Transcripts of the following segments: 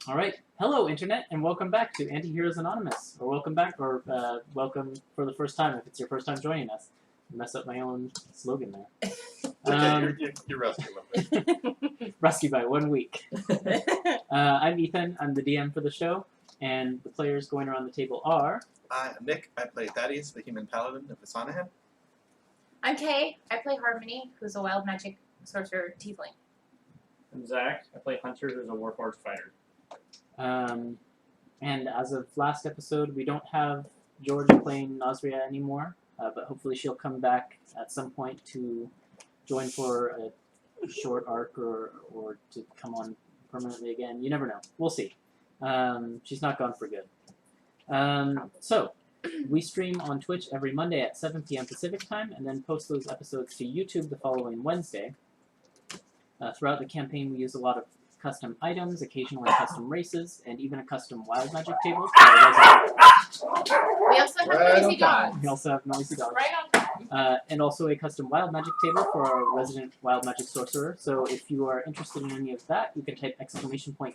All right. Hello, Internet, and welcome back to Antiheroes Anonymous. Or welcome back, or welcome for the first time if it's your first time joining us. I messed up my own slogan there. You're rusty a little bit. Rusty by 1 week. I'm Ethan. I'm the DM for the show, and the players going around the table are... I'm Nick. I play Thaddeus, the human paladin of Sehanine. I'm Kay. I play Harmony, who's a wild magic sorcerer tiefling. I'm Zach. I play Hunter, who's a warforged fighter. And as of last episode, we don't have George playing Nazria anymore, but hopefully she'll come back at some point to join for a short arc or to come on permanently again. You never know. We'll see. She's not gone for good. So, we stream on Twitch every Monday at 7 p.m. Pacific time, and then post those episodes to YouTube the following Wednesday. Throughout the campaign, we use a lot of custom items, occasionally custom races, and even a custom wild magic table. We also have noisy dogs. We also have noisy dogs. Right on time. And also a custom wild magic table for our resident wild magic sorcerer. So if you are interested in any of that, you can type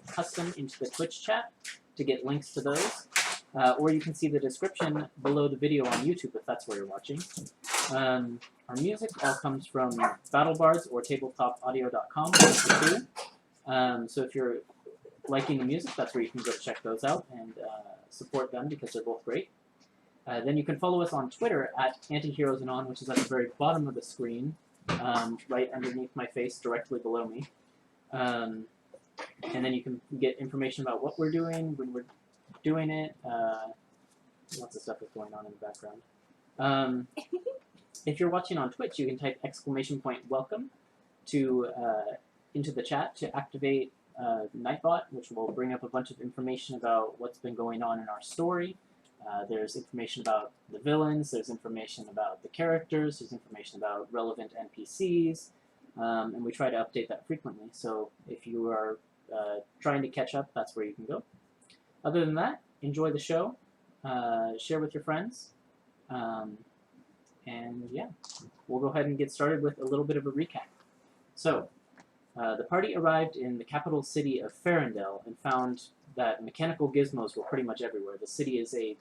!custom into the Twitch chat to get links to those. Or you can see the description below the video on YouTube if that's where you're watching. Our music all comes from BattleBards or TabletopAudio.com. So if you're liking the music, that's where you can go check those out and support them because they're both great. Then you can follow us on Twitter at Antiheroes which is at the very bottom of the screen, right underneath my face, directly below me. And then you can get information about what we're doing, when we're doing it. Lots of stuff is going on in the background. If you're watching on Twitch, you can type !welcome to into the chat to activate Nightbot, which will bring up a bunch of information about what's been going on in our story. There's information about the villains, there's information about the characters, there's information about relevant NPCs, and we try to update that frequently. So if you are trying to catch up, that's where you can go. Other than that, enjoy the show, share with your friends, and yeah, we'll go ahead and get started with a little bit of a recap. So, the party arrived in the capital city of Ferindel and found that mechanical gizmos were pretty much everywhere. The city is a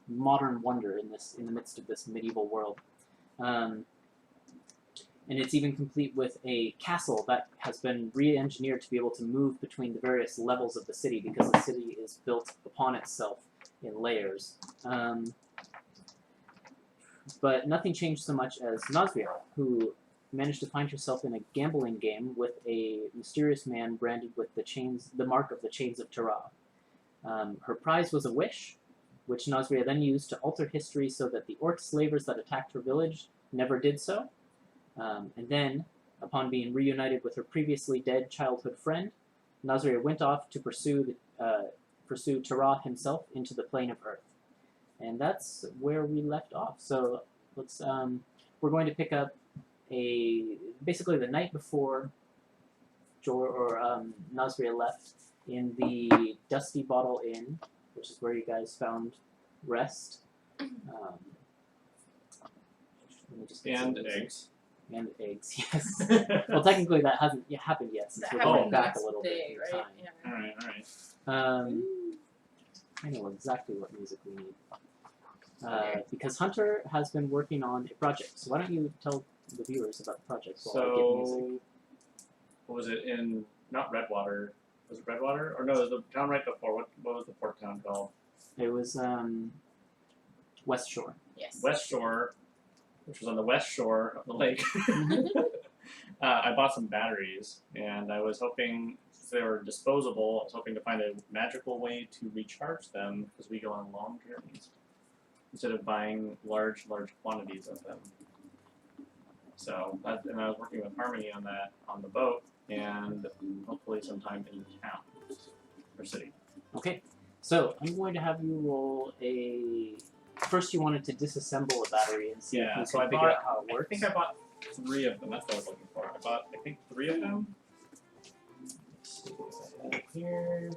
modern wonder in the midst of this medieval world. And it's even complete with a castle that has been re-engineered to be able to move between the various levels of the city because the city is built upon itself in layers. But nothing changed so much as Nazria, who managed to find herself in a gambling game with a mysterious man branded with the mark of the Chains of Terah. Her prize was a wish, which Nazria then used to alter history so that the orc slavers that attacked her village never did so. And then, upon being reunited with her previously dead childhood friend, Nazria went off to pursue Terah himself into the plane of Earth. And that's where we left off. So let's we're going to pick up basically the night before Nazria left in the Dusty Bottle Inn, which is where you guys found rest. Let me just get And eggs. And eggs, yes. Well, technically that hasn't happened yet, since we're going back a little bit in time. Alright, alright. I know exactly what music we need. Because Hunter has been working on a project, so why don't you tell the viewers about the project while I get music. What was it in, not Redwater, was it Redwater? Or no, it was the town right before, what was the port town called? It was, West Shore. Yes. West Shore, which was on the west shore of the lake. I bought some batteries, and I was hoping, since they were disposable, I was hoping to find a magical way to recharge them, because we go on long journeys, instead of buying large quantities of them. So, and I was working with Harmony on that on the boat, and hopefully sometime in town, or city. Okay, so I'm going to have you roll a... First you wanted to disassemble a battery and see if you so can I figure bought, out how it I works. think I bought 3 of them, that's what I was looking for. I bought, I think, 3 of them. Let's see what I have here.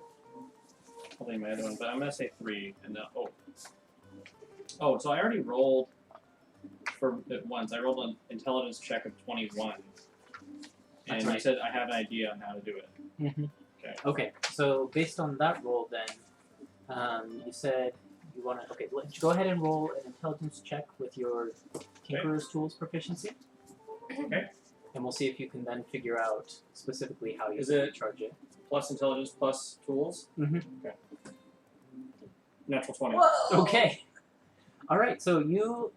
Probably my other one, but I'm going to say 3, and oh, so I already rolled for it once. I rolled an intelligence check of 21. And That's you right. said I have an idea on how to do it. Mm-hmm. Okay, so based on that roll, then you said you want to. Okay, go ahead and roll an intelligence check with your Tinkerer's Tools proficiency. Okay. And we'll see if you can then figure out specifically how you Is can it- charge it. Plus intelligence plus tools. Mhm. Okay. Natural 20. Whoa. Okay. All right. So you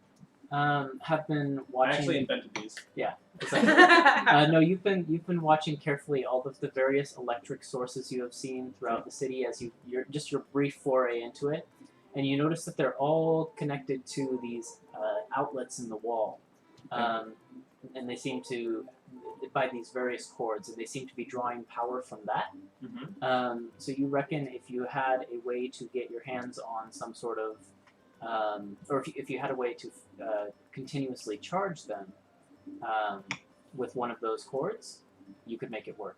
have been I watching. actually invented these. It's like- no, you've been watching carefully all of the various electric sources you have seen throughout the city as your brief foray into it, and you notice that they're all connected to these outlets in the wall, and they seem to by these various cords, and they seem to be drawing power from that. Mm-hmm. So you reckon if you had a way to get your hands on some sort of, or if you had a way to continuously charge them. With one of those cords, you could make it work.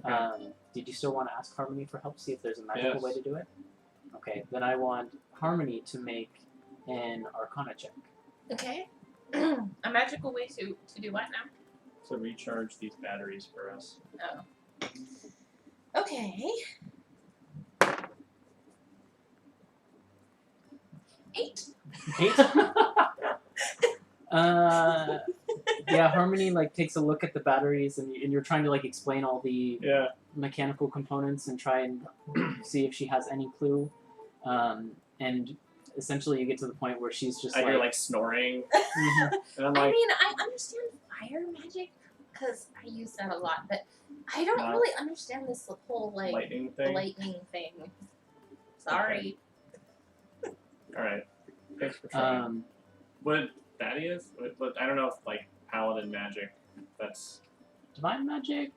Okay. Did you still want to ask Harmony for help, see if there's a magical Yes. way to do it? Okay, then I want Harmony to make an Arcana check. Okay. A magical way to do what now? To recharge these batteries for us. Oh. Okay. 8. 8? Yeah, Harmony takes a look at the batteries, and you're trying to explain all the Yeah. mechanical components and try and see if she has any clue. And essentially, you get to the point where she's just I hear snoring, Mhm. and I'm I like, mean, I understand fire magic because I use that a lot, but I don't No. really understand this whole lightning thing. lightning thing. Sorry. All right. Thanks for trying. Um, What Thaddeus? What I don't know if paladin magic. That's divine magic.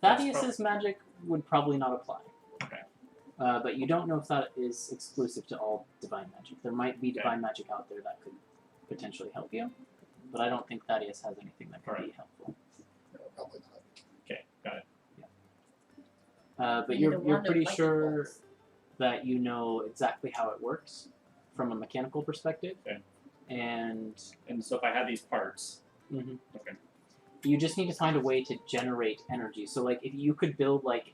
That's Thaddeus's magic would probably not apply. Okay. But you don't know if that is exclusive to all divine magic. There might be divine magic out there that could potentially help you, but I don't think Thaddeus has anything that could be helpful. No, probably not. okay. Got it. But We need a you're wand of pretty lightning sure bolts. that you know exactly how it works from a mechanical perspective. Okay. And So if I had these parts, mhm. Okay. You just need to find a way to generate energy. So if you could build a little like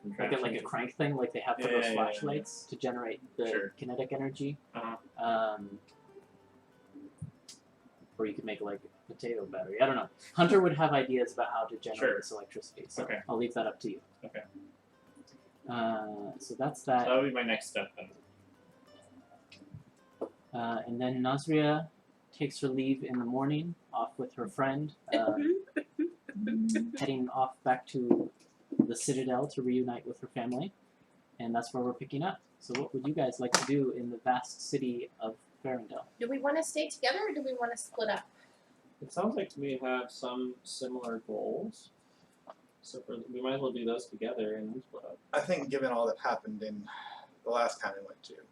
contraption. a crank thing like they have for those Yeah. flashlights to generate the Sure. kinetic energy. Uh-huh. Or you could make a potato battery. I don't know. Hunter would have ideas about how to generate Sure. this electricity. So Okay. I'll leave that up to you. Okay. So that's So that. that would be my next step then. And then Nazria takes her leave in the morning, off with her friend, heading off back to the Citadel to reunite with her family. And that's where we're picking up. So what would you guys like to do in the vast city of Ferindel? Do we want to stay together or do we want to split up? It sounds like we have some similar goals. So we might as well do those together and then split up. I think given all that happened in the last time we went to. it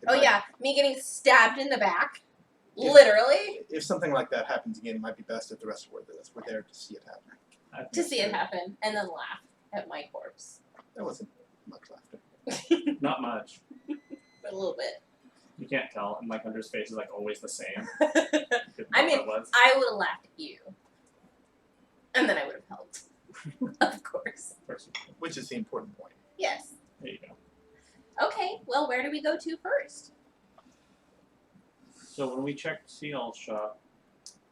Oh might- yeah, me getting stabbed in the back. Yeah. Literally. If something like that happens again, it might be best if the rest were with us. We're there to see it happen. I think To see it so. happen and then laugh at my corpse. There wasn't much laughter. Not much. A little bit. You can't tell, and Hunter's face is always the same. I mean, it was. I would have laughed at you. And then I would have helped. Of course. Of course. Which is the important point. Yes. There you go. Okay, well, where do we go to first? So when we checked Siaal's shop,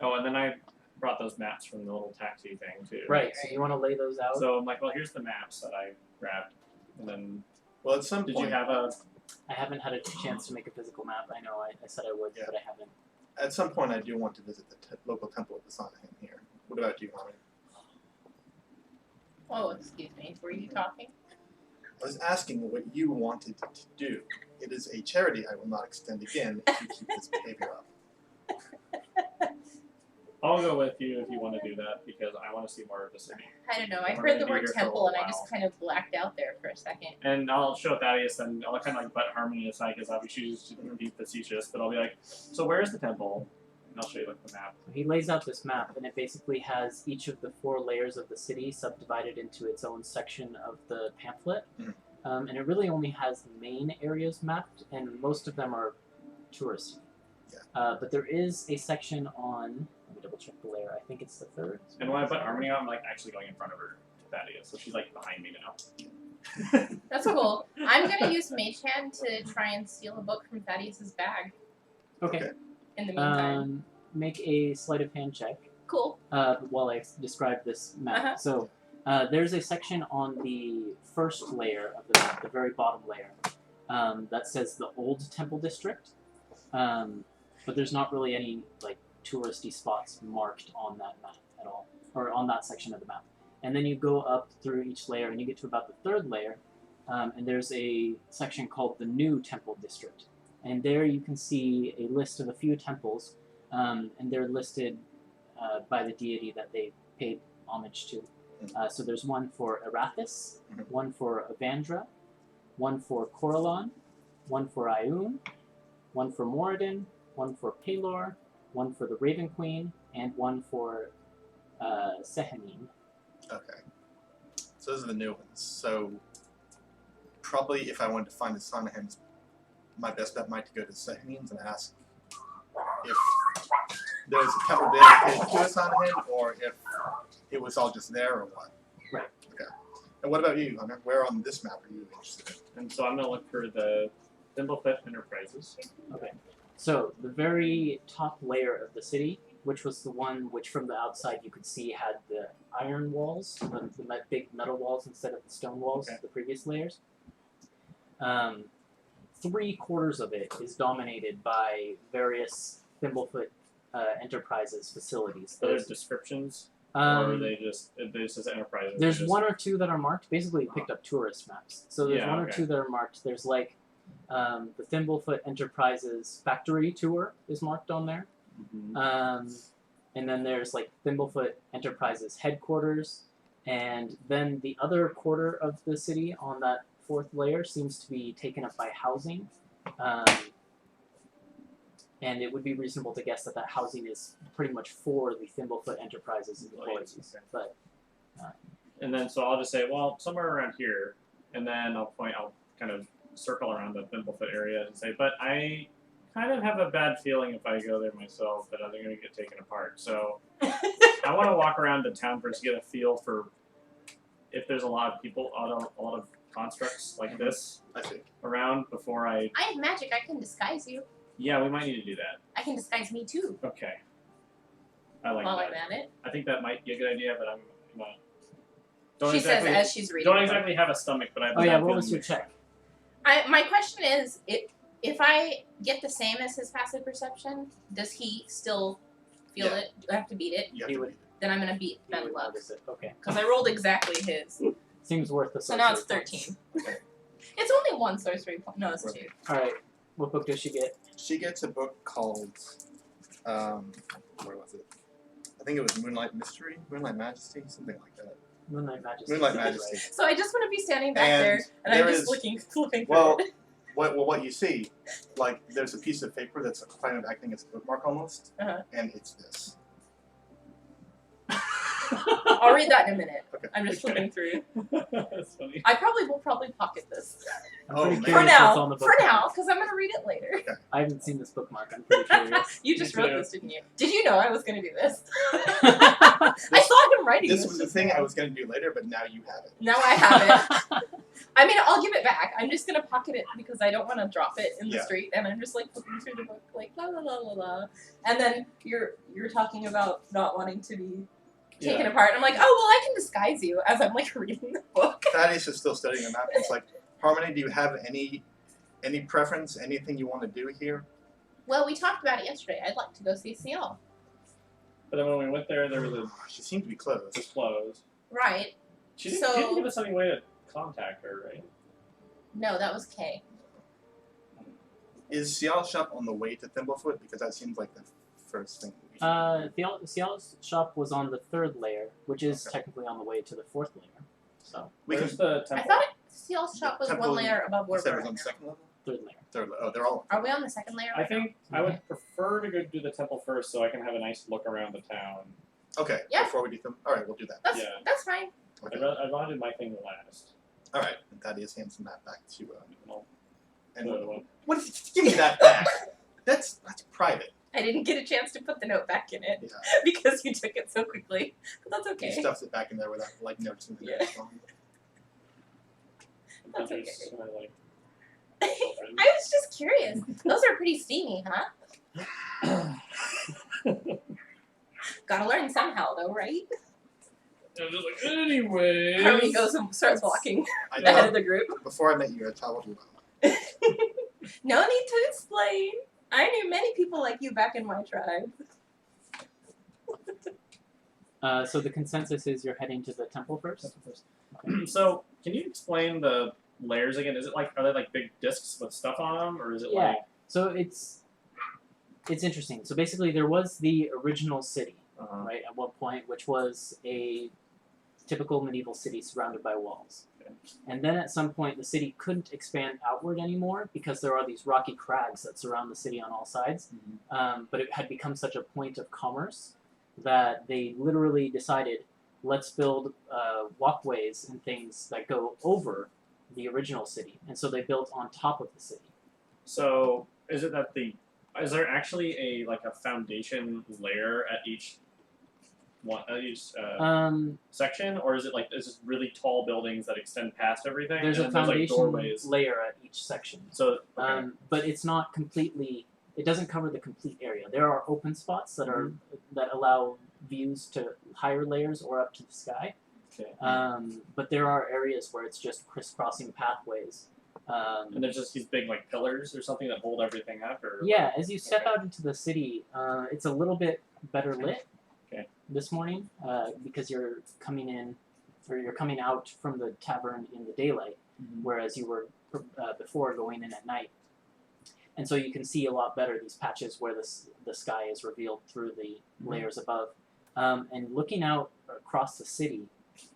and then I brought those maps from the little taxi thing too. Right. So you want to lay those out? So I'm well, here's the maps that I grabbed, and then Well, at some did point, you have a? I haven't had a chance to make a physical map. I know I said I would, Yeah. but I haven't. at some point, I do want to visit the local temple of the Sehanine here. What about you, Harmony? Oh, excuse me. Were you talking? I was asking what you wanted to do. It is a charity I will not extend again if you keep this behavior up. I'll go with you if you want to do that because I want to see more of the city. I don't know. I We're heard the gonna be word here for a temple and I while. just kind of blacked out there for a second. And I'll show Thaddeus and I'll kind of butt Harmony aside because obviously she's be facetious, but I'll be like, so where's the temple? And I'll show you the map. So he lays out this map, and it basically has each of the 4 layers of the city subdivided into its own section of the pamphlet. Mhm. And it really only has the main areas mapped, and most of them are touristy. Yeah. But there is a section on. Let me double check the layer. I think it's the 3rd. And when I put Harmony on, I'm actually going in front of her. Thaddeus, so she's like behind me now. That's cool. I'm gonna use Mage Hand to try and steal a book from Thaddeus's bag. Okay. In the meantime. Make a sleight of hand check Cool. while I describe this map. So there's a section on the first layer of the map, the very bottom layer, that says the Old Temple District. But there's not really any like touristy spots marked on that map at all, or on that section of the map. And then you go up through each layer, and you get to about the third layer, and there's a section called the New Temple District. And there you can see a list of a few temples, and they're listed by the deity that they paid homage to. So there's one for Arathis, one for Avandra, one for Corellon, one for Ioun, one for Moradin, one for Pelor, one for the Raven Queen, and one for Sehanine. Okay. So those are the new ones. So probably if I wanted to find the Sehanines, my best bet might to go to Sehanine's and ask if there was a temple dedicated to a Sehanine, or if it was all just there, or what. Right. Okay. And what about you, Hunter? Where on this map are you interested in? And so I'm gonna look for the Thimblefoot Enterprises. Okay. So the very top layer of the city, which was the one which from the outside you could see had the iron walls, the big metal walls instead of the stone walls, the previous layers. 3/4 of it is dominated by various Thimblefoot Enterprises facilities. Are there descriptions, or are they just Enterprises? There's one or two that are marked. Basically, you picked up tourist maps. So there's one or two that are marked. There's like the Thimblefoot Enterprises factory tour is marked on there. And then there's like Thimblefoot Enterprises headquarters, and then the other quarter of the city on that 4th layer seems to be taken up by housing, and it would be reasonable to guess that that housing is pretty much for the Thimblefoot Enterprises employees. But and then so I'll just say, well, somewhere around here, and then I'll kind of circle around the Thimblefoot area and say, but I kind of have a bad feeling if I go there myself that I'm going to get taken apart. So I want to walk around the town first to get a feel for if there's a lot of people, a lot of constructs like this around before I have magic. I can disguise you. Yeah, we might need to do that. I can disguise me too. Okay. I like While that. I'm at it. I think that might be a good idea, but I'm not. She says as she's reading. Don't exactly have a stomach, but I have. oh yeah, what was your check? My question is, if I get the same as his passive perception, does he still feel it? Do I have to beat it? You have to beat it. Then I'm gonna beat Ben Luck. Okay. Because I rolled exactly his. Seems worth the So now it's sorcery 13. points. Okay. It's only 1 sorcery point. No, it's 2. All right. What book does she get? She gets a book called, where was it? I think it was Moonlight Mystery, Moonlight Majesty, something like that. Moonlight Majesty. Moonlight Majesty. So I just want to be standing back And there, and I'm there just is- flipping Well, through it. what you see, like there's a piece of paper that's kind of acting as a bookmark almost, and it's this. I'll read that in a minute. Okay. I'm just flipping through. That's funny. I probably will pocket this. I'm Oh, pretty man. curious what's on the For bookmark. now, because I'm gonna read it later. I haven't seen this bookmark. I'm pretty curious. You just Me wrote too. this, didn't you? Did you know I was gonna do this? I saw him writing this. This was the just thing now. I was going to do later, but now you have it. Now I have it. I mean, I'll give it back. I'm just gonna pocket it because I don't want to drop it in the Yeah. street, and I'm just like flipping through the book, like la la la la la. And then you're talking about not wanting to be taken apart. I'm like, oh well, I can disguise you as I'm like reading the book. Thaddeus is still studying the map. It's like, Harmony, do you have any preference, anything you want to do here? Well, we talked about it yesterday. I'd like to go see Siaal. But then when we went there was She seemed to be closed. closed. Right. She didn't, So- she didn't give us any way to contact her, right? No, that was Kay. Is Siaal shop on the way to Thimblefoot? Because that seems like the first thing. We should Sial's shop was on the 3rd layer, which is Okay. technically on the way to the 4th layer. So we Where's can. the I temple? thought Sial's shop was Temple- one layer above where You said it we're was on at the now. second level? 3rd layer. Third level. Oh, they're all. Are we on the second layer? I think I would prefer to go do the temple first so I can have a nice look around the town. Okay. Yeah. Before we do them. All right, we'll do that. That's Yeah. that's fine. Okay. I'd rather do my thing last. All right. And Thaddeus hands the map back to. Well, And the other one. what is? Give me that back. That's private. I didn't get a chance to put the note back in it Yeah. because you took it so quickly. But that's You okay. stuffed it back in there without like noticing the Yeah. note was gone. That's okay. Hunters are like I was just curious. Those are pretty steamy, huh? Gotta learn somehow, though, right? I'm just like, anyways. Harmony goes and starts walking I ahead know. of the group. Before I met you, I traveled alone. No need to explain. I knew many people like you back in my tribe. So the consensus is you're heading to the temple first. So, can you explain the layers again? Is it like, are they like big discs with stuff on them, or is it Yeah. like? So it's interesting. So basically, there was the original city, right, at one point, which was a typical medieval city surrounded by walls. Okay. And then at some point, the city couldn't expand outward anymore because there are these rocky crags that surround the city on all sides. But it had become such a point of commerce that they literally decided, let's build walkways and things that go over the original city. And so they built on top of the city. So, is it that is there actually a foundation layer at each section, or is it like is this really tall buildings that extend past everything? There's a and then foundation there's like doorways. layer at each section. So, okay. But it's not completely. It doesn't cover the complete area. There are open spots that are that allow views to higher layers or up to the sky. Okay. But there are areas where it's just crisscrossing pathways. And there's just these big like pillars or something that hold everything up, or Yeah, as you step out into the city, it's a little bit better lit. Okay. This morning, because you're coming in, or you're coming out from the tavern in the daylight, whereas you were before going in at night. And so you can see a lot better these patches where the sky is revealed through the layers above. And looking out across the city,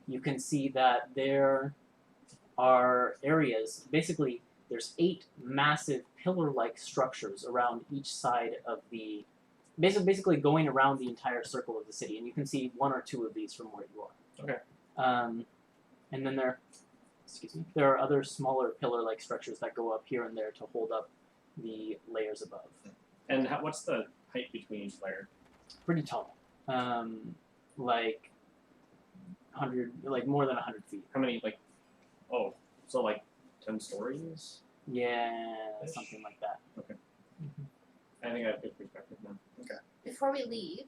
you can see that there are areas, basically there's 8 massive pillar-like structures around each side of the, basically going around the entire circle of the city. And you can see 1 or 2 of these from where you are. Okay. And then there are other smaller pillar-like structures that go up here and there to hold up the layers above. And what's the height between each layer? Pretty tall, like 100, like more than 100 feet. How many like? Oh, so like 10 stories? Yeah, something like that. Okay. I think I have good perspective now. Before we leave,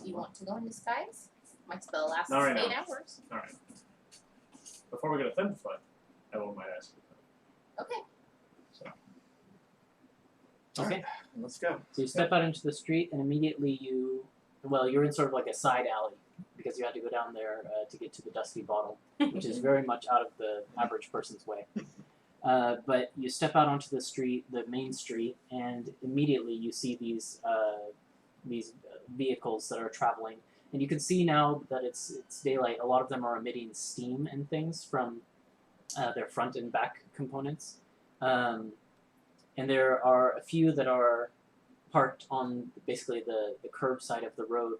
do you want to go in disguise? My spell lasts Not right 8 now. hours. All right. Before we go to Thunderfoot, I might ask you. Okay. Okay. Let's go. So you step out into the street, and immediately you're in sort of like a side alley because you had to go down there to get to the Dusty Bottle, which is very much out of the average person's way. But you step out onto the street, the main street, and immediately you see these vehicles that are traveling. And you can see now that it's daylight, a lot of them are emitting steam and things from their front and back components. And there are a few that are parked on basically the curb side of the road.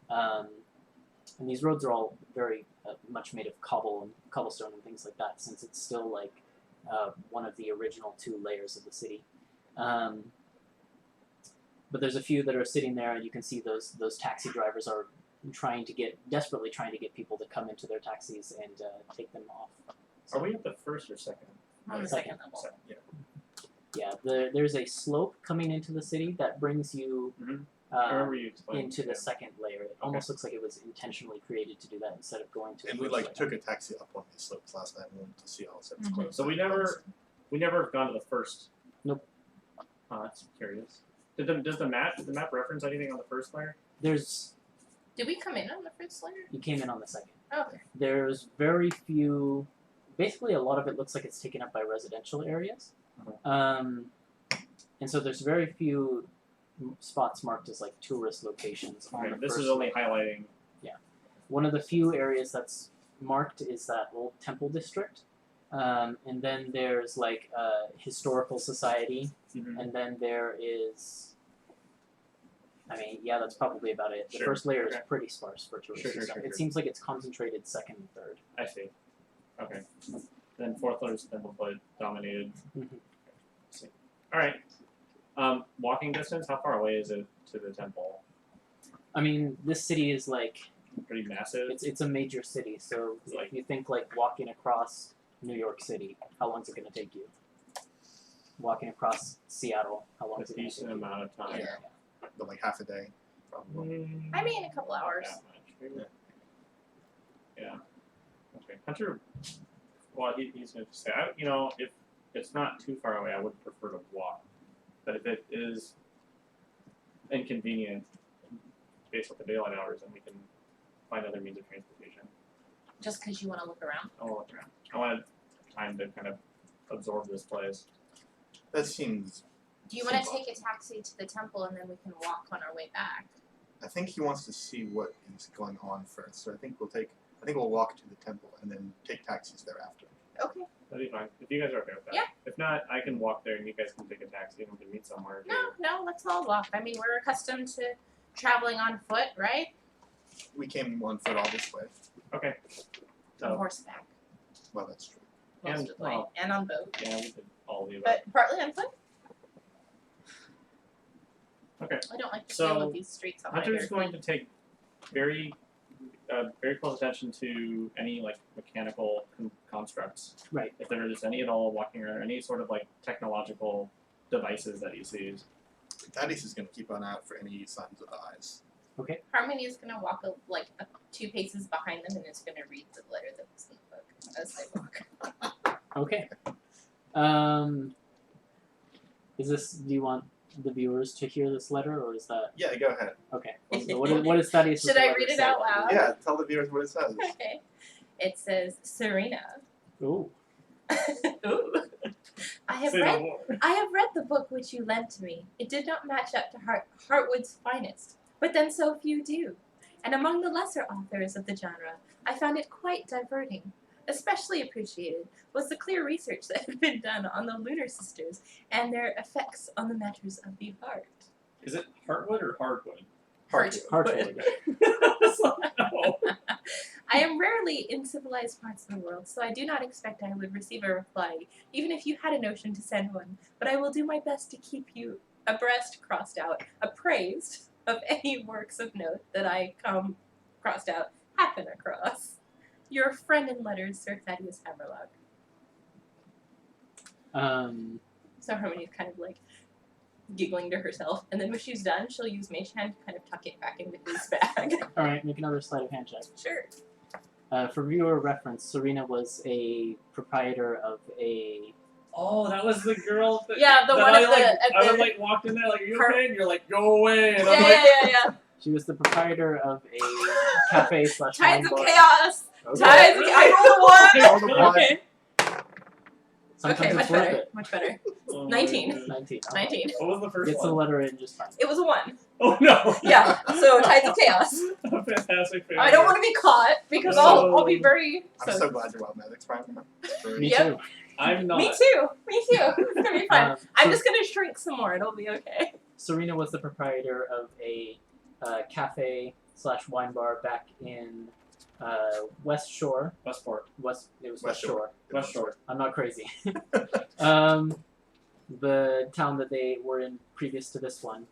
And these roads are all very much made of cobblestone and things like that, since it's still like one of the original 2 layers of the city. But there's a few that are sitting there, and you can see those taxi drivers are desperately trying to get people to come into their taxis and take them off. Are we at the first or second? On the second level. Second, yeah. Yeah, there's a slope coming into the city that brings you I remember you explained. into the second layer. It almost looks like it was intentionally created to do that instead of going to. And the we first like layer. took a taxi up one of these slopes last night and went to Siaal, so it's close. So we never have gone to the first. Nope. Oh, that's curious. Does the map reference anything on the first layer? Did we come in on the first layer? You came in on the second. Okay. There's very few. Basically, a lot of it looks like it's taken up by residential areas. And so there's very few spots marked as like tourist locations. On Okay, the this first is only layer. highlighting. One of the few areas that's marked is that old temple district. And then there's like historical society. And then there is, I mean, yeah, that's probably about it. The Sure. first layer is Okay. pretty sparse for tourists. Sure. It seems like it's concentrated second and third. I see. Okay. Then fourth layer is Thunderfoot dominated. Mhm. See. All right. Walking distance. How far away is it to the temple? I mean, this city is like Pretty massive. it's a major city, so Like- if you think like walking across New York City, how long is it going to take you? Walking across Seattle, how long A is it going to decent take you? amount of time. Yeah. But like half a day, probably. I mean, a couple hours. That much, maybe. Yeah. Okay. Hunter. Well, he's going to say, if it's not too far away, I would prefer to walk. But if it is inconvenient, based off the daylight hours, then we can find other means of transportation. Just because you want to look around. I want to look around. I wanted time to kind of absorb this place. That seems. Do you want to take a taxi to the temple and then we can walk on our way back? I think he wants to see what is going on first. So I think we'll walk to the temple and then take taxis thereafter. Okay. That'd be fine. If you guys are okay with that. Yeah. If not, I can walk there and you guys can take a taxi and we can meet somewhere. No, let's all walk. I mean, we're accustomed to traveling on foot, right? We came on foot all this way. Okay. On So, horseback, Well, that's true. And, most of the way, well, and on boat, yeah, we did all of the above. but partly on foot. Okay. I don't like the So, feel of these streets on my Hunter's bare going feet. to take very close attention to any like mechanical constructs. Right. If there is any at all walking around, any sort of like technological devices that he sees. Thaddeus is going to keep an eye out for any signs of eyes. Harmony is gonna walk 2 paces behind them and is gonna read the letter that was in the book as they walk. Okay. Do you want the viewers to hear this letter, or is that Yeah, go ahead. okay? So what is Thaddeus? Should I read it out loud? Yeah, tell the viewers what it says. Okay. It says, Serena. Ooh. Ooh. I have Say no read more. I have read the book which you lent to me. It did not match up to Hartwood's finest, but then so few do. And among the lesser authors of the genre, I found it quite diverting. Especially appreciated was the clear research that had been done on the lunar sisters and their effects on the matters of the heart. Is it Heartwood or Hardwood? Hartwood. No. I am rarely in civilized parts of the world, so I do not expect I would receive a reply, even if you had a notion to send one. But I will do my best to keep you abreast, crossed out, appraised of any works of note that I happen across. Your friend in letters, Sir Thaddeus Hammerlock. So Harmony's kind of like giggling to herself, and then when she's done, she'll use Mage Hand to kind of tuck it back into his bag. All right, make another sleight of hand check. Sure. For viewer reference, Serena was a proprietor of a. Oh, that was the girl. Yeah, the that one I, at like, the- I was like walked in there like, are you okay? And you're like, go away. And Yeah, I'm like, yeah. She was the proprietor of a cafe / Tides wine of bar. chaos. Okay. Tides. I rolled a 1. Rolled a 1. Okay. Sometimes Okay, it's much worth better. it. Much better. oh my 19. God. 19. 19. What was the first Gets the one? letter in just fine. It was a 1. Oh no. Yeah. So Tides of chaos. Fantastic. I don't want to be caught because I'll be very. I'm so glad you're Wild Magic's Prime now. Me Yep. too. I'm not. Me too. It's gonna be fun. I'm So just gonna shrink some more. It'll be okay. Serena was the proprietor of a cafe / wine bar back in West Shore. Westport. It was West West Shore. Shore. West Shore. I'm not crazy. The town that they were in previous to this one,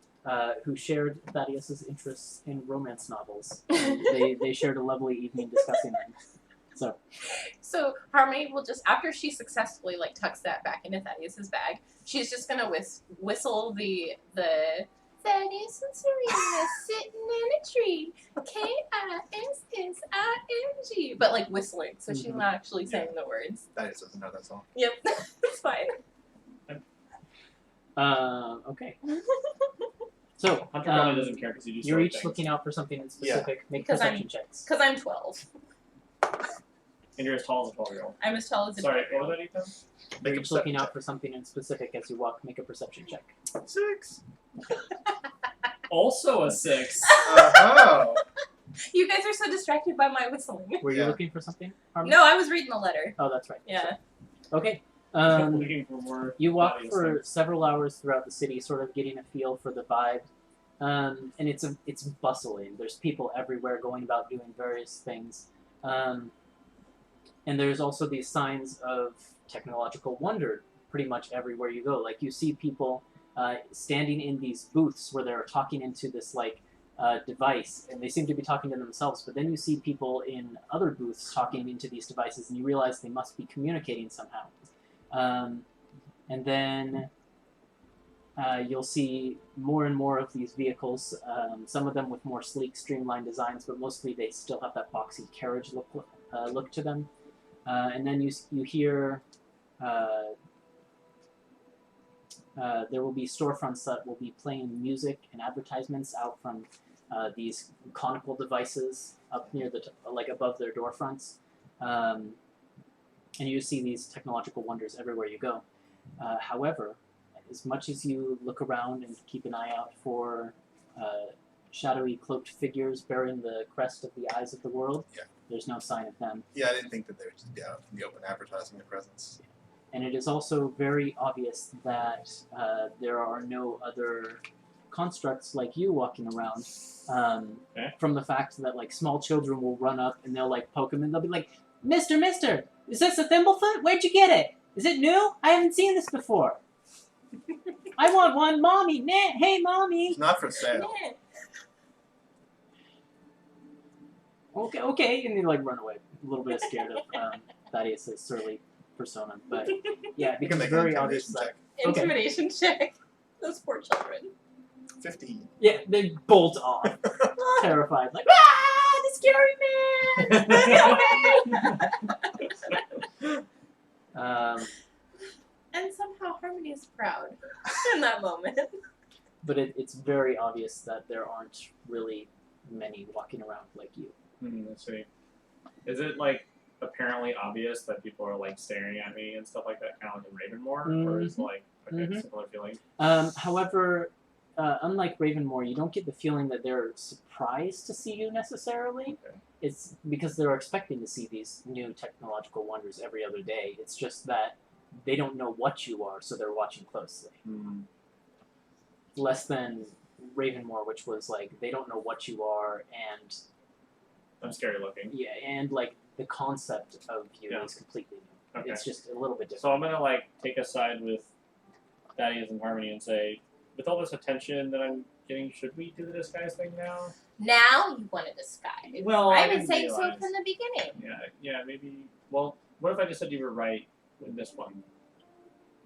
who shared Thaddeus's interests in romance novels. They shared a lovely evening discussing them. So Harmony will just, after she successfully tucks that back into Thaddeus's bag, she's just gonna whistle the Thaddeus and Serena sitting in a tree. K-I-S-S-I-N-G. But whistling, so she's not actually saying the words. Thaddeus doesn't know that song. Yep, it's fine. Okay. So Hunter probably doesn't care because you do you're sword each things. looking out for something in specific. Make Because perception checks. Because I'm 12. And you're as tall as a 12-year-old. I'm as tall as a Sorry, 12-year-old. what was that, Ethan? You're Make a each looking perception out for something in specific as you walk. Make a perception check. 6. Also a 6. Oh. You guys are so distracted by my whistling. Were you Yeah. looking for something, Harmony? No, I was reading the letter. Oh, that's right. Yeah. Okay. Looking for more. You walk obvious for things. several hours throughout the city, sort of getting a feel for the vibe. And it's bustling. There's people everywhere going about doing various things. And there's also these signs of technological wonder pretty much everywhere you go. You see people standing in these booths where they're talking into this like device, and they seem to be talking to themselves. But then you see people in other booths talking into these devices, and you realize they must be communicating somehow. And then you'll see more and more of these vehicles, some of them with more sleek, streamlined designs, but mostly they still have that boxy carriage look to them. And then you hear there will be storefronts that will be playing music and advertisements out from these conical devices up near like above their door fronts. And you see these technological wonders everywhere you go. However, as much as you look around and keep an eye out for shadowy cloaked figures bearing the crest of the eyes of the world, there's no sign of them. Yeah, I didn't think that they would just be out in the open advertising their presence. And it is also very obvious that there are no other constructs like you walking around. From the fact that like small children will run up and they'll like poke them and they'll be like, Mister, is this a Thimblefoot? Where'd you get it? Is it new? I haven't seen this before. I want one, Mommy. Nah, hey, Mommy. It's not for sale. Okay, and they like run away, a little bit scared of Thaddeus' surly persona, but yeah, it You can becomes make very an obvious intimidation that check. Intimidation check. Those poor children. 15. yeah, they bolt off, terrified, like the scary man. And somehow Harmony is proud in that moment. But it's very obvious that there aren't really many walking around like you. Let's see. Is it like apparently obvious that people are like staring at me and stuff like that, kind of like in Ravenmore, or is it like similar feeling? However, unlike Ravenmore, you don't get the feeling that they're surprised to see you necessarily. Okay. It's because they're expecting to see these new technological wonders every other day. It's just that they don't know what you are, so they're watching closely. Less than Ravenmore, which was like they don't know what you are, and I'm scary looking. yeah, and like the concept of you is completely new. Okay. It's just a little bit different. So I'm gonna like take a side with Thaddeus and Harmony and say, with all this attention that I'm getting, should we do the disguise thing now? Now you want to disguise. Well, I've been didn't saying so realize. from the beginning. Yeah, maybe. Well, what if I just said you were right with this one?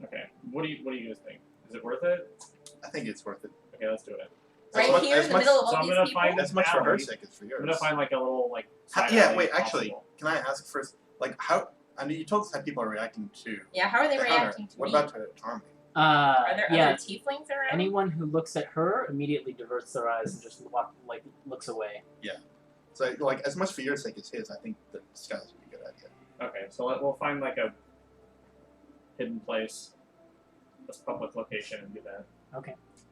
Okay. What do you guys think? Is it worth it? I think it's worth it. Okay, let's do it. Right here in the middle of so all I'm these gonna people. find As much for her alley. sake as for I'm yours. gonna find like a little like. side Yeah, alley wait, if actually, possible. can I ask first, like, how, I mean, you told us how people are reacting to Yeah, how are they the hunter. reacting to What me? about to Harmony? Are there yeah, other tieflings around? anyone who looks at her immediately diverts their eyes and just looks away. So, like, as much for your sake as his, I think the disguise would be a good idea. Okay, so we'll find like a hidden place, a public location, and do that.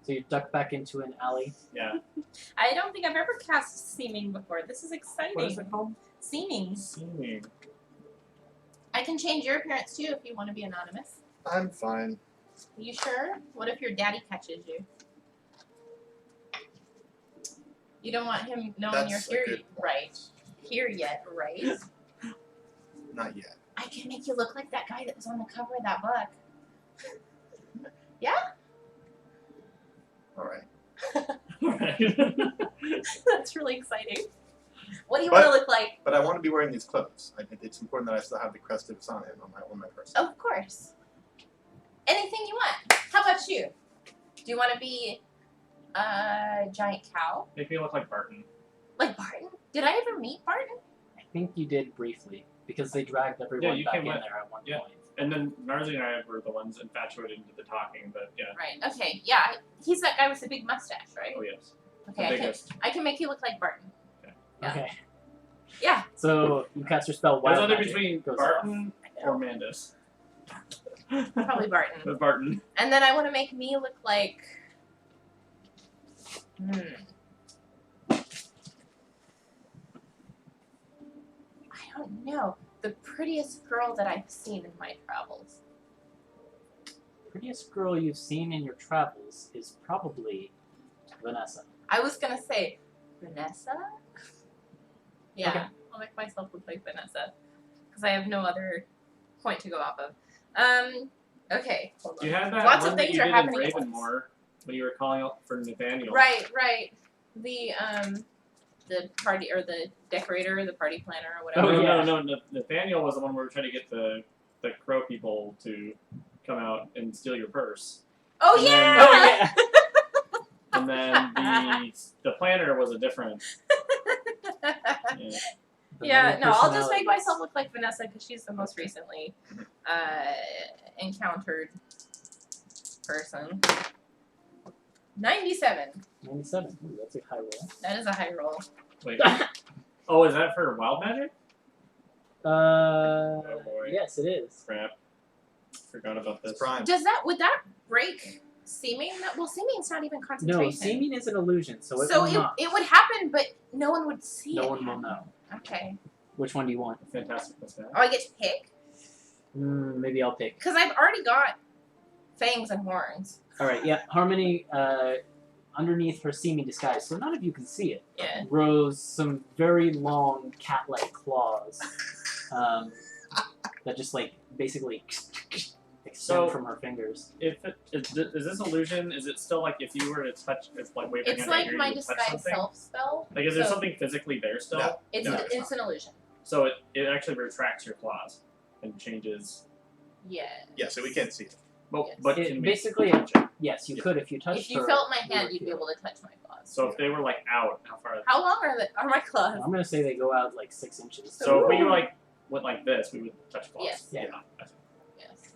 So you duck back into an alley. Yeah. I don't think I've ever cast Seeming before. This is exciting. What is it called? Seeming. Seeming. I can change your appearance too if you want to be anonymous. I'm fine. You sure? What if your daddy catches you? You don't want him knowing That's a you're good here, point. right? Here yet, right? Not yet. I can make you look like that guy that was on the cover of that book. Alright. Alright. That's really exciting. What do you want to look like? But I want to be wearing these clothes. I think it's important that I still have the crest of Sehanine on my person. Of course. Anything you want. How about you? Do you want to be a giant cow? Make me look like Barton. Like Barton? Did I ever meet Barton? I think you did briefly because they dragged everyone you back came in with- there at one yeah. point. And then Narzi and I were the ones infatuated into the talking, but yeah. Right. Okay. Yeah. He's that guy with the big mustache, right? Oh yes. Okay. The I biggest. can make you look like Barton. Yeah. Okay. Yeah. So you cast your spell. It was Wild either Magic between goes Barton or Mandus. Probably Barton. But Barton. And then I want to make me look like. I don't know. The prettiest girl that I've seen in my travels. Prettiest girl you've seen in your travels is probably Vanessa. I was gonna say Vanessa. Yeah, Okay. I'll make myself look like Vanessa because I have no other point to go off of. Okay, hold on. You had that Lots of one that things you are did happening in at once. Ravenmore when you were calling out for Nathaniel. Right. The party or the decorator, the party planner, or whatever. Oh, yeah. No. Nathaniel was the one where we were trying to get the crow people to come out and steal your purse. Oh, And yeah! then- Oh yeah. And then the planner was a different. Yeah. Yeah, no, I'll just make Personalities. myself look like Vanessa because she's the most recently encountered person. 97. 97. Ooh, that's a high roll. That is a high roll. Wait. Oh, is that for wild magic? Oh boy. yes, it is. Crap. Forgot about this. It's prime. Would that break seeming? Well, seeming's not even concentration. No, seeming is an illusion, so it So will not. it would happen, but no one would see it. No one will know. Okay. Which one do you want? Fantastic. What's that? Oh, I get to pick? Maybe I'll pick. Because I've already got fangs and horns. All right. Yeah, Harmony. Underneath her seeming disguise, so none of you can see it, Yeah. grows some very long cat-like claws that just like basically extend So- from her fingers. If is this illusion? Is it still like if you were to touch, if like wave your It's hand like at you, my you would touch disguise something? self spell. Like, is there So something physically there still? No. It's, No, an, it's it's an illusion. So it actually retracts your claws and changes. Yeah. Yeah, so we can't see it. But Yes. but It can we basically- touch it? Yes, you Yeah. could if you touched If you her. felt my you hand, would you'd be feel able to touch my claws. So if they were like out, how far? How long are my claws? I'm gonna say they go out like 6 inches. So if we Ooh. like went like this, we would touch claws. Yes. Yeah. Yes.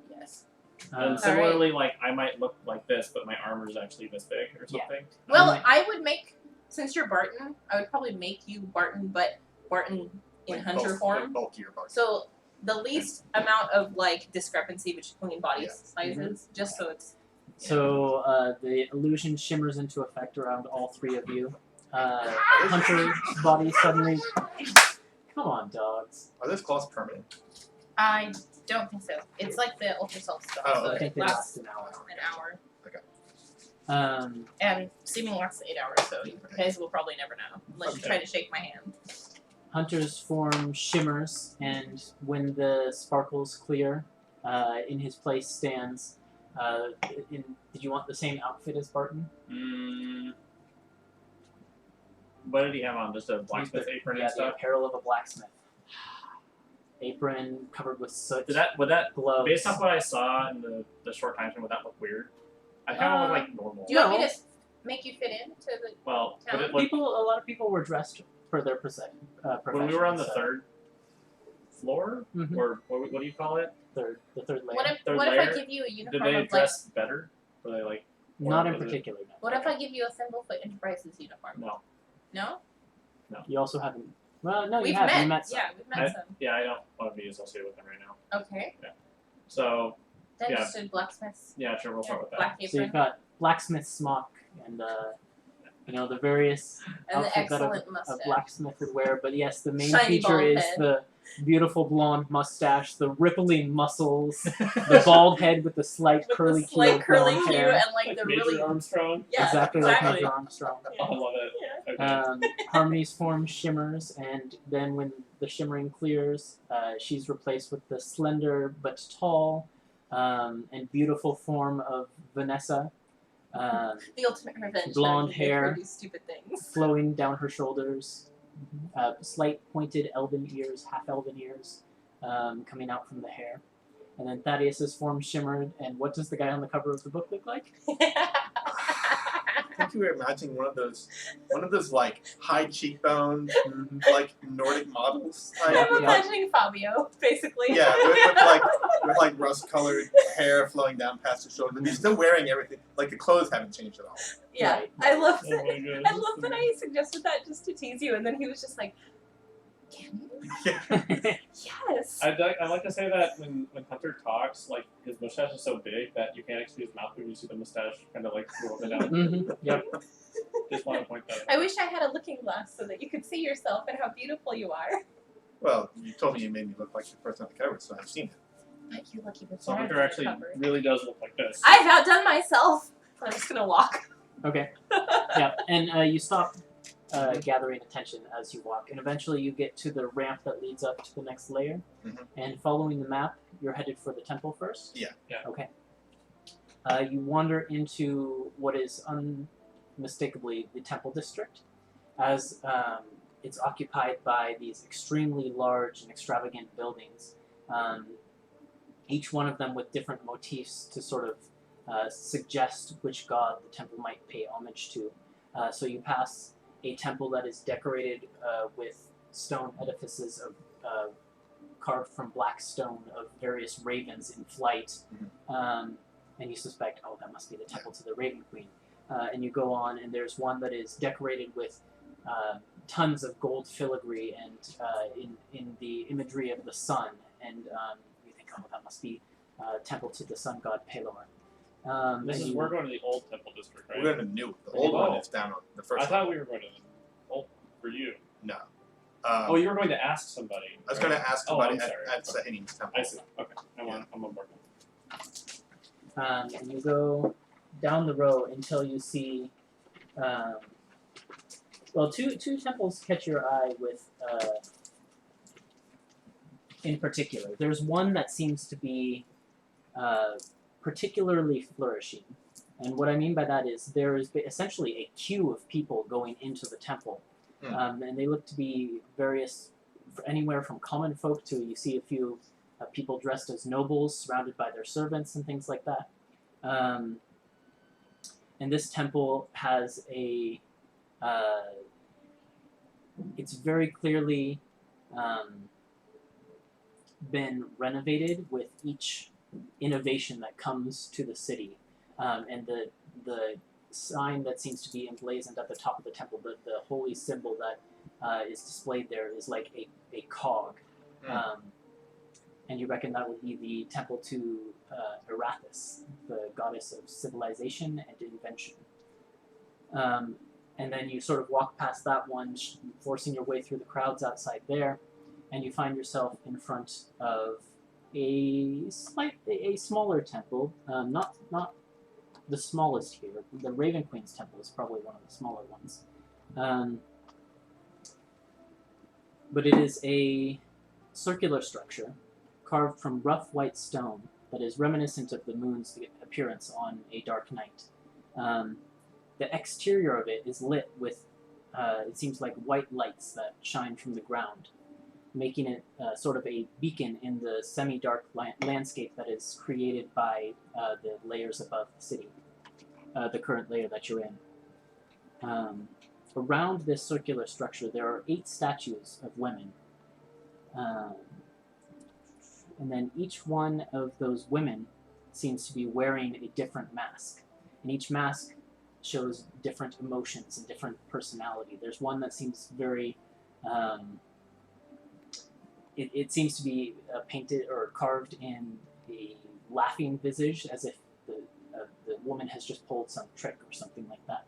Yes. And Uh, similarly, like I might look like this, but my armor is actually this big or Yeah. something. Well, might- I would make, since you're Barton, I would probably make you Barton, but Barton in Like hunter bulk- form. Like bulkier bark. So the least amount of like discrepancy between body Yeah. sizes, just so it's So the illusion shimmers into effect around all three of you. Hunter's body suddenly. Come on, dogs. Are those claws permanent? I don't think so. It's like the ultra self spell, Oh, so I think it they lasts last an hour. an hour. And seeming lasts 8 hours, so you guys will probably never know unless you Okay. try to shake my hand. Hunter's form shimmers, and when the sparkles clear, in his place stands. Did you want the same outfit as Barton? What did he have on? Just a blacksmith apron Yeah, and the stuff. apparel of a blacksmith. Apron covered with soot. Would that gloves? based off what I saw in the short time frame, would that look weird? I kind of look like normal. Do you want me to make you fit into the? Well, would it look, A lot of people were dressed for their profession. when we were on the so- third floor, Mhm. or what do you call it? the third layer. What if Third what if I layer? give you a Did uniform they of like? dress better? Were they like Not in was it- particular. No. What if I give you a Thimblefoot Enterprises uniform? no? No. You also haven't. Well, no, We've you have. met. You met some. Yeah, we've met I- some. Yeah, I don't want to be associated with them right now. Okay. So Then Yeah. just a blacksmith's yeah, sure, we'll start with that. black So you've apron got blacksmith smock and the various and the outfit that excellent a mustache. blacksmith would wear. But yes, the main Shiny feature bald is head. the beautiful blonde mustache, the rippling muscles, the bald head with the slight With curly the slight of curly blonde Q hair. and like the Major really Armstrong. yeah exactly like exactly. Major Armstrong. Yeah. I love it. Yeah. Okay. Harmony's form shimmers, and then when the shimmering clears, she's replaced with the slender but tall and beautiful form of Vanessa, The ultimate revenge. Blonde that I make hair. her do stupid things. flowing down her shoulders, slight pointed elven ears, half elven ears, coming out from the hair. And then Thaddeus's form shimmered, and what does the guy on the cover of the book look like? I think you were imagining one of those like high cheekbone, like Nordic models. I'm Type, with, like, imagining Fabio, basically. yeah, with like rust-colored hair flowing down past his shoulder. And he's still wearing everything. Like the clothes haven't changed at all. Yeah. Right. I love Oh that. my god. I love that I suggested that just to tease you, and then he was just like, "Can you?" Yes. I like to say that when Hunter talks, like his mustache is so big that you can't actually see his mouth, but you see the mustache kind of like go up and down. Yep. Just want to point that out. I wish I had a looking glass so that you could see yourself and how beautiful you are. Well, you told me you made me look like the person on the cover, so I've seen it. Like you lucky So bastard. Hunter actually really does look like this. I've outdone myself. I'm just gonna walk. Okay. Yeah, and you stop gathering attention as you walk. And eventually you get to the ramp that leads up to the next layer. Mhm. And following the map, you're headed for the temple first? Yeah. Okay. You wander into what is unmistakably the temple district, as it's occupied by these extremely large and extravagant buildings, each one of them with different motifs to sort of suggest which god the temple might pay homage to. So you pass a temple that is decorated with stone edifices of carved from black stone of various ravens in flight, and you suspect, oh, that must be the temple to the Raven Queen. And you go on, and there's one that is decorated with tons of gold filigree and in the imagery of the sun, and you think, oh, that must be temple to the sun god Pelor. We're going to the old temple district, right? We're going to the new one. The old one is down on the first I one. thought we were going to the old for you. No. Oh, you were going to ask somebody. I was going to ask somebody at Okay. Sahinine's temple. I see. Okay. I'm on board. And you go down the row until you see, two temples catch your eye with, in particular. There's one that seems to be particularly flourishing. And what I mean by that is there is essentially a queue of people going into the temple. And they look to be anywhere from common folk to you see a few people dressed as nobles surrounded by their servants and things like that. And this temple has it's very clearly been renovated with each innovation that comes to the city. And the sign that seems to be emblazoned at the top of the temple, the holy symbol that is displayed there is like a cog. And you reckon that would be the temple to Erathis, the goddess of civilization and invention. And then you sort of walk past that one, forcing your way through the crowds outside there, and you find yourself in front of a smaller temple, not the smallest here. The Raven Queen's temple is probably one of the smaller ones. But it is a circular structure carved from rough white stone that is reminiscent of the moon's appearance on a dark night. The exterior of it is lit with, it seems like white lights that shine from the ground, making it sort of a beacon in the semi-dark landscape that is created by the layers above the city, the current layer that you're in. Around this circular structure, there are 8 statues of women. And then each one of those women seems to be wearing a different mask. And each mask shows different emotions and different personality. There's one that seems very... It seems to be painted or carved in a laughing visage, as if the woman has just pulled some trick or something like that.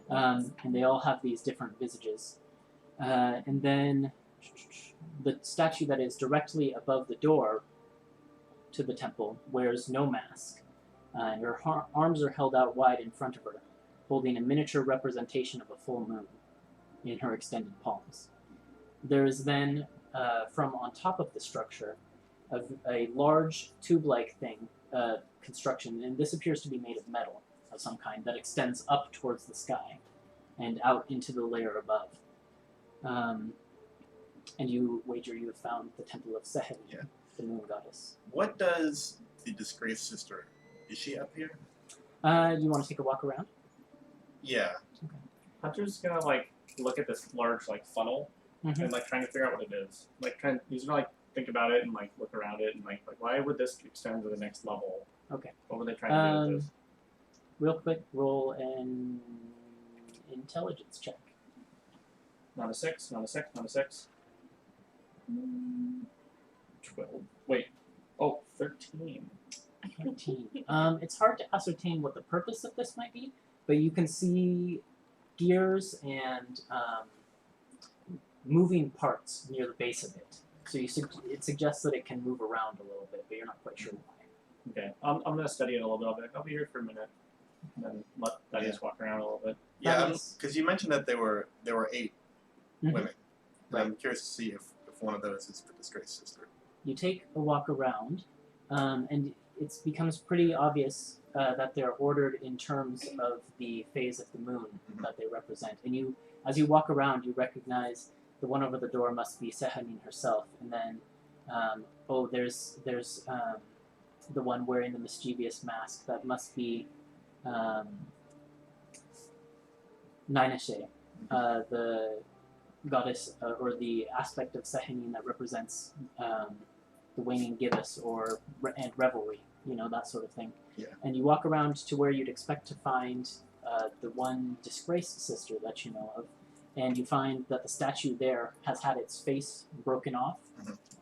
And they all have these different visages. And then the statue that is directly above the door to the temple wears no mask. And her arms are held out wide in front of her, holding a miniature representation of a full moon in her extended palms. There is then, from on top of the structure, a large tube-like thing, construction, and this appears to be made of metal of some kind, that extends up towards the sky and out into the layer above. And you wager you have found the temple of Sehanine, the moon goddess. What does the disgraced sister, is she up here? Do you want to take a walk around? Yeah. Hunter's gonna look at this large funnel and trying to figure out what it is. He's gonna think about it and look around it and why would this extend to the next level? Okay. What were they trying to do with this? Real quick, roll an intelligence check. Not a 6, not a 6, not a 6. 12. Wait. Oh, 13. 13. It's hard to ascertain what the purpose of this might be, but you can see gears and moving parts near the base of it. So it suggests that it can move around a little bit, but you're not quite sure why. Okay. I'm going to study it a little bit. I'll be here for a minute. and then let Thaddeus walk around a little bit. Yeah, Thaddeus. because you mentioned that there were 8 Mhm. women. And Right. I'm curious to see if one of those is the disgraced sister. You take a walk around, and it becomes pretty obvious that they're ordered in terms of the phase of the moon that they represent. And as you walk around, you recognize the one over the door must be Sehanine herself, and then there's the one wearing the mischievous mask that must be Ninashe, the goddess or the aspect of Sehanine that represents the waning gibbous and revelry, that sort of thing. Yeah. And you walk around to where you'd expect to find the one disgraced sister that you know of, and you find that the statue there has had its face broken off,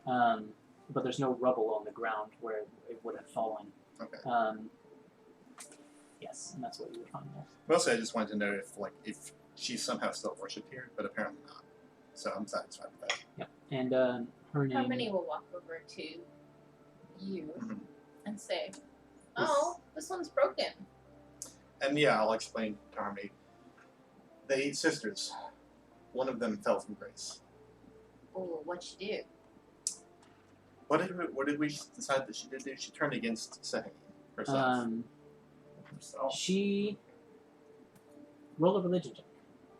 but there's no rubble on the ground where it would have fallen. Okay. Yes, and that's what you would find there. Mostly, I just wanted to know if she's somehow still worshipped here, but apparently not. So I'm satisfied with that. Yeah, and her name. Harmony will walk over to you Mhm. and say, "Oh, this one's broken." And yeah, I'll explain to Harmony. The 8 sisters. One of them fell from grace. Oh, what'd she do? What did we decide that she did do? She turned against Sehanine herself. So, She roll a religion check.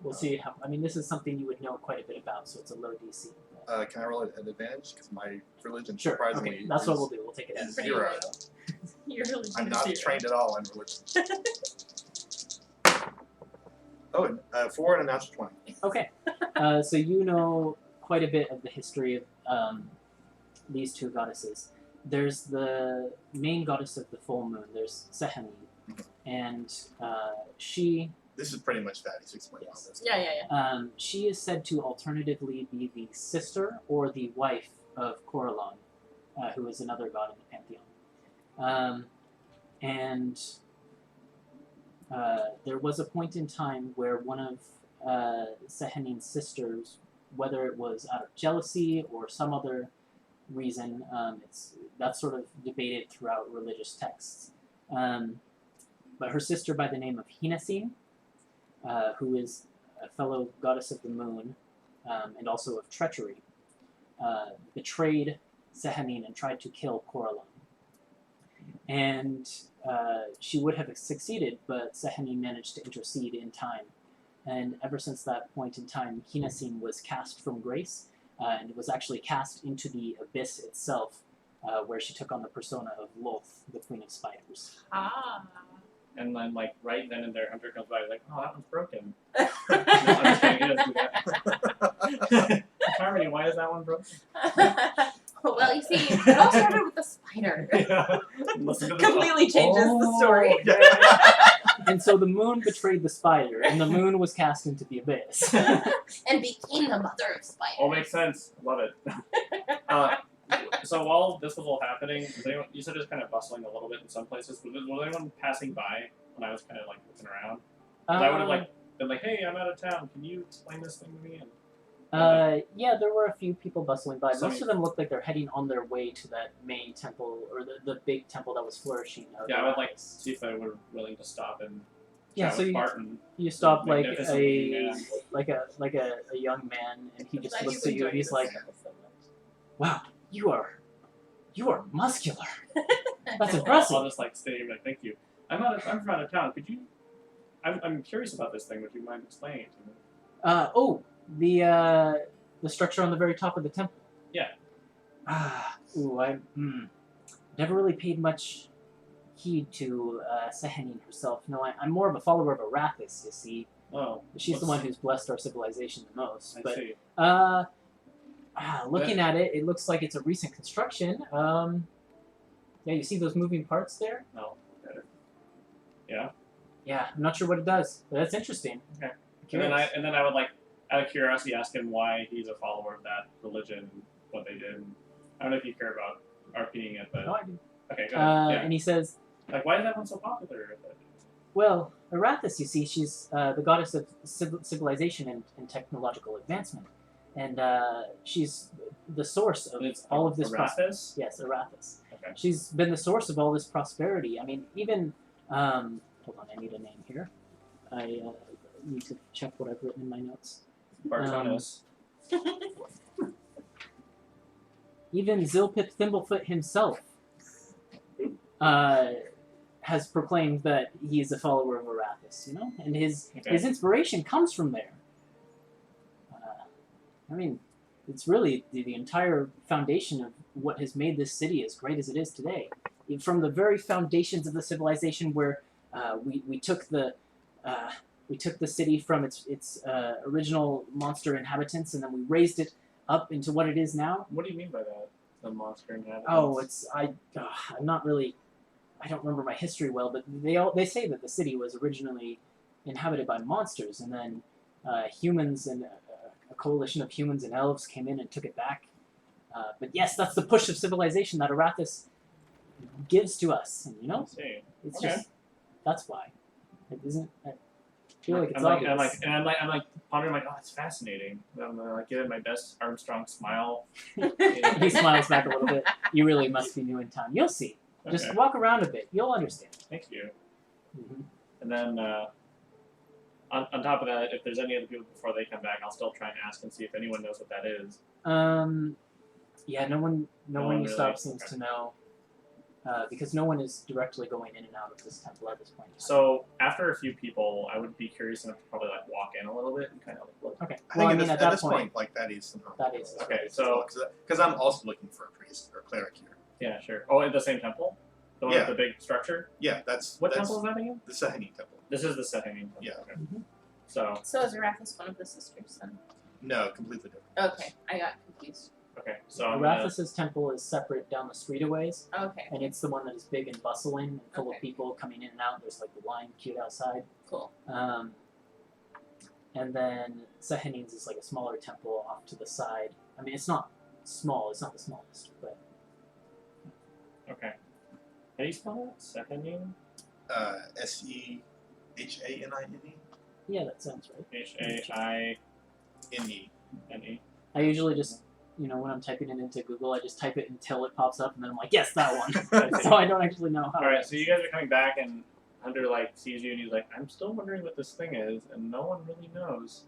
We'll see how. I mean, this is something you would know quite a bit about, so it's a low DC. Can I roll it at advantage? Because my religion Sure. surprisingly Okay, that's what we'll do. We'll take it is as Pretty 0. low. You're really I'm not zero. trained at all in religion. Oh, 4 and a natural 20. Okay. So you know quite a bit of the history of these two goddesses. There's the main goddess of the full moon. There's Sehanine, and she. This is pretty much that. He's explaining all Yes. this. Yeah. She is said to alternatively be the sister or the wife of Corellon, who is another god in the pantheon. And there was a point in time where one of Sehanine's sisters, whether it was out of jealousy or some other reason, that's sort of debated throughout religious texts. But her sister by the name of Hinasine, who is a fellow goddess of the moon and also of treachery, betrayed Sehanine and tried to kill Corellon. And she would have succeeded, but Sehanine managed to intercede in time. And ever since that point in time, Hinasine was cast from grace and was actually cast into the abyss itself, where she took on the persona of Loth, the Queen of Spiders. Ah. and then, like, right then and there, Hunter comes by, like, oh, that one's broken. I'm just kidding, he doesn't do that. Harmony, why is that one broken? Well, you see, it all started with the spider. Yeah. Listen to the Completely changes the story. And so the moon betrayed the spider, and the moon was cast into the abyss. And became the mother of spiders. All makes sense. Love it. So while this was all happening, was anyone, you said it was kind of bustling a little bit in some places. Was anyone passing by when I was kind of like looking around? 'Cause I would have like been like, "Hey, I'm out of town. Can you explain this thing to me?" And Yeah, there were a few people bustling by. So Most of them looked like they're heading on their way to that main temple, or the big temple that was flourishing. yeah, I would like to see if they were willing to stop and Yeah, chat so with Barton. you stop like Magnificent a man. like a young man, and he just Glad looks you at you and enjoyed he's this like, so much. "Wow, you are muscular. That's I'll impressive." just like stay here and be like, "Thank you. I'm from out of town. Could you? I'm curious about this thing. Would you mind explaining it to me?" The structure on the very top of the temple. Yeah. I never really paid much heed to Sehanine herself. No, I'm more of a follower of Arathis, you see. Oh, She's the one who's blessed our civilization the most. I But see. looking at it, it looks like it's a recent construction. Yeah, you see those moving parts there? No, better. Yeah. Yeah, I'm not sure what it does, but that's interesting. Okay. Curious. And then I would like, out of curiosity, ask him why he's a follower of that religion, what they did. I don't know if you care about repeating it, but No, I do. okay, go ahead. Yeah. And he says, Like, why is that one so popular? well, Arathis, you see, she's the goddess of civilization and technological advancement. And she's the source of It's all of this prosperity. Arathis? Yes, Arathis. Okay. She's been the source of all this prosperity. I mean, even hold on, I need a name here. I need to check what I've written in my notes. Bartonus. Even Zilpith Thimblefoot himself has proclaimed that he is a follower of Arathis, you know? And his inspiration comes from there. I mean, it's really the entire foundation of what has made this city as great as it is today. From the very foundations of the civilization where we took the city from its original monster inhabitants, and then we raised it up into what it is now. What do you mean by that? The monster inhabitants? Oh, I'm not really. I don't remember my history well, but they say that the city was originally inhabited by monsters, and then humans and a coalition of humans and elves came in and took it back. But yes, that's the push of civilization that Arathis gives to us, and you know, it's just that's why. It isn't. I feel like it's obvious. I'm like pondering, like, oh, it's fascinating. I'm like giving my best Armstrong smile. He smiles back a little bit. You really must be new in town. You'll see. Just Okay. walk around a bit. You'll understand. Thank you. Mm-hmm. And then on top of that, if there's any other people before they come back, I'll still try and ask and see if anyone knows what that is. Yeah, no one really? you stop seems Okay. to know, because no one is directly going in and out of this temple at this point. So after a few people, I would be curious enough to probably like walk in a little bit and kind of like look. Okay. I Well, think I mean, at this point, like that is somehow. That is. Okay, so because I'm also looking for a priest or a cleric here. yeah, sure. Oh, at the same temple, the one Yeah. with the big structure. Yeah, that's What temple is that again? the Sehanine temple. This is the Sehanine temple. Yeah. Okay. Mhm. So So is Arathis one of the sisters then? No, completely different. Okay, I got confused. okay, so I'm gonna, Arathis' temple is separate down the street a ways, Okay, and it's the one that is big and bustling and full Okay. of people coming in and out. There's like the line queued outside. cool. And then Sehanine's is like a smaller temple off to the side. I mean, it's not small. It's not the smallest, but okay. How do you spell that? Sehanine? Sehanine. yeah, that sounds right. H-A-I-N-E. Ne. I usually just, when I'm typing it into Google, I just type it until it pops up, and then I'm like, yes, that one. So I don't actually know how. Alright, so you guys are coming back and Hunter like sees you and he's like, I'm still wondering what this thing is, and no one really knows.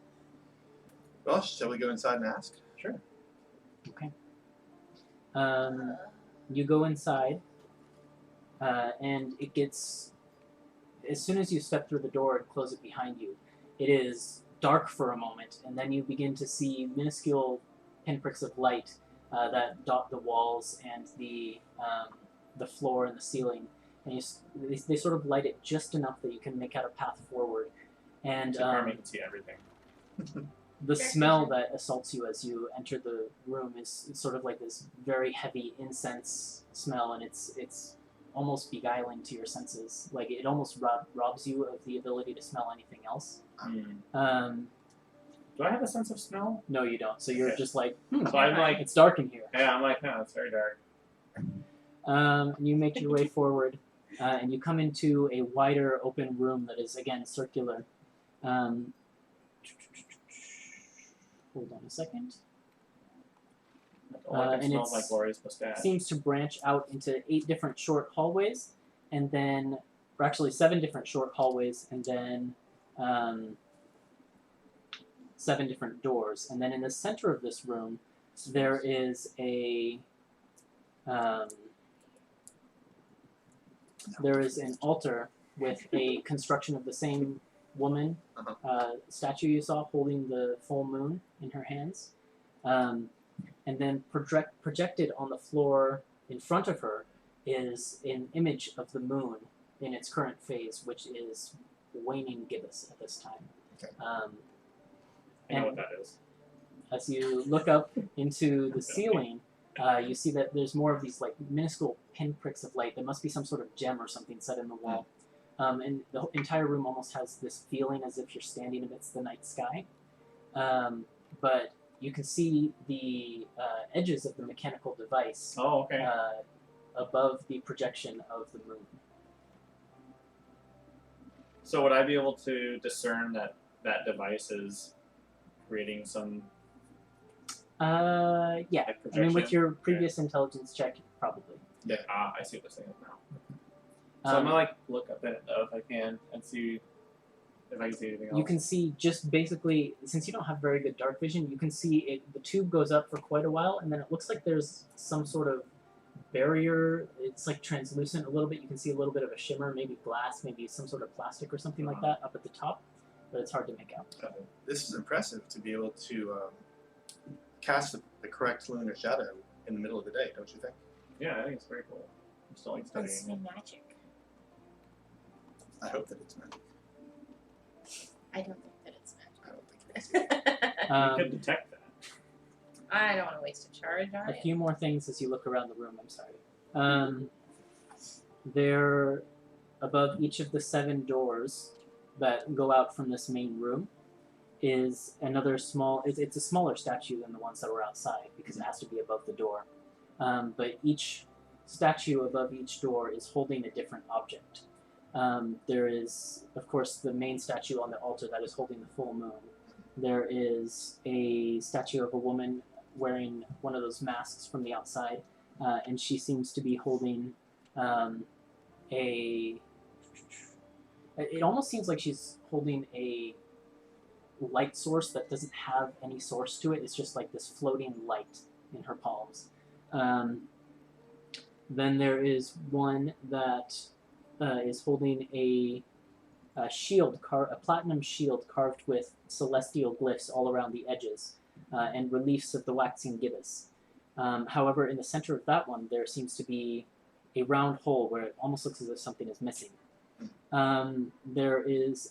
Well, shall we go inside and ask? Sure. Okay. You go inside, and it gets, as soon as you step through the door and close it behind you, it is dark for a moment, and then you begin to see minuscule pinpricks of light that dot the walls and the floor and the ceiling, and they sort of light it just enough that you can make out a path forward. And So Carmen can see everything. the smell that assaults you as you enter the room is sort of like this very heavy incense smell, and it's almost beguiling to your senses. Like it almost robs you of the ability to smell anything else. Do I have a sense of smell? No, you don't. So you're Okay. just like, So I'm like, it's dark in here. yeah, I'm like, no, it's very dark. And you make your way forward, and you come into a wider open room that is again circular. Hold on a second. All I can and smell it's- like Lori's mustache. Seems to branch out into 8 different short hallways, and then, or actually 7 different short hallways, and then 7 different doors. And then in the center of this room, there is an altar with a construction of the same woman statue you saw holding the full moon in her hands. And then projected on the floor in front of her is an image of the moon in its current phase, which is waning gibbous at this time. Okay. I know what that is. As you look up into the ceiling, you see that there's more of these like minuscule pinpricks of light. There must be some sort of gem or something set in the wall. And the entire room almost has this feeling as if you're standing amidst the night sky. But you can see the edges of the mechanical device Oh, okay. above the projection of the moon. So would I be able to discern that that device is creating some Yeah. like, I mean, with projection? your previous intelligence check, probably. I see what this thing is now. So I'm gonna look up at it though if I can and see if I can see anything else. You can see just basically, since you don't have very good dark vision, you can see it. The tube goes up for quite a while, and then it looks like there's some sort of barrier. It's like translucent a little bit. You can see a little bit of a shimmer, maybe glass, maybe some sort of plastic or something like that up at the top, but it's hard to make out. This is impressive to be able to cast the correct lunar shadow in the middle of the day, don't you think? Yeah, I think it's very cool. I'm still like It's studying it. magic. I hope that it's magic. I don't think that it's I don't think it is. We could detect that. I don't want to waste a charge on A it. few more things as you look around the room. I'm sorry. There, above each of the 7 doors that go out from this main room, is another small. It's a smaller statue than the ones that were outside because it has to be above the door. But each statue above each door is holding a different object. There is, of course, the main statue on the altar that is holding the full moon. There is a statue of a woman wearing one of those masks from the outside, and she seems to be holding a... It almost seems like she's holding a light source that doesn't have any source to it. It's just like this floating light in her palms. Then there is one that is holding a shield, a platinum shield carved with celestial glyphs all around the edges, and reliefs of the waxing gibbous. However, in the center of that one, there seems to be a round hole where it almost looks as if something is missing. There is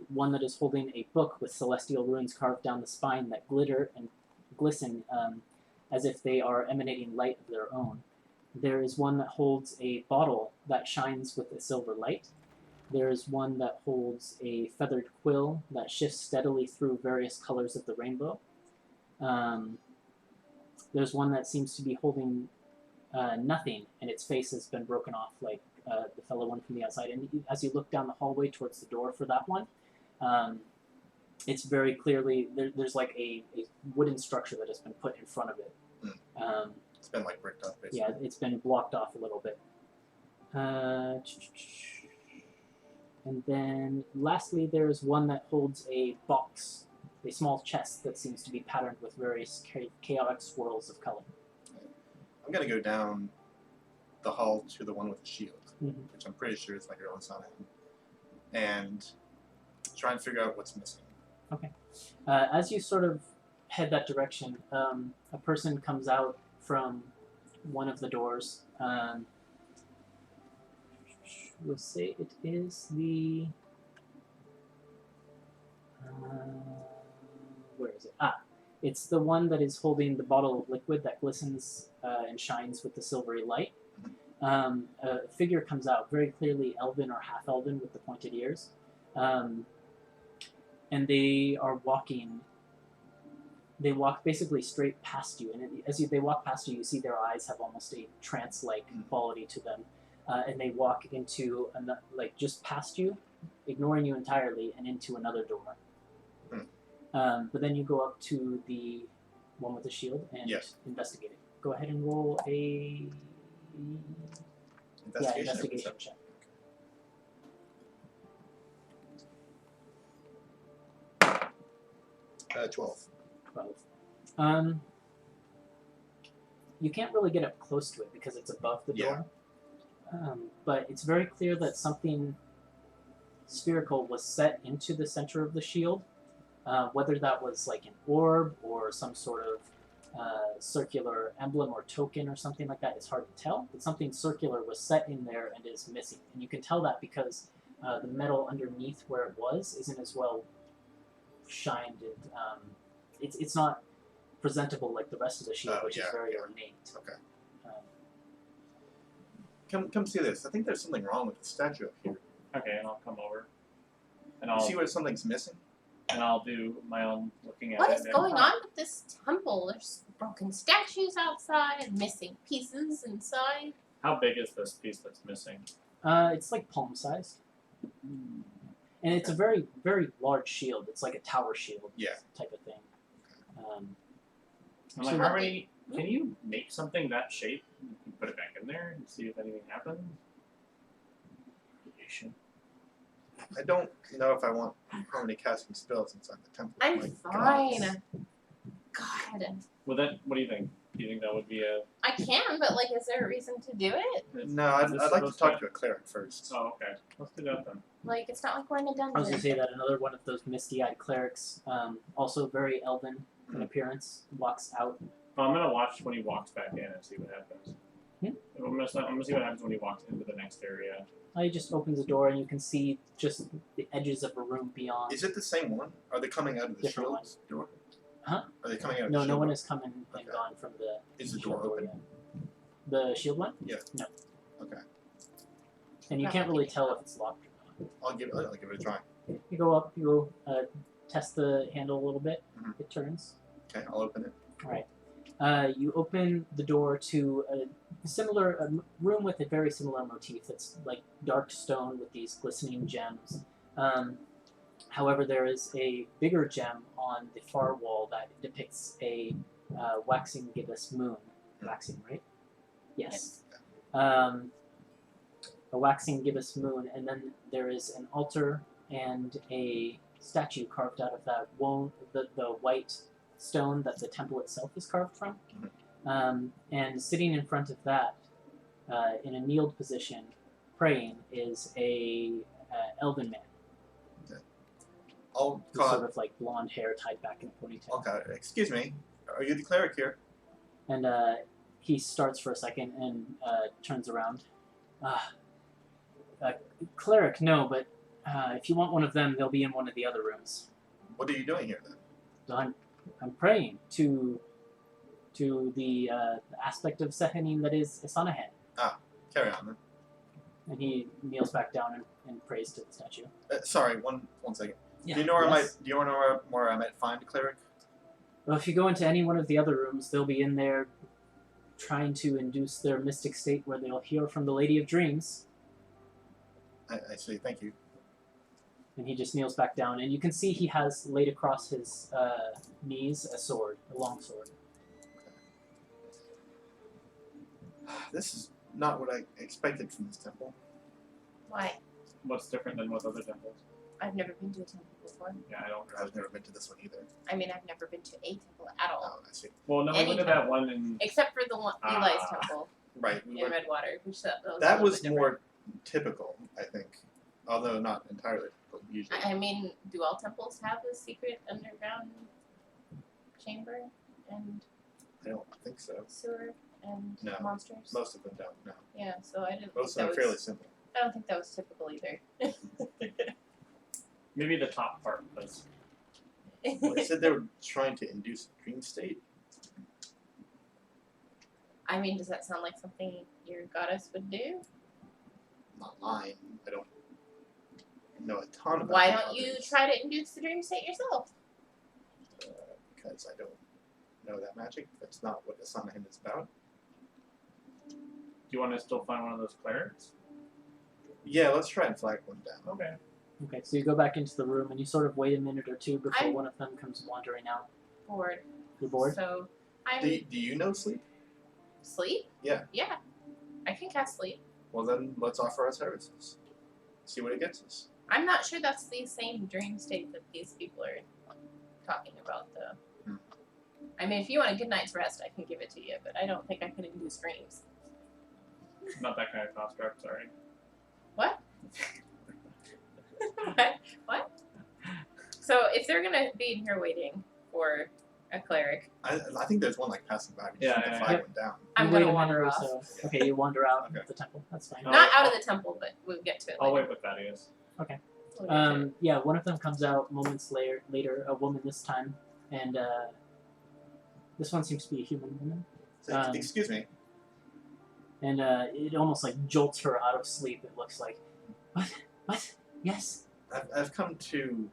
one that is holding a book with celestial runes carved down the spine that glitter and glisten as if they are emanating light of their own. There is one that holds a bottle that shines with a silver light. There is one that holds a feathered quill that shifts steadily through various colors of the rainbow. There's one that seems to be holding nothing, and its face has been broken off like the fellow one from the outside. And as you look down the hallway towards the door for that one, it's very clearly, there's like a wooden structure that has been put in front of it. It's been like bricked up, basically. Yeah, it's been blocked off a little bit. And then lastly, there's one that holds a box, a small chest that seems to be patterned with various chaotic swirls of color. I'm going to go down the hall to the one with the shield, which I'm pretty sure is my girl Sehanine, and try and figure out what's missing. Okay. As you sort of head that direction, a person comes out from one of the doors. We'll say it is the... where is it? It's the one that is holding the bottle of liquid that glistens and shines with the silvery light. A figure comes out, very clearly elven or half-elven with the pointed ears. And they are walking... They walk basically straight past you, and as they walk past you, you see their eyes have almost a trance-like quality to them. And they walk into, just past you, ignoring you entirely, and into another door. But then you go up to the one with the shield and investigate it. Go ahead and roll a... investigation check. 12. 12. You can't really get up close to it because it's above the door. But it's very clear that something spherical was set into the center of the shield. Whether that was like an orb or some sort of circular emblem or token or something like that, it's hard to tell. But something circular was set in there and is missing. And you can tell that because the metal underneath where it was isn't as well shined. And it's not presentable like the rest of the shield, which is very ornate. Okay. Come see this. I think there's something wrong with the statue up here. Okay, and I'll come over. And You I'll see where something's missing? and I'll do my own looking at What it. is going on with this temple? There's broken statues outside, missing pieces inside. How big is this piece that's missing? It's like palm sized. And it's a very, very large shield. It's like a tower shield type of thing. I'm like, Harmony, can you make something that shape and put it back in there and see if anything happens? information. I don't know if I want harmony casting spells inside the temple. I'm My fine. gods. God. What do you think? Do you think that would be a? I can, but like, is there a reason to do it? No, I'd Is this like to supposed talk to a cleric first. Oh, okay. Let's do that then. Like, it's not like we're in a I was going dungeon. to say that another one of those misty-eyed clerics, also very elven in appearance, walks out. Well, I'm gonna watch when he walks back in and see what happens. I'm gonna see what happens when he walks into the next area. He just opens the door and you can see just the edges of a room beyond. Is it the same one? Are they coming out of the Different shield door? Huh? Are they coming out of No, the no shield one door? has come in and Okay. gone from the Is the shield door open? yet. The shield one? Yeah. No. Okay. And you Not can't really looking tell if it's locked or not. I'll give it a try. You go up, you go test the handle a little bit. Mhm. It turns. Okay, I'll open it. Alright. You open the door to a similar room with a very similar motif. It's like dark stone with these glistening gems. However, there is a bigger gem on the far wall that depicts a waxing gibbous moon. Waxing, right? Yes. A waxing gibbous moon, and then there is an altar and a statue carved out of that the white stone that the temple itself is carved from. And sitting in front of that, in a kneeled position, praying, is a elven man. I'll With call sort of like blonde hair tied back in a ponytail. Okay, excuse me. Are you the cleric here? And he starts for a second and turns around. Cleric, no, but if you want one of them, they'll be in one of the other rooms. What are you doing here then? So I'm praying to the aspect of Sehanine that is Sehanine. Carry on then. And he kneels back down and prays to the statue. Sorry, one second. Yeah, Do you know where yes. where I might find a cleric? Well, if you go into any one of the other rooms, they'll be in there trying to induce their mystic state where they'll hear from the Lady of Dreams. I see. Thank you. And he just kneels back down, and you can see he has laid across his knees a sword, a long sword. This is not what I expected from this temple. Why? What's different than with other temples? I've never been to a temple before. Yeah, I don't. I've never been to this one either. I mean, I've never been to a temple at all. Oh, I see. Well, no, we went to that one in. Except for the one, Eli's temple Right. in Redwater, which that was a That little was bit more typical, I think. Although not entirely typical, usually. different. I mean, do all temples have a secret underground chamber and I don't think so. sewer and No. monsters? Most of them don't, no. Yeah, so I didn't. Most think of them that are fairly was, simple. I don't think that was typical either. Maybe the top part was. Well, they said they were trying to induce a dream state. I mean, does that sound like something your goddess would do? Not lying. I don't know a ton about Why the don't you others, try to induce the dream state yourself? because I don't know that magic. That's not what the Sehanine is about. Do you want to still find one of those clerics? Yeah, let's try and flag one down. Okay. Okay, so you go back into the room and you sort of wait a minute or two before I'm- one of them comes wandering out. Bored. You're bored? So I'm Do you know sleep? sleep. Yeah. Yeah. I can cast sleep. Well, then let's offer our services. See what it gets us. I'm not sure that's the same dream state that these people are talking about, though. I mean, if you want a good night's rest, I can give it to you, but I don't think I can induce dreams. Not that kind of construct. Sorry. What? What? So if they're gonna be in here waiting for a cleric, I think there's one like passing by. We just Yeah, need to yeah, flag yeah. one down. I'm You wait gonna a wander minute off. or so. Okay, you wander out Okay. of the temple. That's fine. No. Not out of the temple, but we'll get to it I'll later. wait with Thaddeus. We'll get to it. Yeah, one of them comes out moments later, a woman this time, and this one seems to be a human woman. So, excuse me. And it almost like jolts her out of sleep, it looks like. What? Yes? I've come to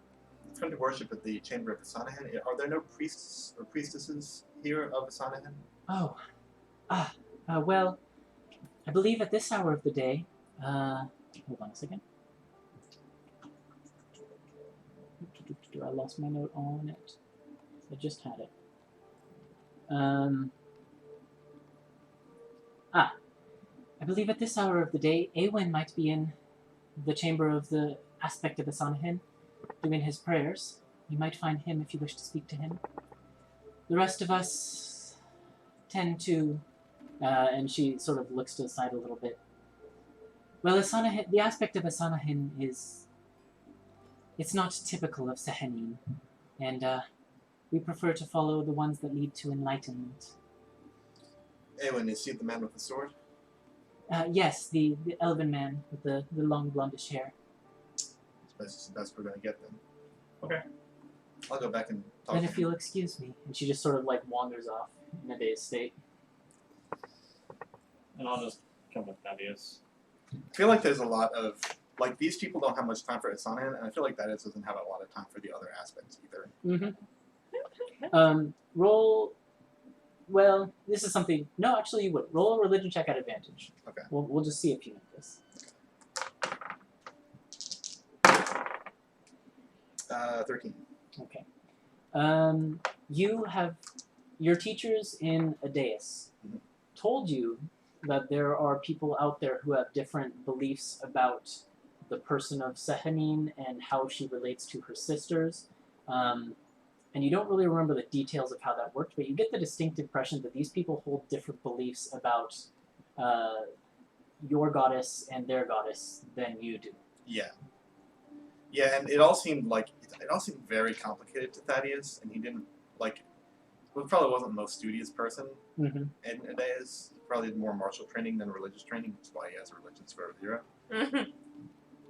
worship at the chamber of Sehanine. Are there no priests or priestesses here of Sehanine? Oh. Well, I believe at this hour of the day, hold on a second. I lost my note on it. I just had it. I believe at this hour of the day, Awen might be in the chamber of the aspect of Sehanine, doing his prayers. You might find him if you wish to speak to him. The rest of us tend to, and she sort of looks to the side a little bit. Well, the aspect of Sehanine is, it's not typical of Sehanine, and we prefer to follow the ones that lead to enlightenment. Eowyn, is he the man with the sword? Yes, the elven man with the long blondish hair. I suppose it's the best we're going to get then. Okay. I'll go back and talk Then to if him. you'll excuse me. And she just sort of like wanders off in a dazed state. And I'll just come with Thaddeus. I feel like there's a lot of, like, these people don't have much time for Sehanine, and I feel like Thaddeus doesn't have a lot of time for the other aspects either. Mm-hmm. Roll. Well, this is something. No, actually, you would roll a religion check at advantage. Okay. We'll just see if you know this. 13. Okay. You have your teachers in Adeus told you that there are people out there who have different beliefs about the person of Sehanine and how she relates to her sisters. And you don't really remember the details of how that worked, but you get the distinct impression that these people hold different beliefs about your goddess and their goddess than you do. Yeah. Yeah, and it all seemed very complicated to Thaddeus, and he didn't, like, well, probably wasn't the most studious person Mm-hmm. in Adeus. He probably did more martial training than religious training, which is why he has a religion score of 0.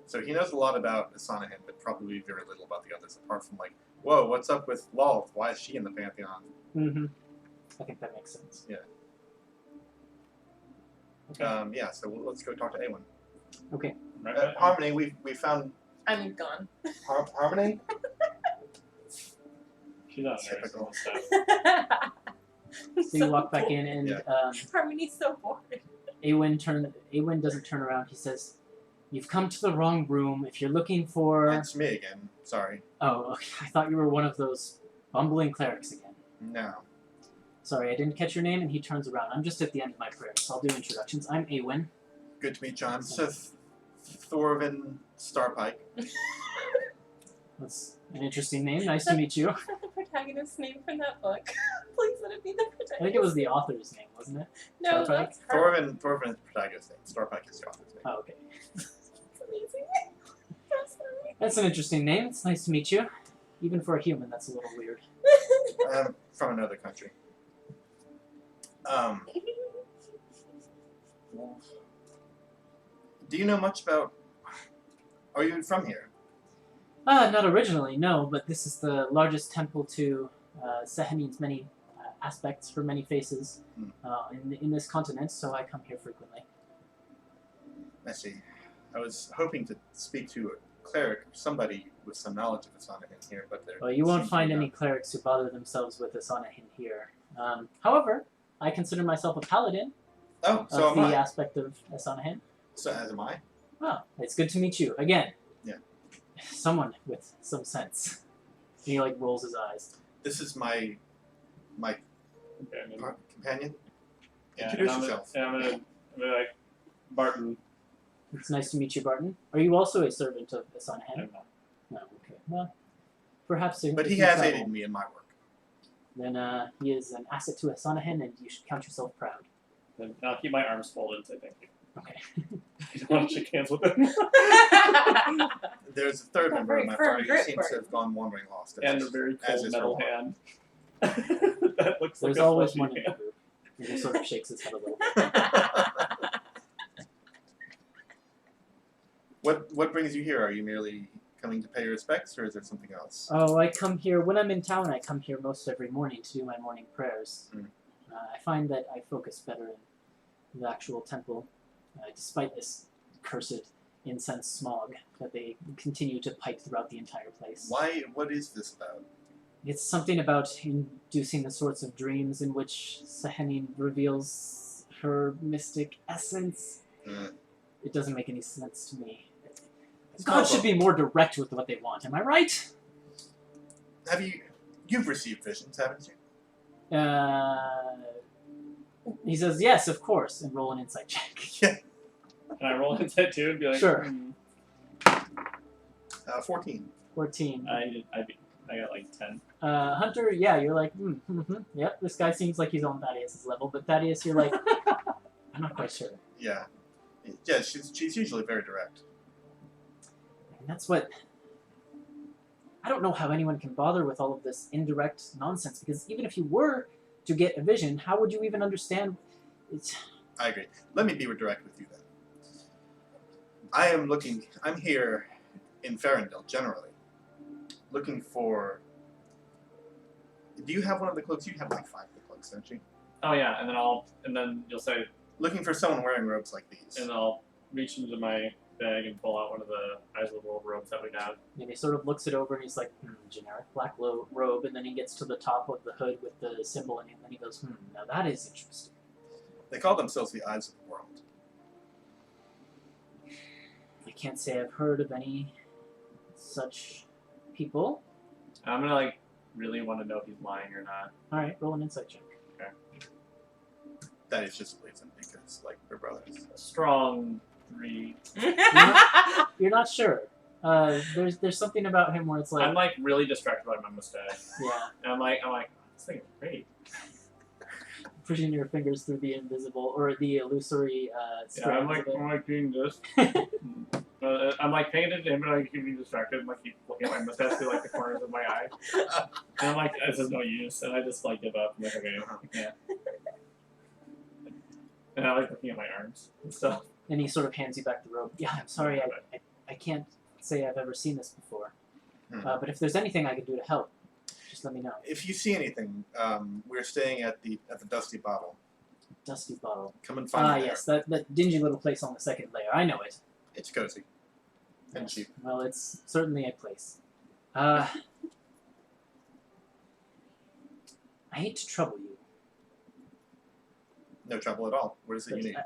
So he knows a lot about Sehanine, but probably very little about the others, apart from, like, whoa, what's up with Lolth? Why is she in the Pantheon? Mm-hmm. I think that makes sense. Yeah. Okay. Yeah, so let's go talk to Eowyn. Okay. Right? Harmony, we found I'm gone. Harmony? She's not Typical. stuff. So you walk back in, and Harmony's so bored. Eowyn doesn't turn around. He says, "You've come to the wrong room. If you're looking for..." It's me again. Sorry. Oh, okay. I thought you were one of those bumbling clerics again. No. Sorry, I didn't catch your name, and he turns around. I'm just at the end of my prayer, so I'll do introductions. I'm Eowyn. Good to meet you. I'm Sith Thorvin Starpike. That's an interesting name. Nice to meet you. Is that the protagonist's name from that book? Please let it be the protagonist. I think it was the author's name, wasn't it? No, Starpike? that's her. Thorvin is the protagonist's name. Starpike is the author's name. Oh, okay. It's amazing. I'm sorry. That's an interesting name. It's nice to meet you. Even for a human, that's a little weird. I'm from another country. Do you know much about... Are you from here? Not originally, no, but this is the largest temple to Sehanine's many aspects for many faces in this continent, so I come here frequently. I see. I was hoping to speak to a cleric, somebody with some knowledge of Sehanine here, but there... Well, you won't seems to find be any none. clerics who bother themselves with Sehanine here. However, I consider myself a paladin Oh, so of am the I. aspect of Sehanine. So as am I. Well, it's good to meet you again. Yeah. Someone with some sense. And he like rolls his eyes. This is my companion. Yeah, Introduce and yourself. I'm gonna be like, Barton. It's nice to meet you, Barton. Are you also a servant of Sehanine? I'm not. No, okay. Well, perhaps. But if he you has travel, aided me in my work. Then he is an asset to Sehanine, and you should count yourself proud. Then I'll keep my arms folded and say thank you. Okay. I don't want to shake hands with him. There's a third Got member of very my firm party who grip, seems Bart. to have gone wandering lost. And a very as cold is metal her hand. That looks There's like a always fleshy one in the hand. group. And he sort of shakes his head a little bit. What brings you here? Are you merely coming to pay your respects, or is there something else? Oh, I come here, when I'm in town, I come here most every morning to do my morning prayers. Mm. I find that I focus better in the actual temple, despite this cursed incense smog that they continue to pipe throughout the entire place. Why? What is this about? It's something about inducing the sorts of dreams in which Sehanine reveals her mystic essence. Mm. It doesn't make any sense to me. It's God not should be more direct with what they want, am I right? You've received visions, haven't you? He says, yes, of course, and roll an insight check. Yeah. Can I roll insight too and be like, Sure. 14. 14. I got like 10. Hunter, yeah, you're like, yep, this guy seems like he's on Thaddeus' level, but Thaddeus, you're like, I'm not quite sure. Yeah. Yeah, she's usually very direct. And that's what... I don't know how anyone can bother with all of this indirect nonsense, because even if you were to get a vision, how would you even understand... I agree. Let me be direct with you then. I'm here in Ferindel, generally, looking for... Do you have one of the cloaks? You have like 5 of the cloaks, don't you? Oh yeah, and then you'll say, Looking for someone wearing robes like these. and I'll reach into my bag and pull out one of the Eyes of the World robes that we have. And he sort of looks it over and he's like, generic black robe, and then he gets to the top of the hood with the symbol in it, and then he goes, now that is interesting. They call themselves the Eyes of the World. I can't say I've heard of any such people. I'm gonna like really want to know if he's lying or not. Alright, roll an insight check. That is just believes him because, like, we're brothers. A strong 3. You're not sure. There's something about him where it's like... I'm like really distracted by my mustache. Yeah. And I'm like, this thing is great. Pushing your fingers through the invisible, or the illusory strands of it. I'm like doing this. I'm like paying attention to him, and I keep being distracted. And I keep looking at my mustache through like the corners of my eye. And I'm like, this is no use. And I just like give up. I'm like, okay, yeah. And I like looking at my arms and stuff. And he sort of hands you back the robe. Yeah, I'm sorry, I can't say I've ever seen this before. But if there's anything I can do to help, just let me know. If you see anything, we're staying at the Dusty Bottle. Dusty Bottle. Come and find me there. Yes, that dingy little place on the second layer. I know it. It's cozy. And Yes. cheap. Well, it's certainly a place. I hate to trouble you. No trouble at all. What is it you need?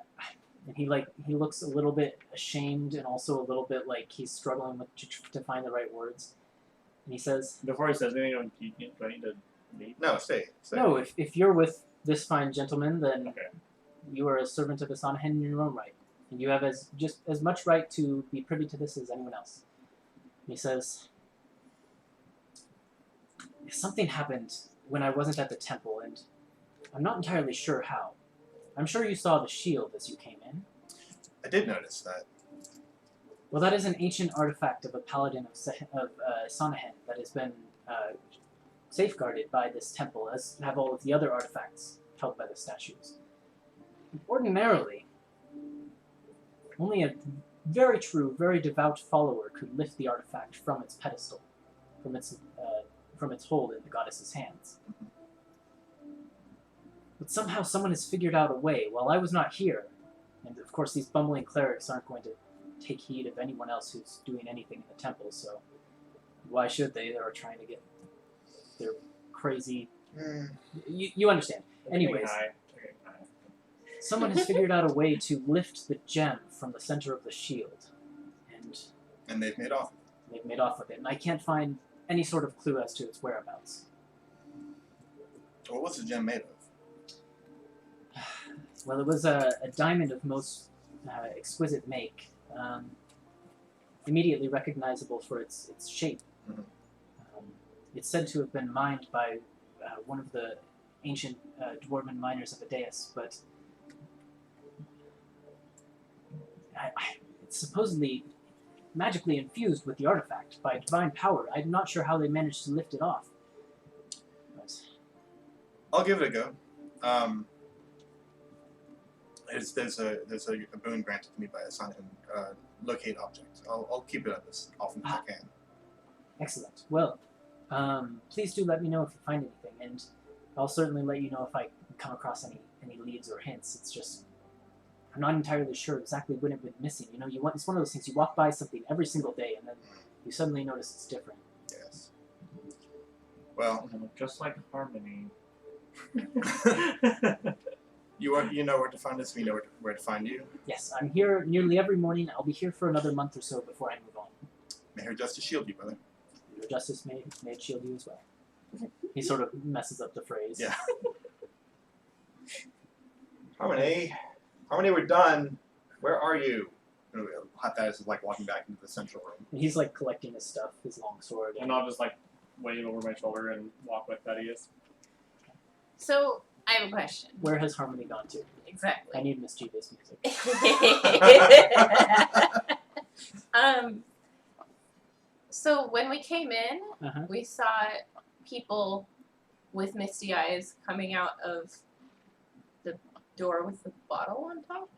And he looks a little bit ashamed and also a little bit like he's struggling with to find the right words. And he says, Before he says anything, do I need to leave? No, stay. "No, if you're with this fine gentleman, then Okay. you are a servant of the Sehanine in your own right, and you have just as much right to be privy to this as anyone else." And he says, "Something happened when I wasn't at the temple, and I'm not entirely sure how. I'm sure you saw the shield as you came in. I did notice that. Well, that is an ancient artifact of a paladin of Sehanine that has been safeguarded by this temple, as have all of the other artifacts held by the statues. Ordinarily, only a very true, very devout follower could lift the artifact from its pedestal, from its hold in the goddess's hands. But somehow someone has figured out a way while I was not here, and of course these bumbling clerics aren't going to take heed of anyone else who's doing anything in the temple, so why should they? They're trying to get their crazy... You understand. Anyways, Okay, hi. someone has figured out a way to lift the gem from the center of the shield, And they've made off. they've made off with it, and I can't find any sort of clue as to its whereabouts. Well, what's the gem made of? Well, it was a diamond of most exquisite make, immediately recognizable for its shape. Mhm. It's said to have been mined by one of the ancient dwarven miners of Adeus, but it's supposedly magically infused with the artifact by divine power. I'm not sure how they managed to lift it off. But I'll give it a go. There's a boon granted to me by a sign locate object. I'll keep it up as often as I can. excellent. Well, please do let me know if you find anything, and I'll certainly let you know if I come across any leads or hints. It's just I'm not entirely sure exactly when it went missing. You know, it's one of those things you walk by something every single day, and then you suddenly notice it's different. Yes. Well, Just like Harmony. you know where to find us. We know where to find you. Yes, I'm here nearly every morning. I'll be here for another month or so before I move on. May her justice shield you, brother. Your justice may shield you as well. He sort of messes up the phrase. Yeah. Harmony, we're done. Where are you? Thaddeus is like walking back into the central room. And he's like collecting his stuff, his long sword. And I'll just like wave over my shoulder and walk with Thaddeus. So I have a question. Where has Harmony gone to? I Exactly. need mischievous music. So when we came in, Uh-huh. we saw people with misty eyes coming out of the door with the bottle on top.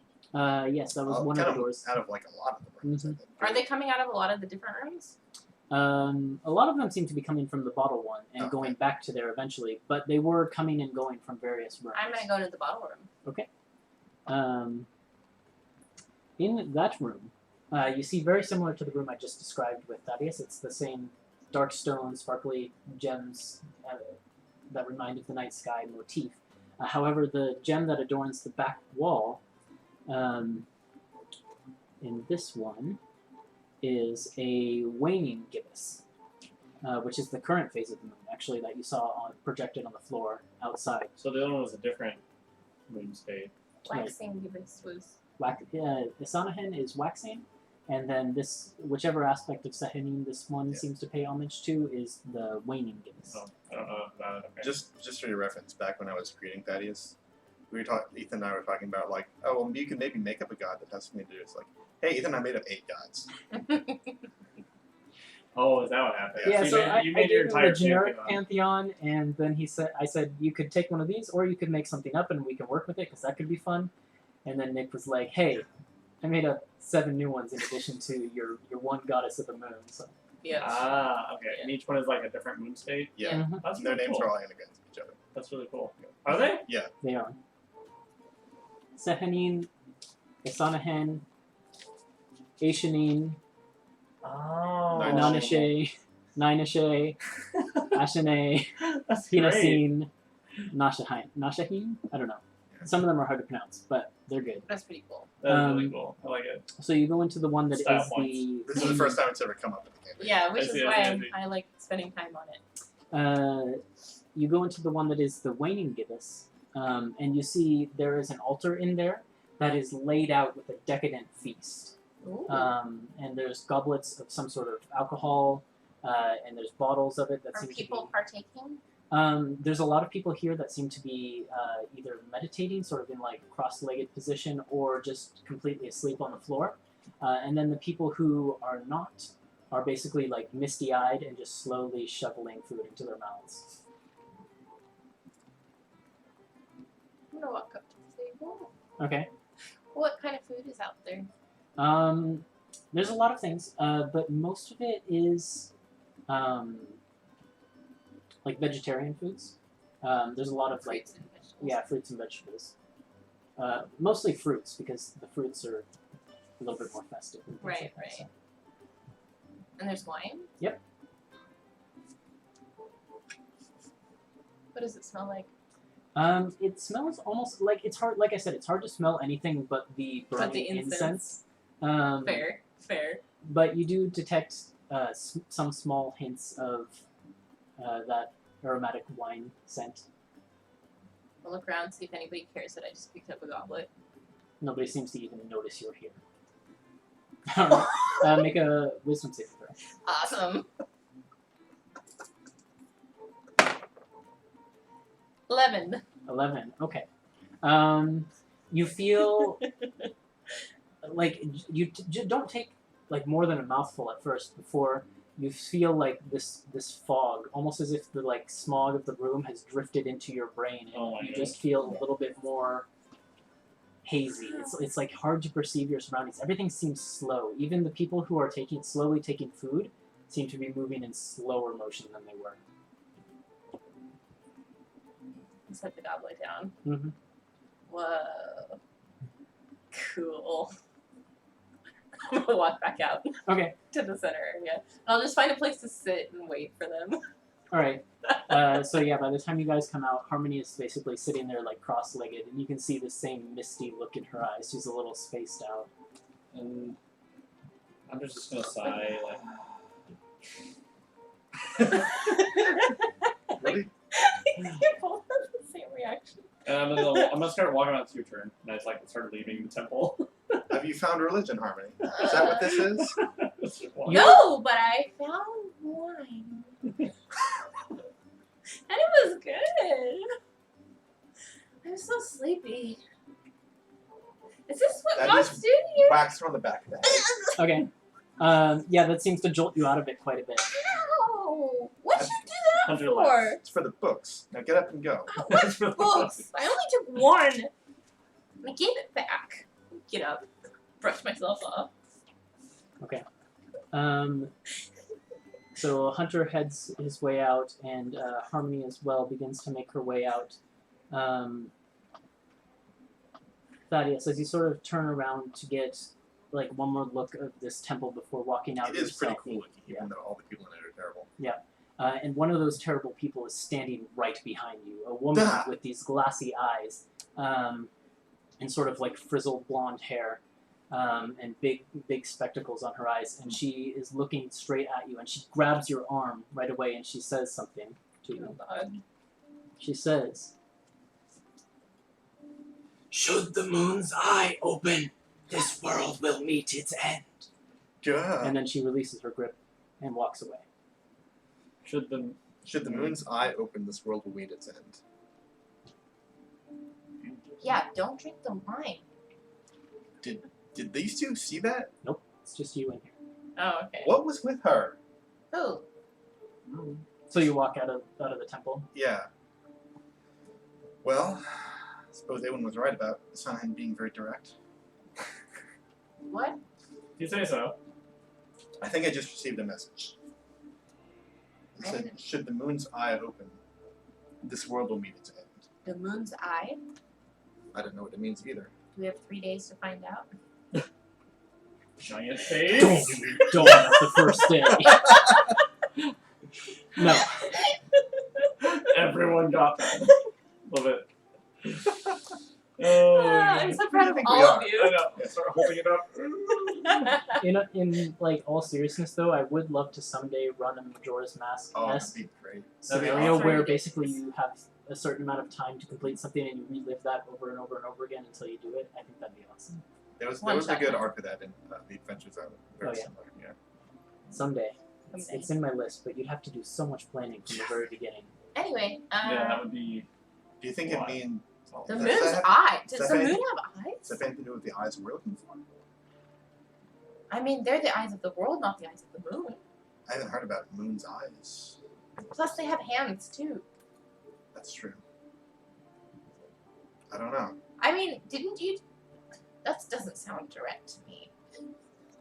Yes, that was one of kind the doors. Out of like a lot of the rooms. I think. Are they coming out of a lot of the different rooms? A lot of them seem to be coming from the bottle one and Okay. going back to there eventually, but they were coming and going from various rooms. I'm gonna go to the bottle room. In that room, you see very similar to the room I just described with Thaddeus. It's the same dark stone, sparkly gems that remind of the night sky motif. However, the gem that adorns the back wall in this one is a waning gibbous, which is the current phase of the moon, actually, that you saw projected on the floor outside. So the other one was a different moon state. Waxing gibbous was. Sehanine is waxing, and then this, whichever aspect of Sehanine this one seems to pay homage to, is the waning gibbous. Oh, I don't know about it. Okay. Just for your reference, back when I was creating Thaddeus, Ethan and I were talking about like, oh, well, you can maybe make up a god that has something to do. It's like, hey, Ethan, I made up 8 gods. Oh, is that what happened? Yeah, so you I made your gave him entire a generic pantheon. pantheon, and then I said, you could take one of these, or you could make something up, and we can work with it, because that could be fun. And then Nick was like, hey, I made up 7 new ones in addition to your one goddess of the moon. So Yeah. Ah, okay. And each one is like a different moon state. Yeah, That's their really names cool. are all against each other. That's really cool. Are they? they are. Sehanine, Sehanine, Sehanine, Oh. Nanashe, Ninashe, Ashane, That's great. Hinasine, Nashahine? I don't know. Some of them are hard to pronounce, but they're good. That's pretty cool. That's really cool. I like it. So you go into the one that is Style This is the first time it's ever come up in the game. Yeah, which I is see, why I see. I like spending time on it. You go into the one that is the waning gibbous, and you see there is an altar in there that is laid out with a decadent feast. Ooh. And there's goblets of some sort of alcohol, and there's bottles of it that Are seem to people be... partaking? There's a lot of people here that seem to be either meditating, sort of in like cross-legged position, or just completely asleep on the floor. And then the people who are not are basically like misty-eyed and just slowly shoveling food into their mouths. I'm gonna walk up to the table. Okay. What kind of food is out there? There's a lot of things, but most of it is like vegetarian foods. There's a lot of like Fruits and vegetables. fruits and vegetables. Mostly fruits, because the fruits are a little bit more festive. And things Right, like that, right. so. And there's wine? Yep. What does it smell like? It smells almost like it's hard. Like I said, it's hard to smell anything but the burning But the incense. Fair. But you do detect some small hints of that aromatic wine scent. I'll look around, see if anybody cares that I just picked up a goblet. Nobody seems to even notice you're here. Alright, make a wisdom saving throw. Awesome. 11. 11. Okay. You feel like you don't take like more than a mouthful at first before you feel like this fog, almost as if the like smog of the room has drifted into your brain, and Oh my you just feel a little bit more hazy. It's like hard to perceive your surroundings. Everything seems slow. Even the people who are slowly taking food seem to be moving in slower motion than they were. Set the goblet down. Mm-hmm. Whoa. Cool. I'm gonna walk back out Okay. to the center area. I'll just find a place to sit and wait for them. All right. So yeah, by the time you guys come out, Harmony is basically sitting there like cross-legged, and you can see the same misty look in her eyes. She's a little spaced out. And I'm just gonna sigh, Really? You both have the same reaction. and I'm gonna start walking on. It's your turn, and I just like start leaving the temple. Have you found religion, Harmony? Is that what this is? No, but I found wine. And it was good. I'm so sleepy. Is this what That monks is- do to you? Wax her on the back of the head. Okay. Yeah, that seems to jolt you out of it quite a bit. Ow! What'd you do that Hunter for? laughs. It's for the books. Now get up and go. What books? I only took one. And I gave it back. Get up. Brush myself off. So Hunter heads his way out, and Harmony as well begins to make her way out. Thaddeus, as you sort of turn around to get like one more look of this temple before walking out It is pretty yourself, cool looking, even though all the people in it are terrible. and one of those terrible people is standing right behind you, a woman Ah. with these glassy eyes, and sort of like frizzled blonde hair, and big spectacles on her eyes, and she is looking straight at you, and she grabs your arm right away, and she says something to you. God. She says, Should the moon's eye open, this world will meet its end. Yeah. and then she releases her grip and walks away. Should the Should the moon's eye open, this world will meet its end. Yeah, don't drink the wine. Did these two see that? It's just you in here. Oh, okay. What was with her? Who? So you walk out of the temple. Yeah. Well, I suppose Eowyn was right about Sehanine being very direct. What? you say so? I think I just received a message. It said, should the moon's eye open, this world will meet its end. The moon's eye? I don't know what it means either. Do we have 3 days to find out? Giant Don't face. give me dawn at the first day. No. Everyone got that. Love it. I'm so proud of think all we of are? I you. know. Start holding it up. In like all seriousness though, I would love to someday run a Majora's Mask Oh, that'd esque be great. scenario awesome. where basically you have a certain amount of time to complete something and you relive that over and over and over again until you do it. I think that'd be awesome. There was One a shot. good arc for that in the Adventures Island. Very Oh, yeah. similar. Yeah. Someday. Someday. It's in my list, but you'd have to do so much planning from the very beginning. Anyway, Yeah, that would be. Do you think Why? it means the Does moon's that- eye. Does does the that moon have- have eyes? does that have anything to do with the eyes we're looking for? I mean, they're the eyes of the world, not the eyes of the moon. I haven't heard about moon's eyes. Plus, they have hands too. That's true. I don't know. I mean, didn't you? That doesn't sound direct to me.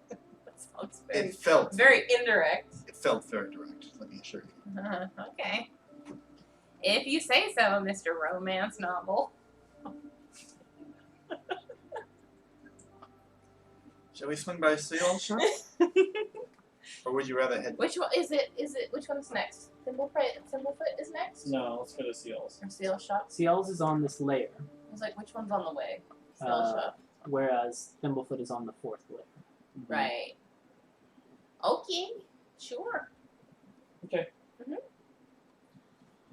That sounds It felt very indirect. very direct, let me assure you. Okay. If you say so, Mr. Romance Novel. Shall we swing by Siaal shop? Or would you rather head Which one is it? Which one's next? Thimblefoot is next. No, let's go to Seals. Or Seal Shop. Seal's is on this layer, I was like, which one's on the way? Seal Shop. whereas Thimblefoot is on the fourth layer. Right. Okay. Sure. Okay. Mhm.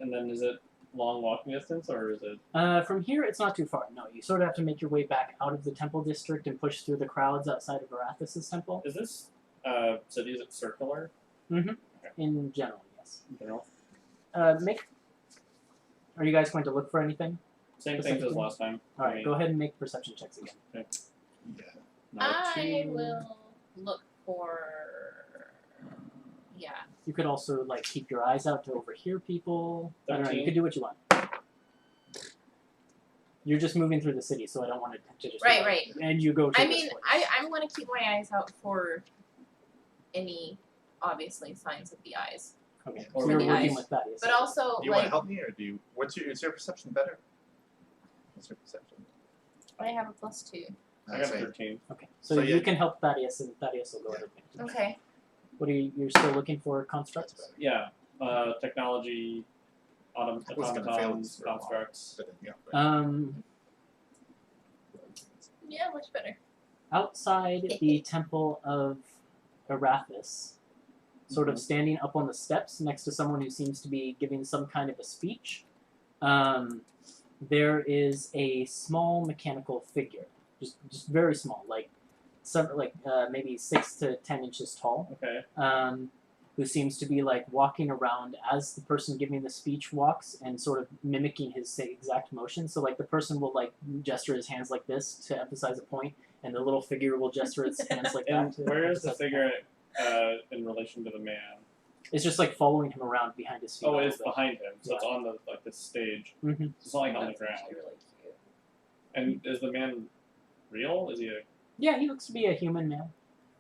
And then is it long walking distance or is it? From here, it's not too far. No, you sort of have to make your way back out of the temple district and push through the crowds outside of Arathis' temple. Is this city, is it circular In general, yes. in general? Make. Are you guys going to look for anything? Same things as last time. All right, go ahead and make perception checks again. Yeah. I will look for. Yeah. You could also like keep your eyes out to overhear people. I don't know. You 13. could do what you want. You're just moving through the city, so I don't want it to just. Right, right. And you go to. I this mean, place. I'm going to keep my eyes out for any, obviously, signs of the eyes. Okay. Or So you're the working eyes. with Thaddeus. But also, Do you want to like, help me, or do you? Is your perception better? What's your perception? I have a +2. I got say, 13. Okay. So, So you yeah. can help Thaddeus, and Thaddeus will go Yeah. ahead. Okay. What are you're still looking for that's constructs? better. Yeah. Technology, I was gonna fail automatons, this for a while. constructs. But, yeah, Yeah, much better. Outside the temple of Arathis, sort of standing up on the steps next to someone who seems to be giving some kind of a speech, there is a small mechanical figure. just very small, like maybe 6 to 10 inches tall. Okay. Who seems to be like walking around as the person giving the speech walks and sort of mimicking his exact motion. So like the person will like gesture his hands like this to emphasize a point, and the little figure will gesture its hands like And that. To where is the emphasize a figure point. in relation to the man? It's just like following him around behind his feet. Oh, a it's little behind him, so Yeah. it's on the the stage. Mm-hmm. So it's not like on the That's ground. actually really cute. And is the man real? Is he a? Yeah, he looks to be a human man.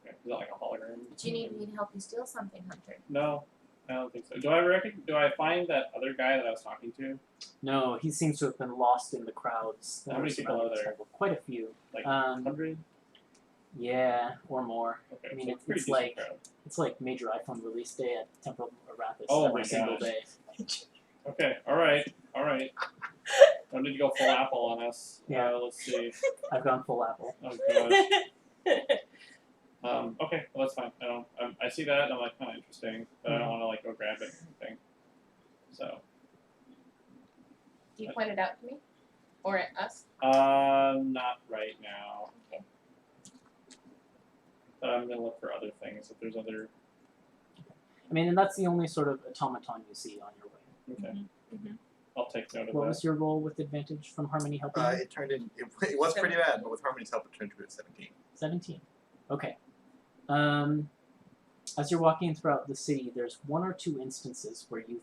Is that like a hologram? Do you need me to help you steal something, Hunter? No, I don't think so. Do I find that other guy that I was talking to? No, he seems to have been lost in the crowds. that How many people surrounding are the there? temple. Quite a few. Like 100? 100? Yeah, or more. Okay, I mean, so it's pretty like- decent crowd. It's like major iPhone release day at Temple Arathis Oh every my single gosh. day. Okay, all right. Don't need to go full Apple on us. Yeah. Let's see. I've gone full Apple. Oh gosh. Okay, well that's fine. I see that and I'm like, kind of interesting, but I don't want to like go grab it or anything. So. Do you point it out to me? Or at us? Not right now. Okay. But I'm gonna look for other things if there's other. I mean, and that's the only sort of automaton you see on your way. Okay. Mm-hmm. I'll take note of What that. was your roll with advantage from Harmony helping you? It turned in. It was pretty bad, but with Harmony's help, it turned to a 17. 17. Okay. As you're walking throughout the city, there's one or two instances where you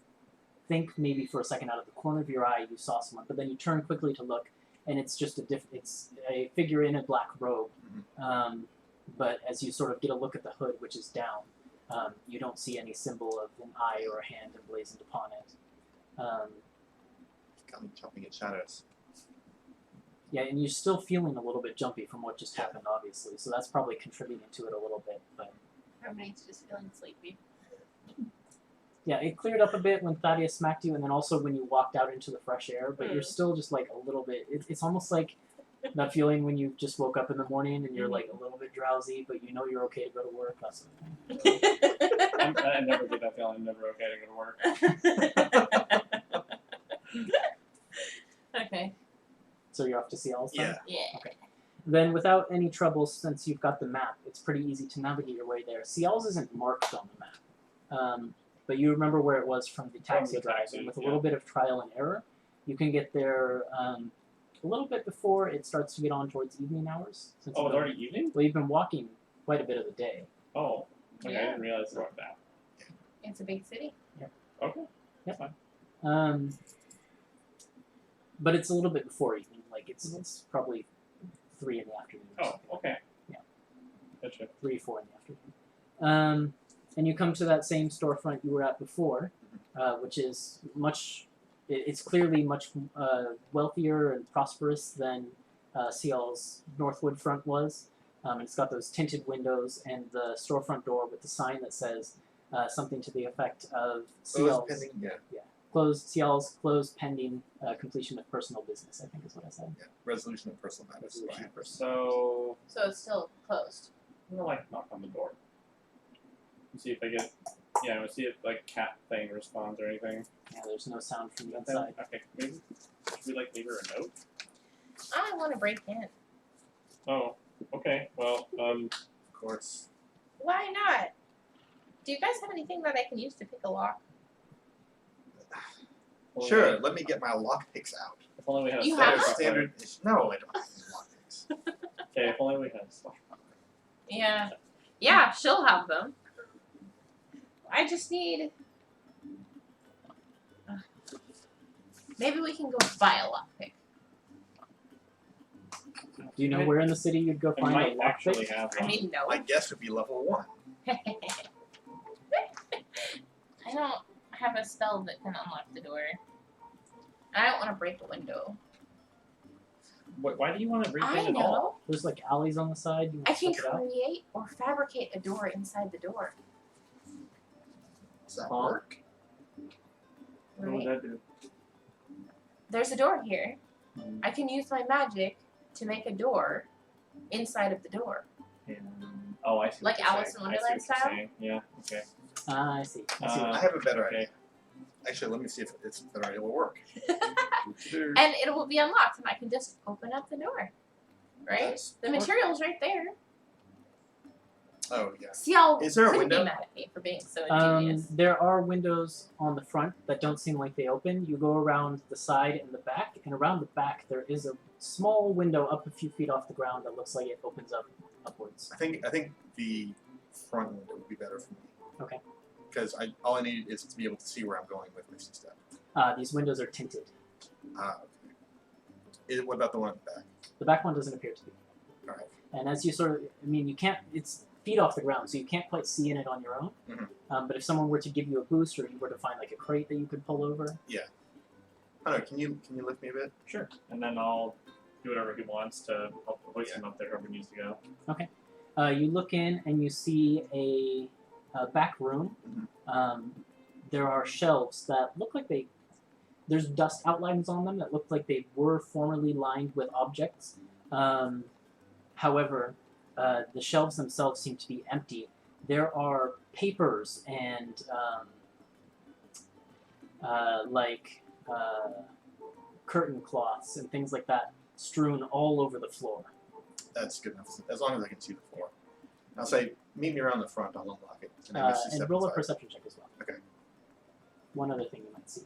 think maybe for a second out of the corner of your eye you saw someone, but then you turn quickly to look, and it's just it's a figure in a black robe. But as you sort of get a look at the hood, which is down, you don't see any symbol of an eye or a hand emblazoned upon it. Got me jumping at shadows. Yeah, and you're still feeling a little bit jumpy from what just happened, obviously, so that's probably contributing to it a little bit. But Everybody's just feeling sleepy. yeah, it cleared up a bit when Thaddeus smacked you, and then also when you walked out into the fresh air, but you're still just like a little bit, it's almost like that feeling when you just woke up in the morning and you're like a little bit drowsy, but you know you're okay to go to work. That's I never get that feeling. I'm never okay to go to work. Okay. So you're off to Siaal then? Yeah. Yeah. Then without any trouble, since you've got the map, it's pretty easy to navigate your way there. Sial's isn't marked on the map, but you remember where it was from the taxi drive, taxi, and with a yeah. little bit of trial and error, you can get there a little bit before it starts to get on towards evening hours. Since Oh, you've it's been- already evening? Well, you've been walking quite a bit of the day. Oh, okay. I Yeah. didn't realize it was that. It's a big city. Okay. Yep. Fine. But it's a little bit before evening, like it's probably 3 in the afternoon. or Oh, something. okay. Yeah. Gotcha. 3, 4 in the afternoon. And you come to that same storefront you were at before, which is it's clearly much wealthier and prosperous than Sial's Northwood front was. It's got those tinted windows and the storefront door with the sign that says something to the effect of Closed pending. Yeah. Sial's closed pending completion of personal business, I think is what I said. Yeah. Resolution of personal matters. Resolution of personal So So it's still closed. I'm gonna like knock on the door. And see if I get we'll see if like cat thing responds or anything. Yeah, there's no sound from the Nothing? inside. Okay, maybe should we like leave her a note? I want to break in. Oh, okay. Well, Of course. Why not? Do you guys have anything that I can use to pick a lock? well, Sure. Let me get my lockpicks out. If only we had a You slash have button. Standard. No, I don't have any lockpicks. Okay, if only we had a slash button. Yeah. Yeah, she'll have them. I just need... Maybe we can go buy a lockpick. Do you know where in the city you'd go I find a might actually lockpick? have I one. mean, no. My guess would be level 1. I don't have a spell that can unlock the door. And I don't want to break a window. Why do you want to break I in at all? know. There's like alleys on the side. You I want to can check it out? create or fabricate a door inside the door. Does that Huh? work? What would Right? that do? There's a door here. Mm. I can use my magic to make a door inside of the door. Oh, I see. Like what you're Alice in saying. I see Wonderland what you're style? saying. Yeah. Okay. Ah, I see. I see. I have a better okay. idea. Actually, let me see if it's a better idea. It will work. And it will be unlocked, and I can just open up the door. right? That's- The material's right there. Oh yeah. Siaal Is there a couldn't window? be mad at me for being so ingenious. There are windows on the front that don't seem like they open. You go around the side and the back, and around the back there is a small window up a few feet off the ground that looks like it opens up upwards. I think the front window would be better for me. Okay. Because all I need is to be able to see where I'm going with Misty Step. These windows are tinted. Okay. What about the one in the back? The back one doesn't appear to be. All right. And as you sort of, I mean, you can't, it's feet off the ground, so you can't quite see in it on your own. Mhm. But if someone were to give you a boost, or you were to find like a crate that you could pull over, I don't know. Can you lift me a bit? Sure. And then I'll do whatever he wants to help hoist him up there, whoever needs to go. you look in and you see a back room. There are shelves that look like there's dust outlines on them that look like they were formerly lined with objects. However, the shelves themselves seem to be empty. There are papers and curtain cloths and things like that strewn all over the floor. That's good enough. As long as I can see the floor. I'll say, meet me around the front. I'll unlock it. And then Misty And Step roll a inside. perception check as well. Okay. One other thing you might see.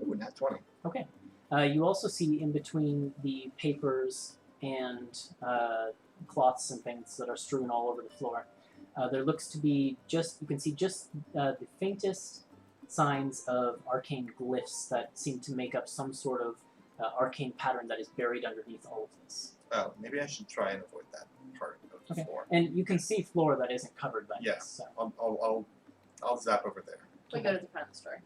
Ooh, nat 20. You also see in between the papers and cloths and things that are strewn all over the floor, there looks to be you can see the faintest signs of arcane glyphs that seem to make up some sort of arcane pattern that is buried underneath all of this. Oh, maybe I should try and avoid that part of the Okay. floor. And you can see floor that isn't covered by Yeah. this. So. I'll zap over there. We go to the front of the store.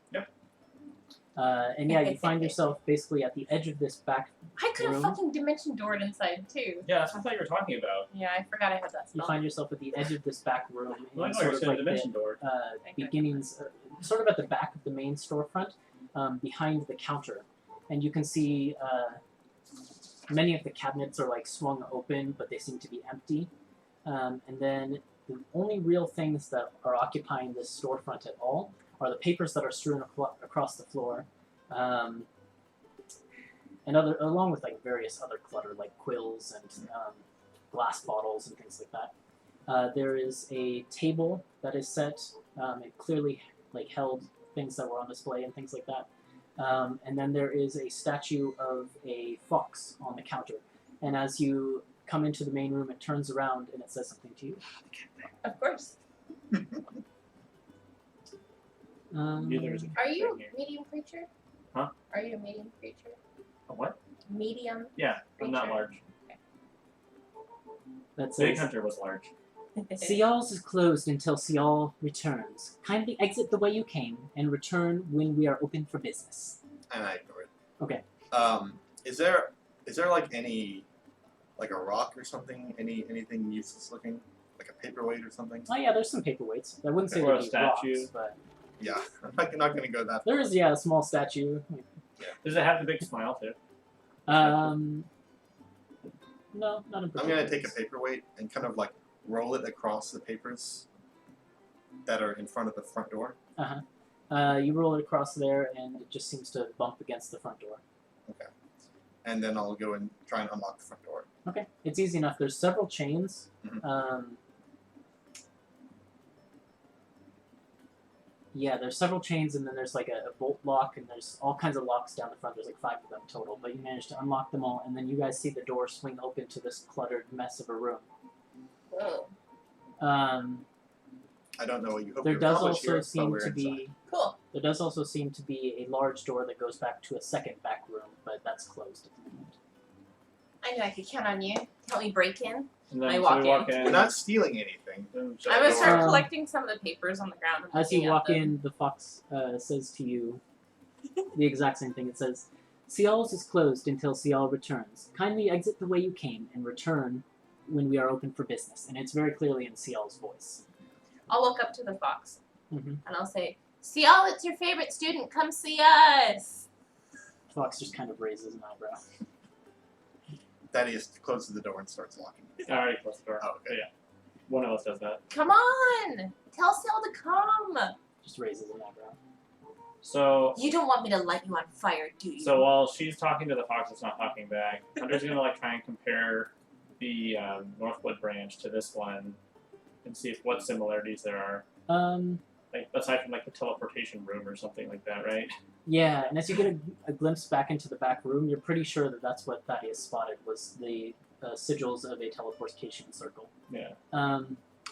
And yeah, you find yourself basically at the edge of this back. I could have Room. fucking dimension doored inside too. Yeah, that's what I thought you were talking about. Yeah, I forgot I had that You spell. find yourself at the edge of this back room, Well, I in know you're sort of saying like dimension door. the beginnings, sort of at the back of the main storefront, behind the counter, and you can see many of the cabinets are like swung open, but they seem to be empty. And then the only real things that are occupying this storefront at all are the papers that are strewn across the floor, and along with like various other clutter like quills and glass bottles and things like that. There is a table that is set. It clearly like held things that were on display and things like that. And then there is a statue of a fox on the counter. And as you come into the main room, it turns around and it says something to you. Of course. Neither is a Are you thing here. a medium creature? Huh? Are you a medium creature? A what? Medium. Yeah, I'm not Creature. large. That Big says, Hunter was large. Siaal's is closed until Siaal returns. Kindly exit the way you came and return when we are open for business. And I ignore it. Okay. Is there like any, like a rock or something? Anything useless looking? Like a paperweight or something? Oh yeah, there's some paperweights. I wouldn't say Or a they'd be statue. rocks, but Yeah, I'm not going to go that far. there is a small statue. Does it have the big smile too? No, not in I'm particular. going to take a paperweight and kind of like roll it across the papers that are in front of the front door. You roll it across there, and it just seems to bump against the front door. And then I'll go and try and unlock the front door. Okay, it's easy enough. There's several chains. Mhm. Yeah, there's several chains, and then there's like a bolt lock, and there's all kinds of locks down the front. There's like 5 of them total, but you managed to unlock them all, and then you guys see the door swing open to this cluttered mess of a room. Whoa. I don't know what you hope There to does accomplish also here, but seem we're to inside. be Cool. there does also seem to be a large door that goes back to a second back room, but that's closed at the moment. I knew I could count on you to help me break in. And then I so walk we walk in. We're not stealing anything. then shut I'm the gonna door. start collecting some of the papers on the ground. And As you looking at walk them. in, the fox says to you the exact same thing. It says, Siaal's is closed until Siaal returns. Kindly exit the way you came and return when we are open for business. And it's very clearly in Siaal's voice. I'll look up to the fox Mm-hmm. and I'll say, Siaal, it's your favorite student. Come see us. Fox just kind of raises an eyebrow. Daddy closes the door and starts locking it. I already closed the door. Oh, okay. Yeah. One of us does that. Come on. Tell Siaal to come. Just raises an eyebrow. So You don't want me to light you on fire, do you? So while she's talking to the fox that's not talking back, Hunter's gonna like try and compare the Northwood branch to this one and see if what similarities there are. Like aside from like the teleportation room or something like that, right? Yeah, and as you get a glimpse back into the back room, you're pretty sure that that's what Thaddeus spotted was the sigils of a teleportation circle. Yeah. I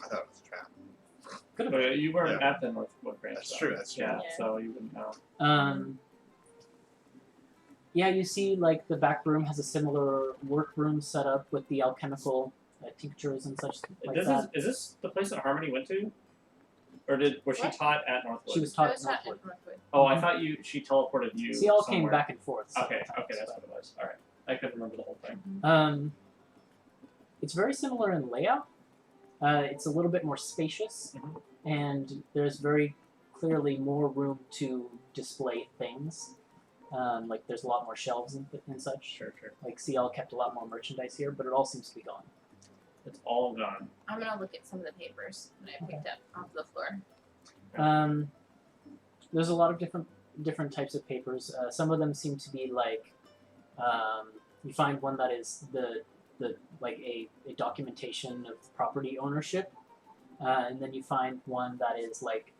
thought it was a trap. Could have But been. you weren't at the Northwood branch. That's though. true. That's true. Yeah, Yeah. so you wouldn't know. Yeah, you see, like the back room has a similar workroom set up with the alchemical tinctures and such like that. Is this the place that Harmony went to? Or was she What? taught at Northwood? She was I taught was at not Northwood. in Northwood. Oh, I thought she teleported you. Siaal somewhere. came back and forth. Okay, several okay, times, that's what it was. Alright. I couldn't remember the whole thing. but, it's very similar in layout. It's a little bit more spacious, Mhm. and there's very clearly more room to display things. Like there's a lot more shelves and such. Sure. Like Siaal kept a lot more merchandise here, but it all seems to be gone. It's all gone. I'm gonna look at some of the papers that I picked up off the floor. There's a lot of different types of papers. Some of them seem to be like you find one that is the like a documentation of property ownership, and then you find one that is like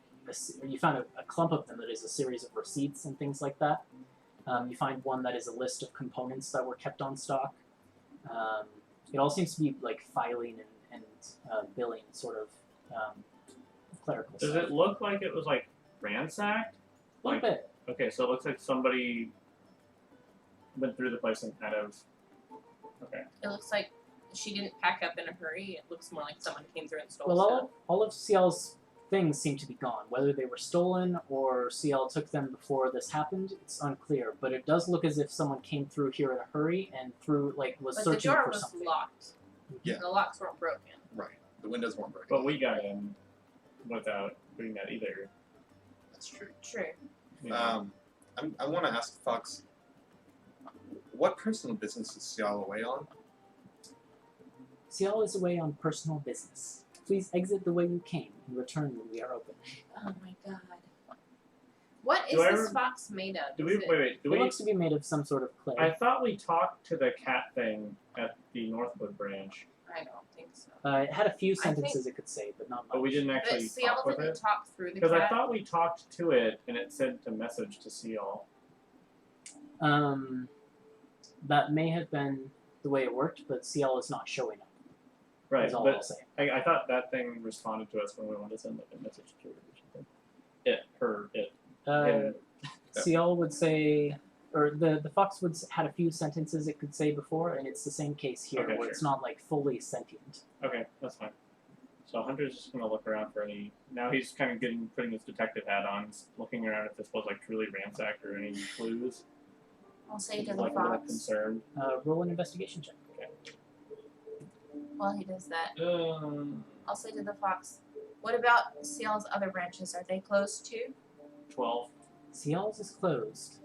you found a clump of them that is a series of receipts and things like that. You find one that is a list of components that were kept on stock. It all seems to be like filing and billing sort of clerical Does stuff. it look like it was like ransacked? A little bit. Okay, so it looks like somebody went through the place and kind of. Okay. It looks like she didn't pack up in a hurry. It looks more like someone came through and stole Well, stuff. all of Sial's things seem to be gone. Whether they were stolen or Siaal took them before this happened, it's unclear. But it does look as if someone came through here in a hurry and was But the searching door for was something. locked. Yeah. The locks weren't broken. Right. The windows weren't broken. But we got in without doing that either. That's true. True. You know? I want to ask Fox, what personal business is Siaal away on? Siaal is away on personal business. Please exit the way you came and return when we are open. Oh my god. What is Do I this rem- fox made of? Do we Is it- wait? Do It we? looks to be made of some sort of clay. I thought we talked to the cat thing at the Northwood branch, I don't think so. It had a few I think- sentences it could say, but not much. but we didn't But actually Siaal talk with didn't it. talk through the Because I cat. thought we talked to it and it sent a message to Siaal. That may have been the way it worked, but Siaal is not showing up. Right, Is all I'll but say. I thought that thing responded to us when we wanted to send like a message to it or something. It. him. Siaal would say, or the fox had a few sentences it could say before, and it's the same case here, Okay, where sure. it's not like fully sentient. Okay, that's fine. So Hunter's just gonna look around for any. Now he's kind of putting his detective hat on, he's looking around if this was like truly ransacked or any clues. I'll say He's to the like a little fox concerned. Roll an investigation check. while he does that. Um, I'll say to the fox, what about Sial's other branches? Are they closed too? 12. Sial's is closed,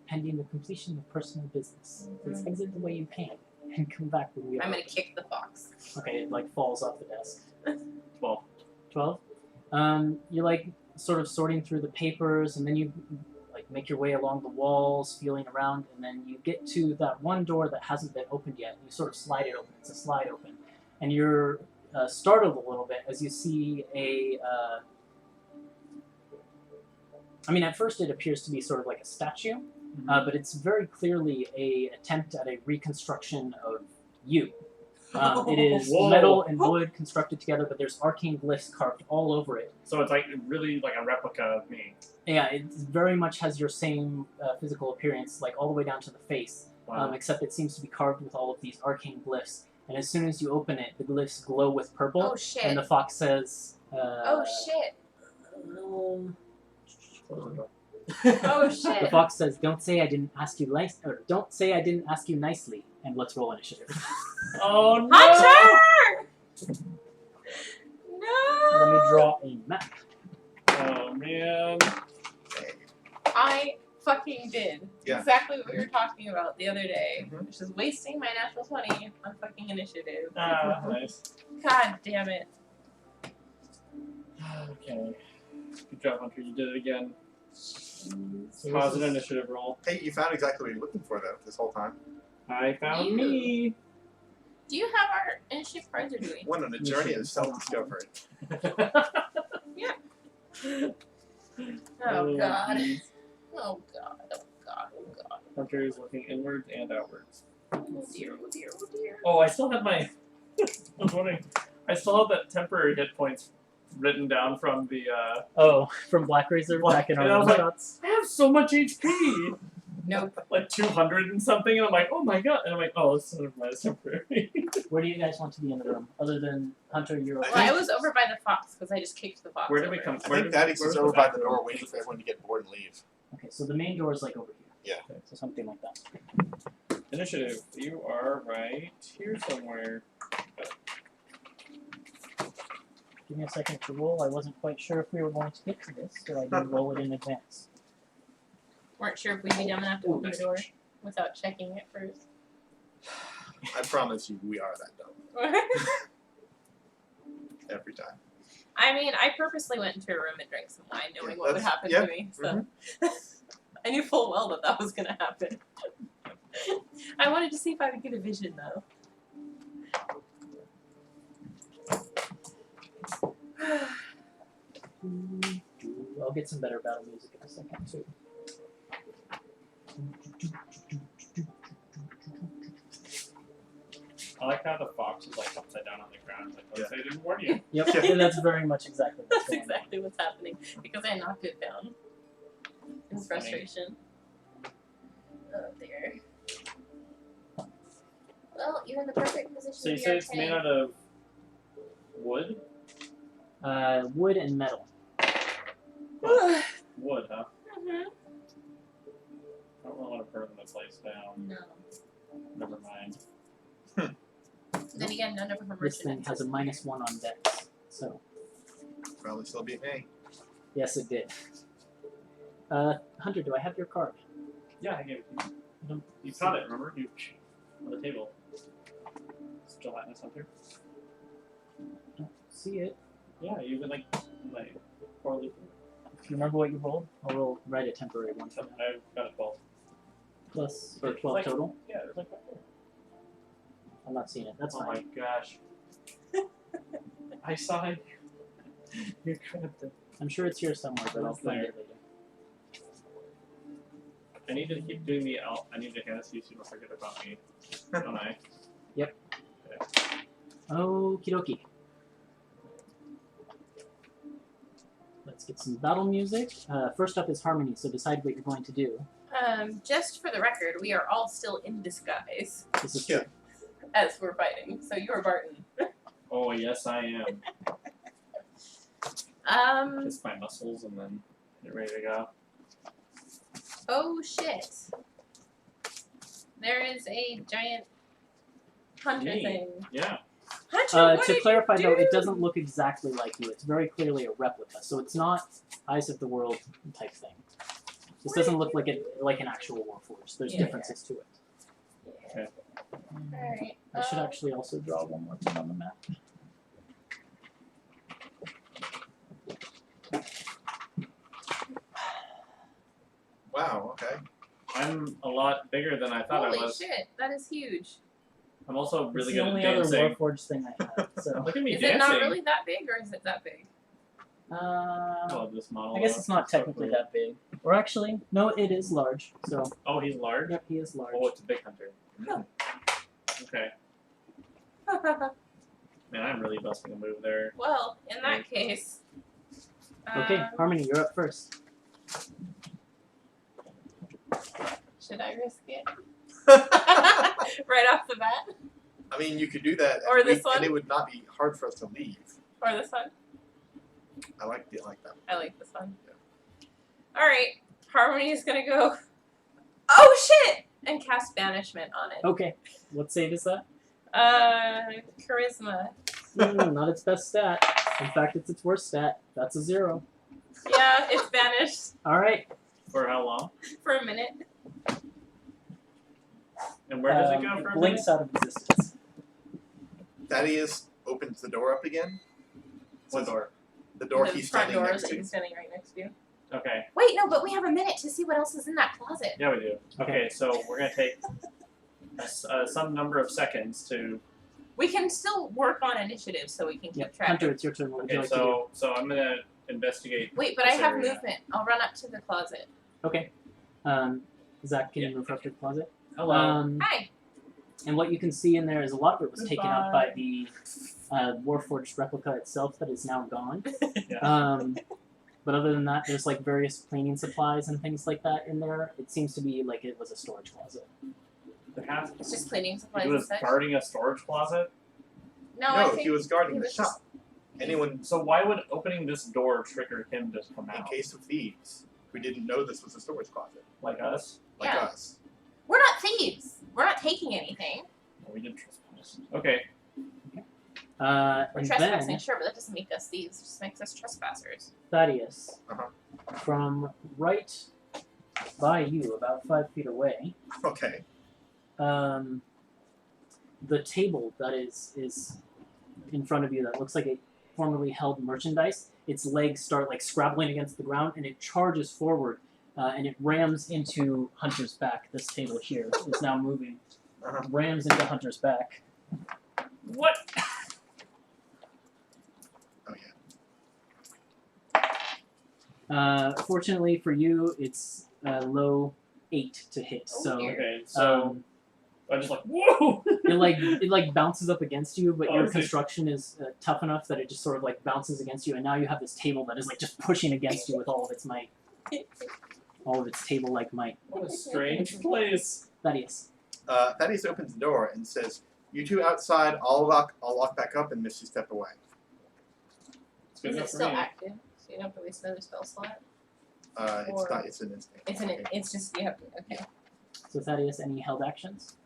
pending the completion of personal business. Please exit the way you came and come back when we are I'm gonna open. kick the fox. Okay, it like falls off the desk. 12. 12. You're like sort of sorting through the papers, and then you like make your way along the walls, feeling around, and then you get to that one door that hasn't been opened yet. You sort of slide it open. It's a slide open, and you're startled a little bit as you see a. I mean, at first it appears to be sort of like a statue, but it's very clearly a attempt at a reconstruction of you. It is Whoa. metal and wood constructed together, but there's arcane glyphs carved all over it. So it's like really like a replica of me. Yeah, it very much has your same physical appearance, like all the way down to the face, Wow. except it seems to be carved with all of these arcane glyphs. And as soon as you open it, the glyphs glow with purple, Oh shit. and the fox says, Oh shit. Close the door. Oh The shit. fox says, "Don't say I didn't ask you don't say I didn't ask you nicely." And let's roll initiative. Oh no! Hunter! Let me No! draw a map. Oh man. I fucking did Yeah. exactly what we were talking about the other day, Mhm. which is wasting my natural 20 on fucking initiative. Ah, nice. God damn it. Okay. Good job, Hunter. You did it again. So Pause this an is- initiative roll. Hey, you found exactly what you're looking for, though, this whole time. I found You. me. Do you have our initiative cards or do we? One on a You journey should. of self-discovery. Oh god. geez. Oh god. Oh god. Oh god. Hunter is looking inwards and outwards. Oh dear. Oh dear. Oh dear. Oh, I still have my. I was wondering. I still have that temporary hit points written down from the. Oh, from Black Razor back in our And I was one like- shots. I have so much HP. Nope. Like 200 and something, and I'm like, oh my god, and I'm like, oh, this is temporary. Where do you guys want to be in the room? Other than Hunter, you're Well, I was over by the fox because I just kicked the fox. Where did over. we come? I Where think did- Daddy's where's is over by back the door? door waiting for everyone to get bored and leave. Okay, so the main door is like over here. Yeah. So something like that. Initiative. You are right here somewhere. Give me a second to roll. I wasn't quite sure if we were going to get to this, so I did roll it in advance. Weren't sure if we'd be dumb enough to Ooh, open the nice door touch. without checking it first. I promise you, we are that dumb. Every time. I mean, I purposely went into a room and drank some wine, knowing Yeah, what would that's- happen yeah, to me. So I knew full well that that was going to happen. I wanted to see if I would get a vision, though. I'll get some better battle music in a second too. I like how the fox is like upside down on the ground. Like, Yeah. I didn't warn you. Yep, and that's very much exactly what's That's going on. exactly what's happening because I knocked it down in That's funny. frustration. Oh dear. Well, you're in the perfect position. So you to be said our it's made tank. out of wood? Wood and metal. Wood, huh? Mhm. I don't really want to burn the place down. No. Never mind. Then again, none of them are This thing has a -1 on dex, so Probably still beat me. yes, it did. Hunter, do I have your card? Yeah, I gave it to you. You caught it, remember? You on the table. It's gelatinous hunter. Don't see it. Yeah, you've been like poorly. Do you remember what you rolled? I'll roll right a temporary one for now. I've got a 12. Plus or It's 12 like- total. Yeah, there's like that. I'm not seeing it. That's Oh fine. my gosh. I saw it. You grabbed it. I'm sure it's here somewhere, but I'll It's find there. it later. I need to keep doing the out. I need to hand this to you so you don't forget about me. Don't I? Okie dokie. Let's get some battle music. First up is Harmony, so decide what you're going to do. Just for the record, we are all still in disguise This is Yeah. true. as we're fighting. So you're Barton. Oh yes, I am. Kiss my muscles and then get ready to go. Oh shit. There is a giant hunter Me. thing. Yeah. Hunter, what To did clarify you though, do? it doesn't look exactly like you. It's very clearly a replica, so it's not Eyes of the World type thing. This doesn't look like an actual Warforged. There's Yeah. differences to it. Yeah. Alright. I should actually also draw one more thing on the map. Wow, okay. I'm a lot bigger than I thought Holy I was. shit, that is huge. I'm also It's really the good only at other dancing. Warforged thing I have. So, Look at me Is dancing. it not really that big or is it that big? I love this model. I guess though. it's not So technically cool. that big. Or actually, no, it is large. So, Oh, he's large. yep, he is large. Oh, it's a big hunter. Huh. Okay. Man, I'm really busting a move there. Well, in that case. Okay, Harmony, you're up first. Should I risk it? Right off the bat? I mean, you could do that, Or and, this one? and it would not be hard for us to leave. Or this one? I like that. I like this one. Alright, Harmony is gonna go. Oh shit! And cast Banishment on it. Okay, what save is that? Charisma. Not its best stat. In fact, it's its worst stat. That's a 0. Yeah, it's banished Alright. For how long? for a minute. And where does it go for a minute? blinks out of existence. Thaddeus opens the door up again. What Says- door? The door the he's front standing door next that to. he's standing right next to. Okay. Wait, no, but we have a minute to see what else is in that closet. Yeah, we do. Okay, so we're gonna take some number of seconds to. We can still work on initiative so we can keep Yep. track. Hunter, it's your turn. What would you Okay, like to do? so I'm gonna investigate. Wait, but I this have area. movement. I'll run up to the closet. Okay. Zach, can you move up to the closet? Hello. Hi. And what you can see in there is a lot of it was taken up by the Warforged replica itself that is now gone. Yeah. But other than that, there's like various cleaning supplies and things like that in there. It seems to be like it was a storage closet. The cat. It's just cleaning supplies He and was such. guarding a storage closet. No, I No, think he was guarding he the was shop. Anyone So why would opening this door trigger him to come in out? case of thieves who didn't know this was a storage closet, Like us? like Yeah. us. We're not thieves. We're not taking anything. Well, we did trespass. Okay. We're And trespassing, then sure, but that doesn't make us thieves. It just makes us trespassers. Thaddeus, Uh-huh. from right by you, about 5 feet away, Okay. the table that is in front of you that looks like it formerly held merchandise, its legs start like scrabbling against the ground and it charges forward and it rams into Hunter's back. This table here is now moving. Uh-huh. Rams into Hunter's back. What? Oh yeah. Fortunately for you, it's low 8 to hit. Oh, So dear. Okay, so um, I'm just like, whoa! it bounces up against you, but Oh, your I see. construction is tough enough that it just sort of like bounces against you, and now you have this table that is like just pushing against you with all of its might, all of its table-like might. What a strange place. Thaddeus. Thaddeus opens the door and says, "You two outside. I'll lock back up and Misty step away." It's good Is enough it for still me. active? So you don't have to waste another spell slot? It's Or- not. It's an instinct. It's just you have to. Okay. So Thaddeus, any held actions?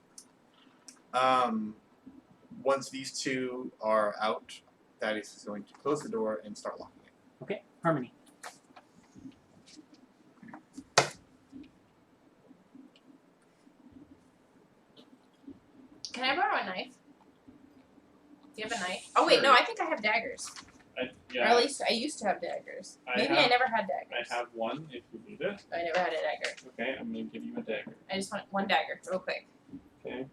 Once these two are out, Thaddeus is going to close the door and start locking it. Okay, Harmony. Can I borrow a knife? Do you have a knife? Oh wait, no, I think I have daggers. Or Yeah, at least I used to have daggers. I Maybe I have- never had daggers. I have one if you need it. I never had a dagger. Okay, I'm gonna give you a dagger. I just want one dagger, real quick. Okay.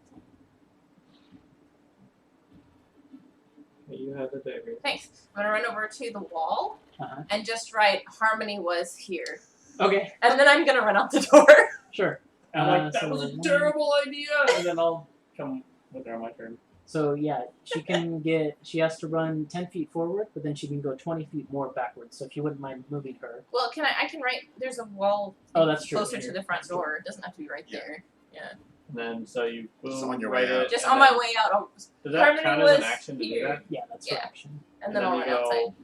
You have the dagger. Thanks. I'm gonna run over to the wall Uh-huh. and just write "Harmony was here," Okay, and then I'm gonna run out the door. sure. I'm like, that so was a one- terrible idea! And then I'll come with her on my turn. So yeah, she has to run 10 feet forward, but then she can go 20 feet more backwards. So if you wouldn't mind moving her. Well, I can write. There's a wall. Oh, that's true. Closer to the front door. It doesn't have to be right Yeah. there. Yeah. And then so you boom, Just on your write way out. it, Just and on my then- way out, I'll, Does that Harmony count as an was action to do here. that? Yeah, that's her Yeah. action. and then I'll you run go outside.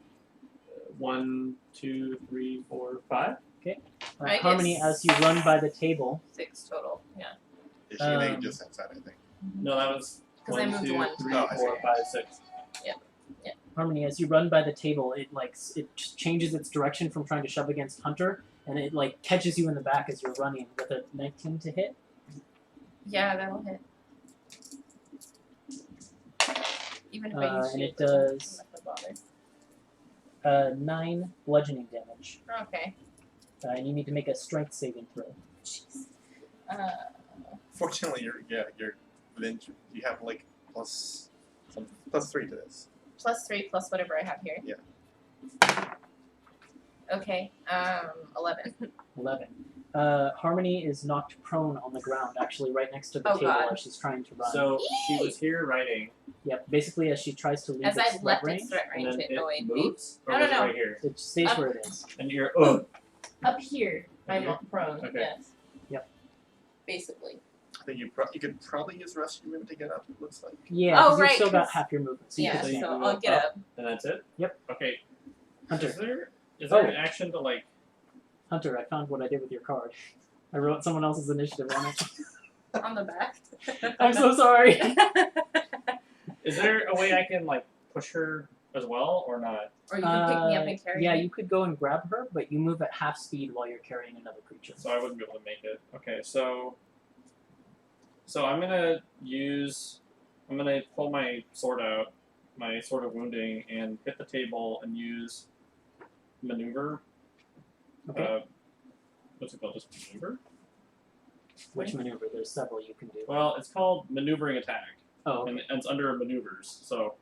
1, 2, 3, 4, 5. I Harmony, guess- as you run by the table, 6 total. Yeah. Is she maybe just outside? I think. No, that was 'Cause I 1, moved 2, one. 3, Oh, I 4, see. 5, 6. Harmony, as you run by the table, it just changes its direction from trying to shove against Hunter, and it like catches you in the back as you're running with a 19 to hit. Yeah, that'll hit. Even if I use And shield, it does- I'm not gonna bother. 9 bludgeoning damage, Okay. and you need to make a strength saving throw. Jeez. Fortunately, you have like +3 to this. +3 plus whatever I have here. Yeah. Okay. 11. 11. Harmony is knocked prone on the ground, actually, right next to the Oh, table God. as she's trying to run. So she was here writing, Yep, basically as she tries to leave As its I threat left range, its threat and range, then it it annoyed me. moves, or No, was no, it no. right here? it stays Up. where it is. And you're, oh, Up here, I'm Here? not prone. Okay. Yes. Yep. Basically. I think you could probably use rescue movement to get up. It looks like. Yeah, Oh, 'cause right, you've still got 'cause- half your movement. So you Yeah, could So you so go I'll get up. up. and that's it? Yep. Okay. Hunter. Is there Oh. an action to like, Hunter, I found what I did with your card. I wrote someone else's initiative on it. On the back. I'm so sorry. is there a way I can like push her as well or not? Or you can pick me up and carry Yeah, me. you could go and grab her, but you move at half speed while you're carrying another creature. So I wouldn't be able to make it. Okay, so I'm gonna pull my sword out, my sword of wounding, and hit the table and use maneuver Okay. What's it called? Just maneuver? Which maneuver? There's several you can do. Well, it's called maneuvering attack. Oh, okay. And it's under maneuvers. So,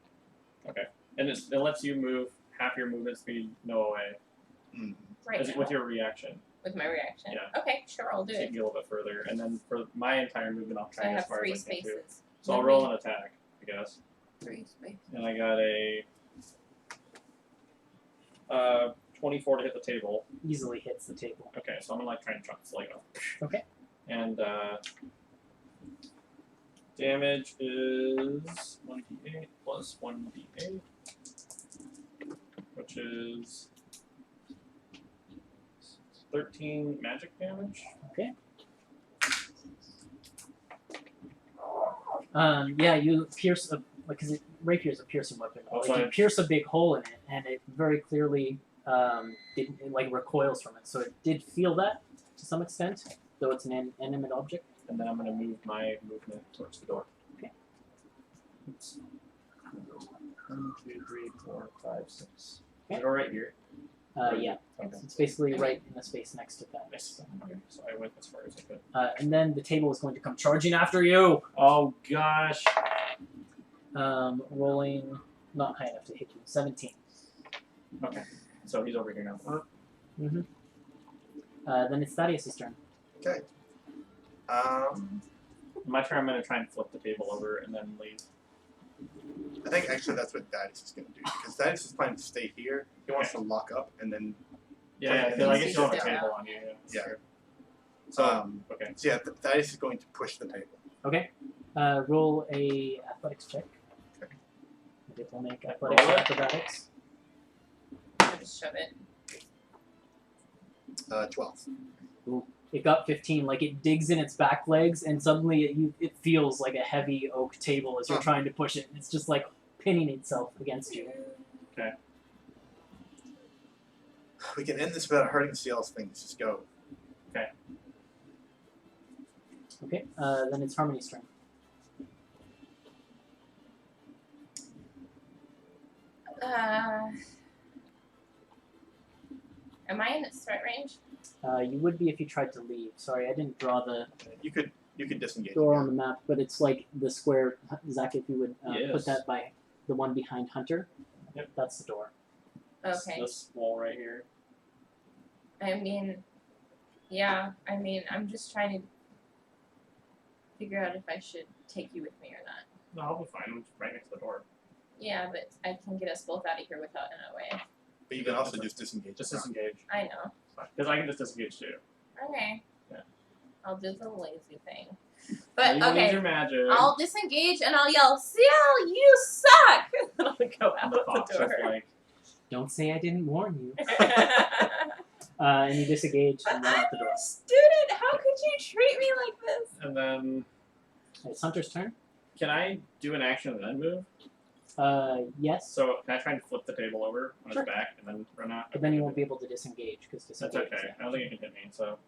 okay. And it lets you move half your movement speed, no away. Mm. Right now. With your reaction. With my reaction. Yeah. Okay, sure, I'll do So you it. can get a little bit further. And then for my entire movement, I'll So try I as have far 3 as I can too. spaces. So I'll roll an attack, I guess. 3 spaces. And I got a 24 to hit the table. Easily hits the table. Okay, so I'm gonna like try and chop this leg off. Okay. And damage is 1d8 plus 1d8, which is 13 magic damage. Okay. Yeah, you pierce because rapier is a piercing weapon. Oh, Like, so you I- pierce a big hole in it, and it very clearly it like recoils from it. So it did feel that to some extent, though it's an inanimate object. And then I'm gonna move my movement towards the door. Okay. Oops. 1, 2, 3, 4, 5, 6. Okay. Is it all right here? Yeah, Okay. it's basically right in the space next to that. Nice. Okay, so I went as far as I could. And then the table is going to come charging after you. Oh gosh. Rolling not high enough to hit you. 17. Okay. So he's over here now. Mm-hmm. Then it's Thaddeus' turn. Okay. My turn, I'm gonna try and flip the table over and then leave. I think actually that's what Thaddeus is going to do because Thaddeus is planning to stay here. He wants to lock up and then. Yeah, Okay. because I get you on the Yeah. table on you. Yeah. So Okay. So yeah, Thaddeus is going to push the table. Okay. Roll a athletics check. Okay. It will make athletics Roll it. acrobatics. I'll just shove it. 12. It got 15. Like it digs in its back legs, and suddenly it feels like a heavy oak table as you're Huh. trying to push it. It's just like pinning itself against you. We can end this without hurting Siaal's things. Just go. Okay. Then it's Harmony's turn. Am I in its threat range? You would be if you tried to leave. Sorry, I didn't draw the You could disengage. door on again. the map, but it's like the square. Zach, if you would Yes. put that by the one behind Hunter. Yep. That's the door. Okay. This wall right here. I mean, yeah. I mean, I'm just trying to figure out if I should take you with me or not. No, I'll be fine. I'm right next to the door. Yeah, but I can get us both out of here without an away. But you can also just disengage. Just disengage. I know. Because I can just disengage too. Okay. Yeah. I'll do the lazy thing. Now But you won't use okay. your magic. I'll disengage and I'll yell, Siaal, you suck! And I'll go And out the fox the is door. like, Don't say I didn't warn you. But And you disengage and run I'm out the door. your student! How could you treat me like this? and then It's Hunter's turn. can I do an action and then move? Yes. So can I try and flip the table over on Sure. its back and then run out? But then you won't be able to disengage because That's disengage. okay. I don't think it can hit me. So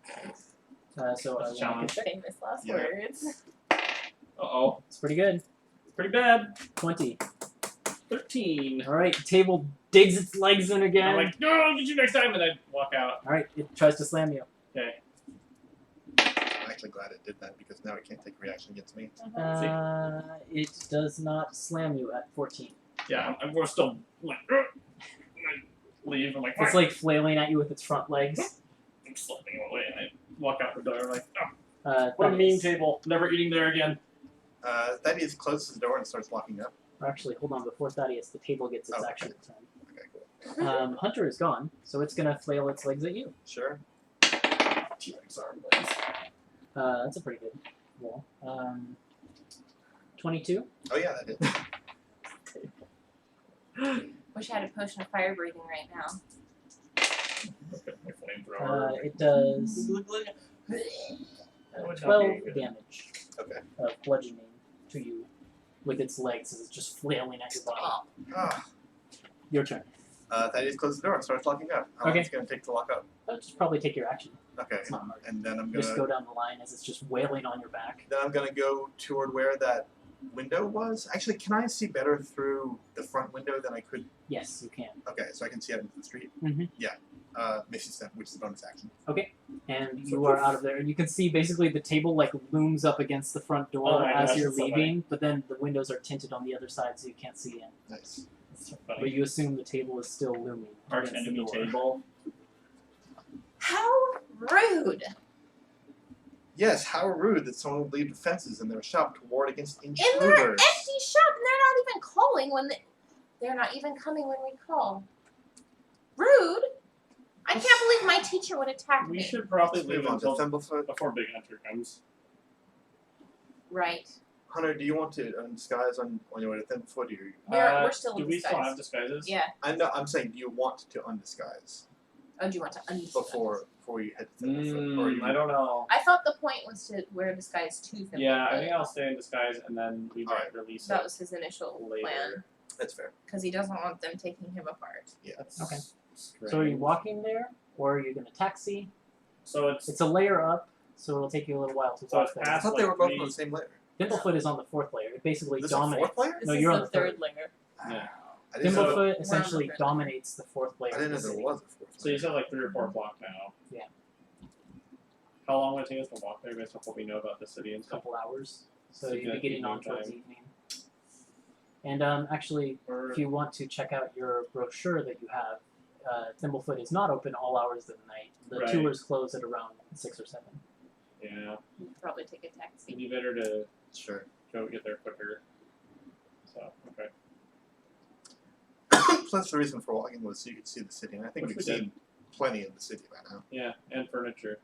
So That's a make a challenge. check. Famous last Yeah. words. oh, It's pretty good. pretty bad. 20. 13. All right. Table digs its legs in And again. I'm like, no, I'll get you next time, and I walk out. All right. It tries to slam you. Okay. I'm actually glad it did that because now it can't take reaction against me. It does not slam you at 14. Yeah, we're still like, and I leave. I'm like, It's like flailing at you with its front legs. I'm slipping away, and I walk out the door. Like, oh, That what a mean is- table. Never eating there again. Thaddeus closes the door and starts locking up. or actually, hold on. Before Thaddeus, the table gets its Oh, okay. action turn. Okay, cool. Hunter is gone, so it's gonna flail its legs at you. Sure. T-Rex arm legs. That's a pretty good roll. 22. Oh yeah, that is. Wish I had a potion of fire breathing right now. My flamethrower. It does That would not 12 be good. damage Okay. of bludgeoning to you with its legs as it's just flailing at your body. Oh, Ah. Your turn. Thaddeus closes the door and starts locking up. How long Okay. is it going to take to lock up? That'll just probably take your action. Okay. It's not hard. And then I'm Just gonna go down the line as it's just wailing on your back. go toward where that window was. Actually, can I see better through the front window than I could? Yes, you can. Okay, so I can see out into the street. Mhm. Yeah. Misty Step, which is a bonus action. And you are out of there. And you can see basically the table like looms up against the front door Oh my as gosh, you're that's so leaving, but then the windows are tinted on the other side so you can't see in. Nice. That's so But funny. you assume the table is still looming. Arch against the enemy door. table. How rude! Yes, how rude that someone would leave defenses in their shop to ward against In intruders. their empty shop, and they're not even calling when they're not even coming when we call. Rude! I can't believe my teacher would attack We me. should probably Let's leave move on to until Thimblefoot. before Big Hunter comes. Right. Hunter, do you want to undisguise on your way to Thimblefoot? Or you... We're still Do in we still disguise. have disguises? Yeah. I'm saying, do you want to undisguise Oh, do you want to undisguise? before you head to Thimblefoot? Or you... I don't know. I thought the point was to wear a disguise to them. Yeah, I think I'll stay in disguise and then we might Alright. release That it was his initial later. plan. That's fair. Because he doesn't want them taking him apart. That's Okay. strange. So are you walking there, or are you going to taxi? So it's It's a layer up, so it'll take you a little while to So walk it's there. I past- thought they like were both three- on the same layer. Thimblefoot is on the 4th layer. It basically This is a dominates. 4th layer? This No, is you're on the the third layer. yeah. I didn't know. So- Thimblefoot essentially third. dominates the 4th layer. I didn't know of the there city. was a 4th layer. So you said like 3 or 4 o'clock now. Yeah. How long will it take us to walk there based on what we know about the city and A stuff? couple hours. So So you'll be good getting on evening towards time. evening. And actually, Or if you want to check out your brochure that you have, Thimblefoot is not open all hours of the night. The Right. tours close at around 6 or 7. yeah, You could probably take a it'd taxi. be better to Sure. go get there quicker. So okay. Plus, the reason for walking was so you could see the city, and I think Which we've we seen plenty of the city by now. Yeah, and furniture.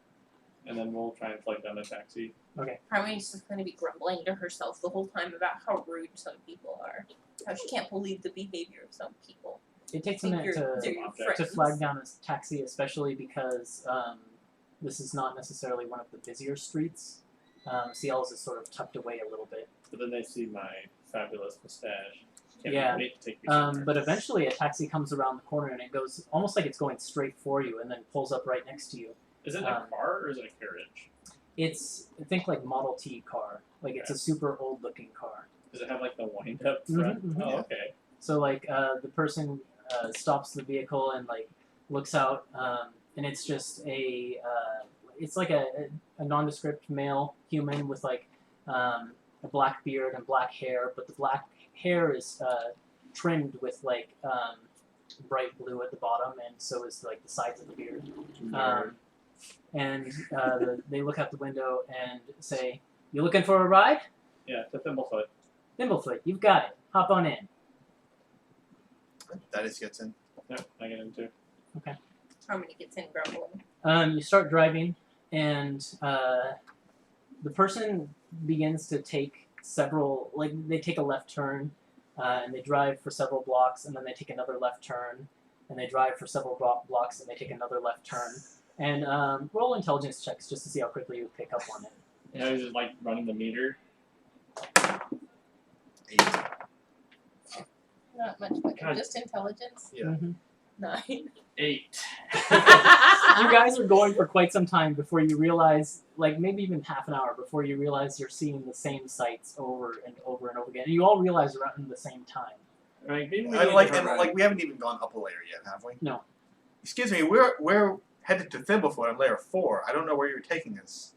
And then we'll try and flag down a taxi. Harmony's just going to be grumbling to herself the whole time about how rude some people are. How she can't believe the behavior of some people. It takes a Think minute they're to your object. friends. flag down a taxi, especially because this is not necessarily one of the busier streets. Siaal is sort of tucked away a little bit. But then they see my fabulous mustache. Can't Yeah. wait to take you somewhere. But eventually a taxi comes around the corner and it goes almost like it's going straight for you and then pulls up right next to you. Is it a car or is it a carriage? It's, I think, like Model T car. Like, it's a super old-looking car. Does it have like the wind up front? Mhm, mhm. Oh, Yeah. okay. So, like, the person stops the vehicle and, like, looks out, and it's just it's like a nondescript male human with, like, a black beard and black hair, but the black hair is trimmed with, like, bright blue at the bottom, and so is, like, the sides of the beard. And they look out the window and say, "You looking for a ride? Yeah, to Thimblefoot. Thimblefoot, you've got it. Hop on in." That is gets in. Yep, I get into. Harmony gets in grumbling. You start driving, and the person begins to take several, like, they take a left turn, and they drive for several blocks, and then they take another left turn, and they drive for several blocks, and they take another left turn. And roll intelligence checks just to see how quickly you pick up on it. Yeah, he's just like running the meter. 8. Not much better. God. Just intelligence. Yeah. Mhm. 9. 8. You guys are going for quite some time before you realize, like maybe even half an hour before you realize you're seeing the same sights over and over and over again. And you all realize around the same time. Like, maybe we And need like, to and run. like, we haven't even gone up a layer yet, have we? No. Excuse me, we're headed to Thimblefoot on layer 4. I don't know where you're taking us.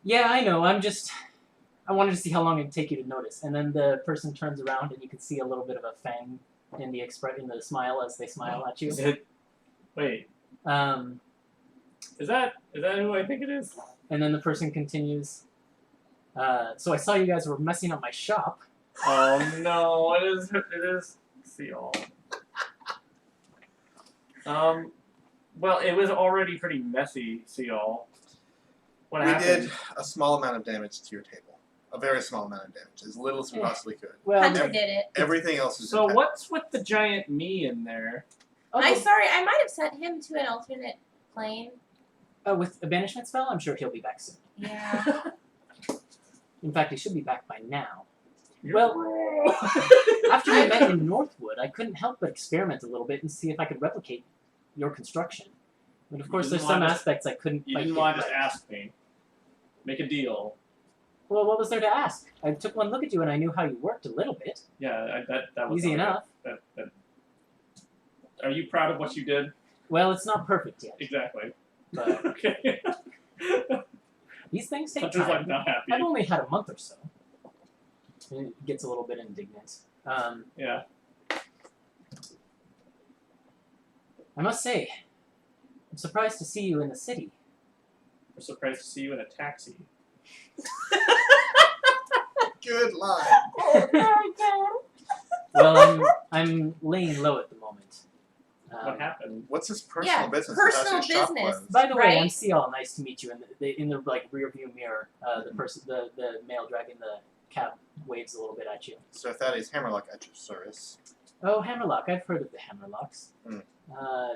Yeah, I know. I wanted to see how long it'd take you to notice. And then the person turns around and you can see a little bit of a fang in the smile as they smile at you. Is it? Wait, Um, is that who I think it is? and then the person continues. So I saw you guys were messing up my shop. Oh no! It is Siaal. Well, it was already pretty messy, Siaal. What We happened? did a small amount of damage to your table. A very small amount of damage. As little as we possibly could. Well, Hunter did it. Everything else is So impeccable. what's with the giant me in there? I'm sorry, I might have sent him to an alternate plane. With a banishment spell, I'm sure he'll be back soon. Yeah. In fact, he should be back by now. You're Well- wrong. After we met in Northwood, I couldn't help but experiment a little bit and see if I could replicate your construction. But of course, You there's didn't some want to- aspects I couldn't You quite didn't get want to just right. ask me. Make a deal. Well, what was there to ask? I took one look at you and I knew how you worked a little bit. Yeah, that was Easy not enough. That. Are you proud of what you did? Well, it's not perfect yet, Exactly. but Okay. these things take Hunter's time. like not happy. I've only had a month or so. And it gets a little bit indignant. Yeah. I must say, I'm surprised to see you in the city. We're surprised to see you in a taxi. Good line. Well, I'm laying low at the moment. What happened? What's his personal Yeah, business? personal How's your shop business. closed? By the way, I'm Right? Siaal. Nice to meet you. In the like rear view mirror, the male driving the cab waves a little bit at you. So if that is Hammerlock at your service. Oh, Hammerlock. I've heard of the Hammerlocks. Hmm.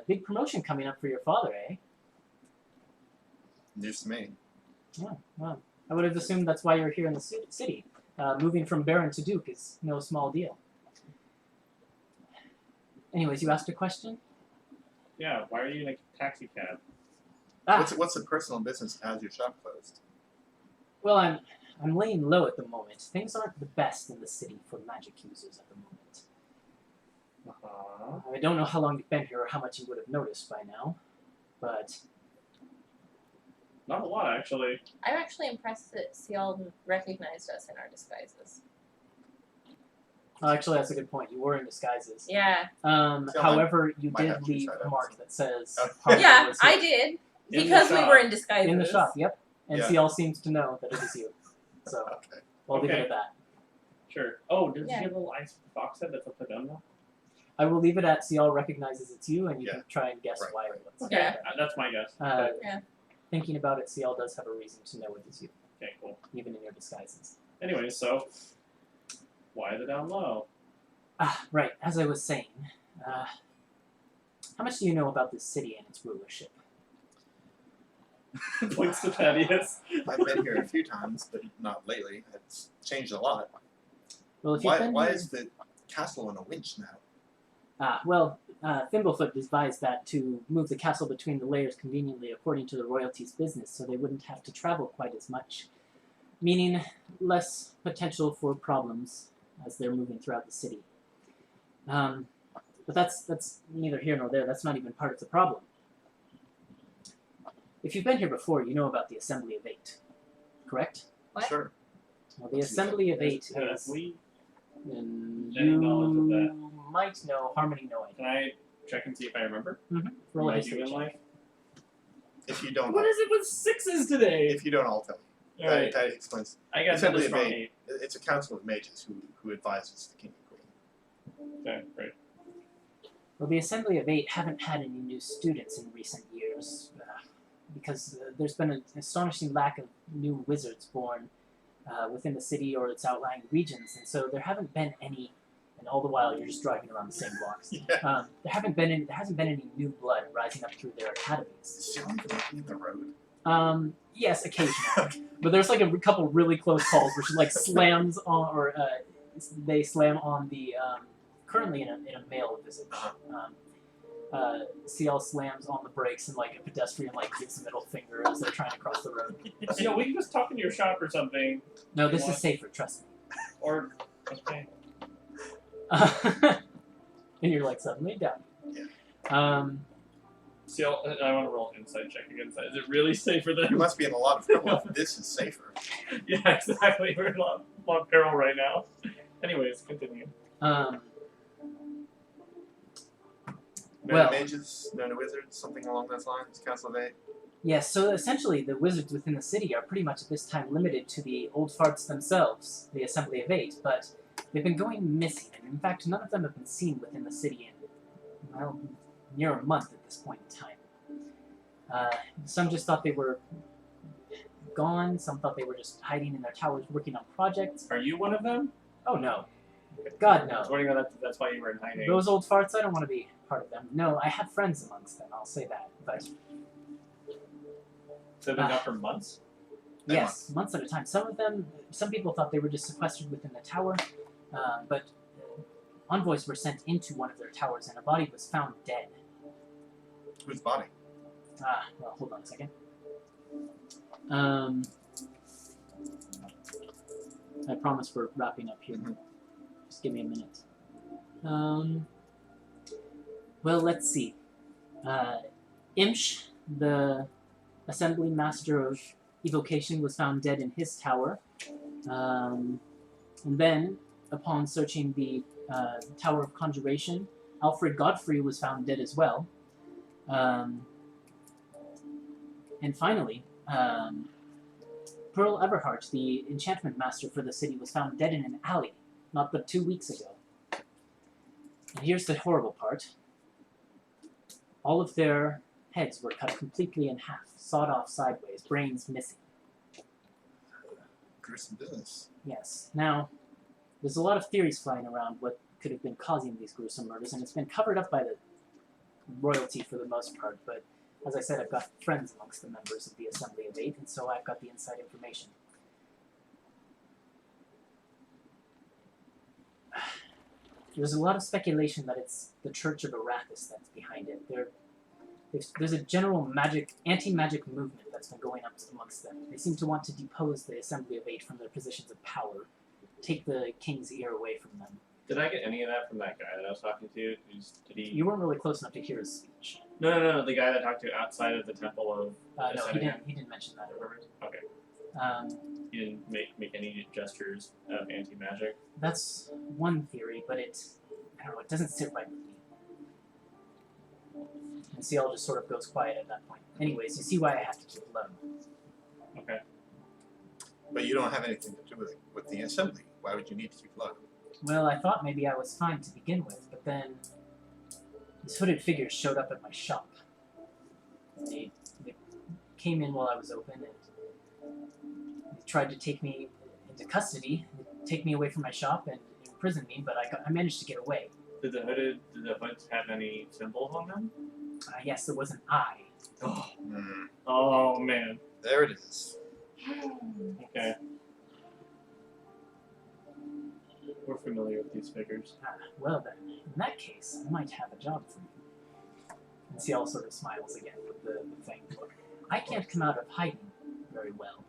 Big promotion coming up for your father, eh? News to me. Yeah. Well, I would have assumed that's why you're here in the city. Moving from Baron to Duke is no small deal. Anyways, you asked a question? Yeah, why are you in a taxi cab? What's the personal business as your shop closed? Well, I'm laying low at the moment. Things aren't the best in the city for magic users at the moment. I don't know how long you've been here or how much you would have noticed by now, but Not a lot, actually. I'm actually impressed that Siaal recognized us in our disguises. actually that's a good point. You were in disguises. Yeah. However, you might have did two leave side a mark that says Oh. Harvey Yeah, was here. I did. In the Because we shop. were in disguises. In the shop, yep. And Yeah. Siaal seems to know that it is you. So Okay. we'll leave it Okay. at that. Sure. Oh, does Yeah. she have a little ice box head that's up the gun now? I will leave it at Siaal recognizes it's you, and you Yeah. can try and guess Right, why right. or what's. Okay, Yeah. that's my guess. Yeah. Thinking about it, Siaal does have a reason to know it is you, Okay, cool. even in your disguises. Anyway, so why the down low? Right. As I was saying, how much do you know about this city and its rulership? Points to Thaddeus. I've been here a few times, but not lately. It's changed a lot. Well, if you've been Why here- is the castle in a winch now? Thimblefoot devised that to move the castle between the layers conveniently according to the royalty's business, so they wouldn't have to travel quite as much, meaning less potential for problems as they're moving throughout the city. But that's neither here nor there. That's not even part of the problem. If you've been here before, you know about the Assembly of Eight, correct? What? Sure. Well, the Assembly of Eight is... We And Any knowledge of that? you might know, Harmony know it. can I check and see if I remember? Roll a My history human check. life. If you don't, What is it with sixes today? if you don't, I'll tell you. Alright, That explains. I got Assembly another of strong Eight. eight. It's a council of mages who advises the king and queen. Okay, great. Well, the Assembly of Eight haven't had any new students in recent years, because there's been an astonishing lack of new wizards born within the city or its outlying regions, and so there haven't been any. And all the while, you're just driving around the same blocks. Yeah. There hasn't been any new blood rising up through their academies. Is Sean looking at the road? Yes, occasionally, but there's like a couple really close calls where she like slams on, or they slam on the currently in a male visage. Siaal slams on the brakes and like a pedestrian like gives the middle finger as they're trying to cross the road. So, yeah, we can just talk in your shop or something. No, this is safer, trust me. Or okay. And you're like suddenly down. Yeah. See, I want to roll an insight check against that. Is it really safer You than? must be in a lot of trouble if this is safer. Yeah, exactly. We're in a lot of peril right now. Anyways, continue. No Well- mages, no wizards, something along those lines. Council of Eight. Yes, so essentially the wizards within the city are pretty much at this time limited to the old farts themselves, the Assembly of Eight, but they've been going missing, and in fact none of them have been seen within the city in, well, near a month at this point in time. Some just thought they were gone, some thought they were just hiding in their towers working on projects. Are you one of them? Oh no. God I was no. wondering if that's why you were in hiding. Those old farts, I don't want to be part of them. No, I have friends amongst them, I'll say that, but So they've been gone for months? yes, months at a time. Some people thought they were just sequestered within the tower, but envoys were sent into one of their towers and a body was found dead. Whose body? Well, hold on a second. I promise we're wrapping up here. Mhm. Just give me a minute. Well, let's see. Imsh, the assembly master of evocation, was found dead in his tower. And then, upon searching the Tower of Conjuration, Alfred Godfrey was found dead as well. And finally, Pearl Everhart, the enchantment master for the city, was found dead in an alley not but 2 weeks ago. And here's the horrible part. All of their heads were cut completely in half, sawed off sideways, brains missing. Gruesome business. Yes. Now, there's a lot of theories flying around what could have been causing these gruesome murders, and it's been covered up by the royalty for the most part, but as I said, I've got friends amongst the members of the Assembly of Eight, and so I've got the inside information. There's a lot of speculation that it's the Church of Arrakis that's behind it. There's a general anti-magic movement that's been going up amongst them. They seem to want to depose the Assembly of Eight from their positions of power, take the king's ear away from them. Did I get any of that from that guy that I was talking to? Did he? You weren't really close enough to hear his speech. No. The guy that I talked to outside of the temple of. No, he didn't mention that. Okay. He didn't make any gestures of anti-magic. That's one theory, but it doesn't sit right with me. And Siaal just sort of goes quiet at that point. Anyways, you see why I have to keep low. Okay. But you don't have anything to do with the assembly. Why would you need to keep low? Well, I thought maybe I was fine to begin with, but then these hooded figures showed up at my shop. They came in while I was open, and they tried to take me into custody, take me away from my shop, and imprison me, but I managed to get away. Did the hoods have any symbols on them? Yes, there was an eye. Oh man. There it is. Okay. We're familiar with these figures. Well then, in that case, I might have a job for you. And Siaal sort of smiles again with the thing. Look, I can't come out of hiding very well.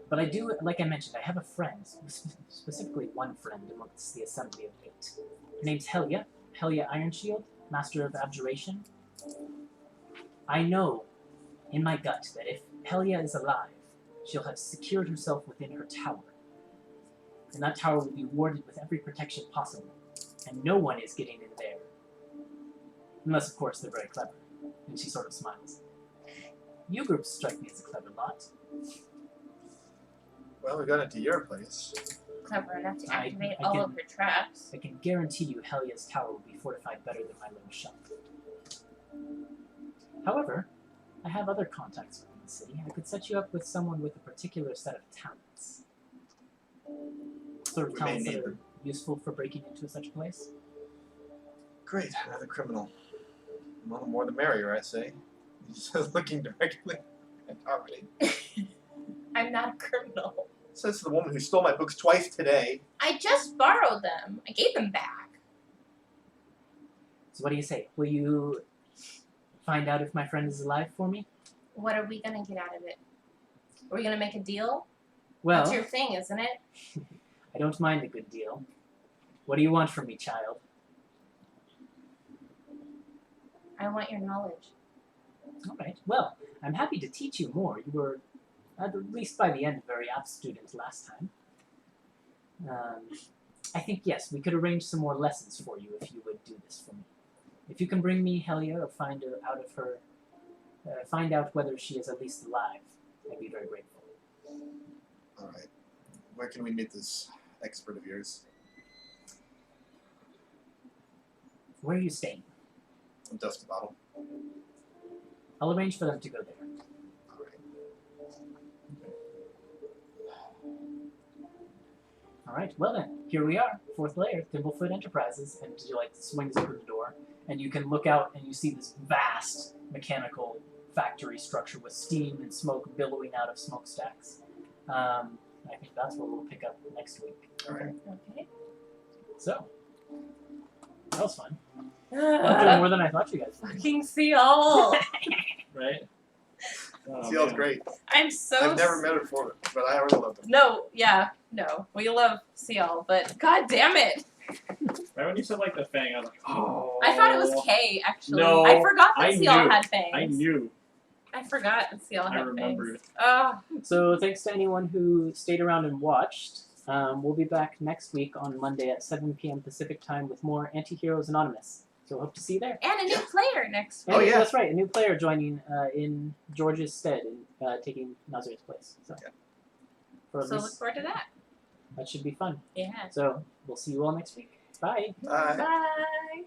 But I do, like I mentioned, I have a friend, specifically one friend amongst the Assembly of Eight. Her name's Helia Ironshield, Master of Abjuration. I know, in my gut, that if Helia is alive, she'll have secured herself within her tower. And that tower will be warded with every protection possible, and no one is getting in there. Unless, of course, they're very clever. And she sort of smiles. You groups strike me as a clever lot. Well, we got into your place. Clever enough to I activate can- all of her traps. I can guarantee you Helia's tower will be fortified better than my little shop. However, I have other contacts within the city. I could set you up with someone with a particular set of talents. Sort of We may talents that need are them. useful for breaking into such a place. Great, another criminal. Well, the more the merrier, I say. He's looking directly at poverty. I'm not a criminal. Says to the woman who stole my books twice today. I just borrowed them. I gave them back. So what do you say? Will you find out if my friend is alive for me? What are we gonna get out of it? Are we gonna make a deal? Well, That's your thing, isn't it? I don't mind a good deal. What do you want from me, child? I want your knowledge. All right. Well, I'm happy to teach you more. You were, at least by the end, a very apt student last time. I think, yes, we could arrange some more lessons for you if you would do this for me. If you can bring me Helia or find out whether she is at least alive, I'd be very grateful. Alright. Where can we meet this expert of yours? Where are you staying? In Dusty Bottle. I'll arrange for them to go there. Alright. Alright, well then, here we are. 4th layer, Thimblefoot Enterprises, and she swings open the door, and you can look out and you see this vast mechanical factory structure with steam and smoke billowing out of smokestacks. I think that's what we'll pick up next week. Alright. Okay. So, that was fun. I'm doing more than I thought you guys would. Fucking Siaal. Right? Oh, Seal's man. great. I'm so. I've never met her before, but I already love her. No, yeah, no. We love Siaal, but god damn it. Right when you said like the fang, I was like, oh. I thought it was K, actually. No, I forgot that I Siaal knew. had fangs. I knew. I forgot that Siaal I had remembered. fangs. Oh, So thanks to anyone who stayed around and watched. We'll be back next week on Monday at 7 p.m. Pacific time with more Antiheroes Anonymous. So hope to see you there. and a new player next And week. Oh, yeah. that's right, a new player joining in George's stead and taking Nazir's place. So, Yeah. for at So look least, forward to that. that should be fun. Yeah. So we'll see you all next week. Bye. Bye. Bye.